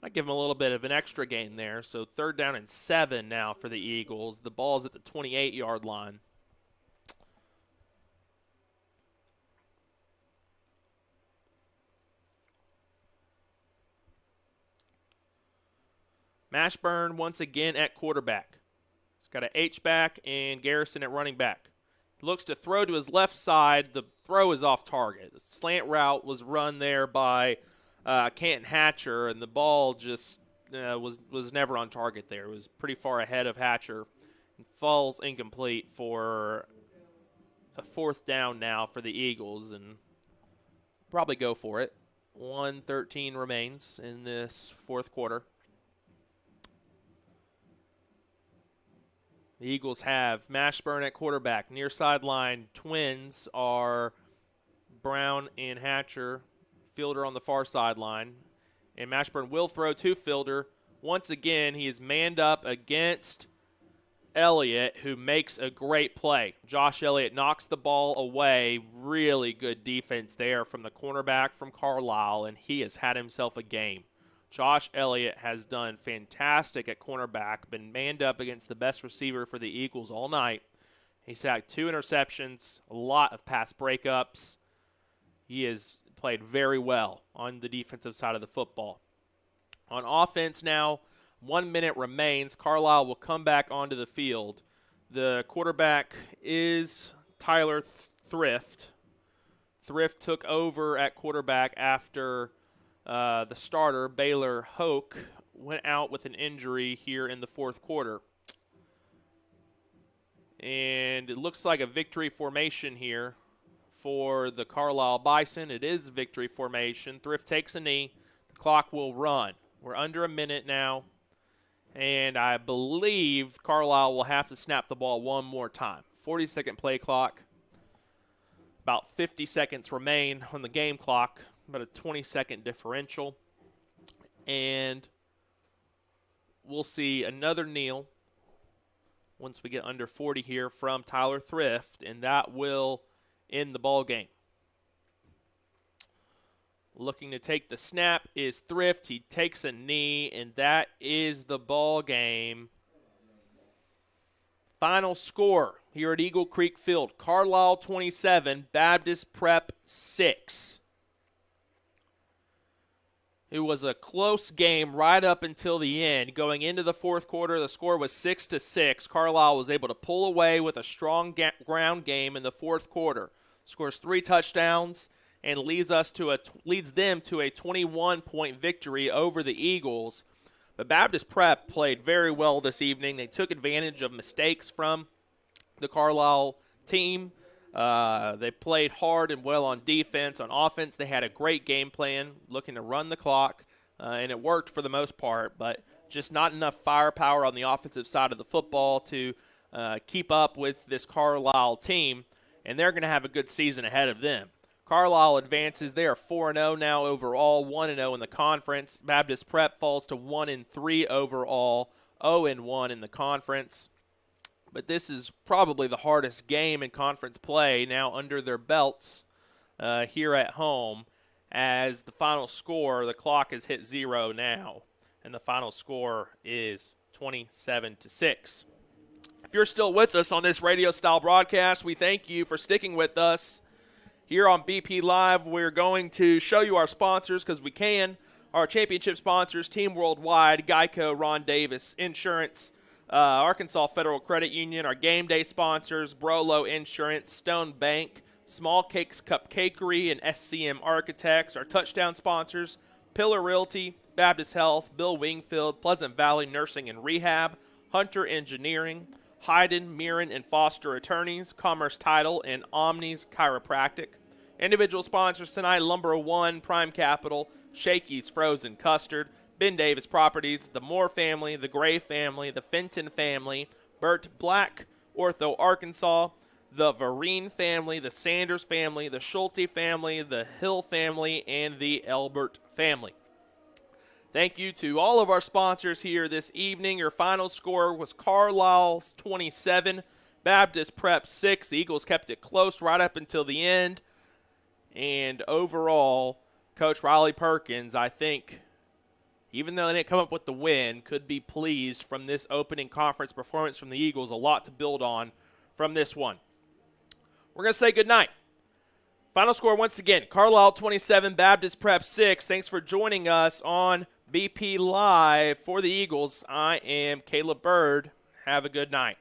Might give him a little bit of an extra gain there. So 3rd down and 7 now for the Eagles. The ball's at the 28-yard line. Mashburn once again at quarterback. He's got an H-back and Garrison at running back. Looks to throw to his left side. The throw is off target. The slant route was run there by Canton Hatcher, and the ball just was never on target there. It was pretty far ahead of Hatcher. And falls incomplete for a 4th down now for the Eagles, and probably go for it. 1:13 remains in this fourth quarter. The Eagles have Mashburn at quarterback. Near sideline twins are Brown and Hatcher. Fielder on the far sideline. And Mashburn will throw to Fielder. Once again, he is manned up against Elliott, who makes a great play. Josh Elliott knocks the ball away. Really good defense there from the cornerback from Carlisle, and he has had himself a game. Josh Elliott has done fantastic at cornerback, been manned up against the best receiver for the Eagles all night. He's had 2 interceptions, a lot of pass breakups. He has played very well on the defensive side of the football. On offense now, 1 minute remains. Carlisle will come back onto the field. The quarterback is Tyler Thrift. Thrift took over at quarterback after the starter, Baylor Hoke, went out with an injury here in the fourth quarter. And it looks like a victory formation here for the Carlisle Bison. It is victory formation. Thrift takes a knee. The clock will run. We're under a minute now. And I believe Carlisle will have to snap the ball one more time. 40-second play clock. About 50 seconds remain on the game clock. About a 20-second differential. And we'll see another kneel once we get under 40 here from Tyler Thrift, and that will end the ball game. Looking to take the snap is Thrift. He takes a knee, and that is the ball game. Final score here at Eagle Creek Field. Carlisle 27, Baptist Prep 6. It was a close game right up until the end. Going into the fourth quarter, the score was 6-6. Carlisle was able to pull away with a strong ground game in the fourth quarter. Scores 3 touchdowns and leads them to a 21-point victory over the Eagles. But Baptist Prep played very well this evening. They took advantage of mistakes from the Carlisle team. They played hard and well on defense. On offense, they had a great game plan, looking to run the clock, and it worked for the most part, but just not enough firepower on the offensive side of the football to keep up with this Carlisle team. and they're going to have a good season ahead of them. Carlisle advances. They are 4-0 now overall, 1-0 in the conference. Baptist Prep falls to 1-3 overall, 0-1 in the conference. But this is probably the hardest game in conference play now under their belts here at home, as the final score, the clock has hit 0 now, and the final score is 27-6. If you're still with us on this radio-style broadcast, we thank you for sticking with us. Here on BP Live, we're going to show you our sponsors because we can. Our championship sponsors, Team Worldwide, Geico, Ron Davis, Insurance, Arkansas Federal Credit Union. Our game day sponsors, Brolo Insurance, Stone Bank, Small Cakes Cupcakery, and SCM Architects. Our touchdown sponsors, Pillar Realty, Baptist Health, Bill Wingfield, Pleasant Valley Nursing and Rehab, Hunter Engineering, Hyden, Mirren, and Foster Attorneys, Commerce Title, and Omnis Chiropractic. Individual sponsors tonight, Lumber One, Prime Capital, Shakey's Frozen Custard, Ben Davis Properties, the Moore family, the Gray family, the Fenton family, Burt Black, Ortho Arkansas, the Vereen family, the Sanders family, the Schulte family, the Hill family, and the Elbert family. Thank you to all of our sponsors here this evening. Your final score was Carlisle's 27, Baptist Prep 6. The Eagles kept it close right up until the end. And overall, Coach Riley Perkins, I think, even though they didn't come up with the win, could be pleased from this opening conference performance from the Eagles. A lot to build on from this one. We're going to say goodnight. Final score once again, Carlisle 27, Baptist Prep 6. Thanks for joining us on BP Live for the Eagles. I am Caleb Bird. Have a good night.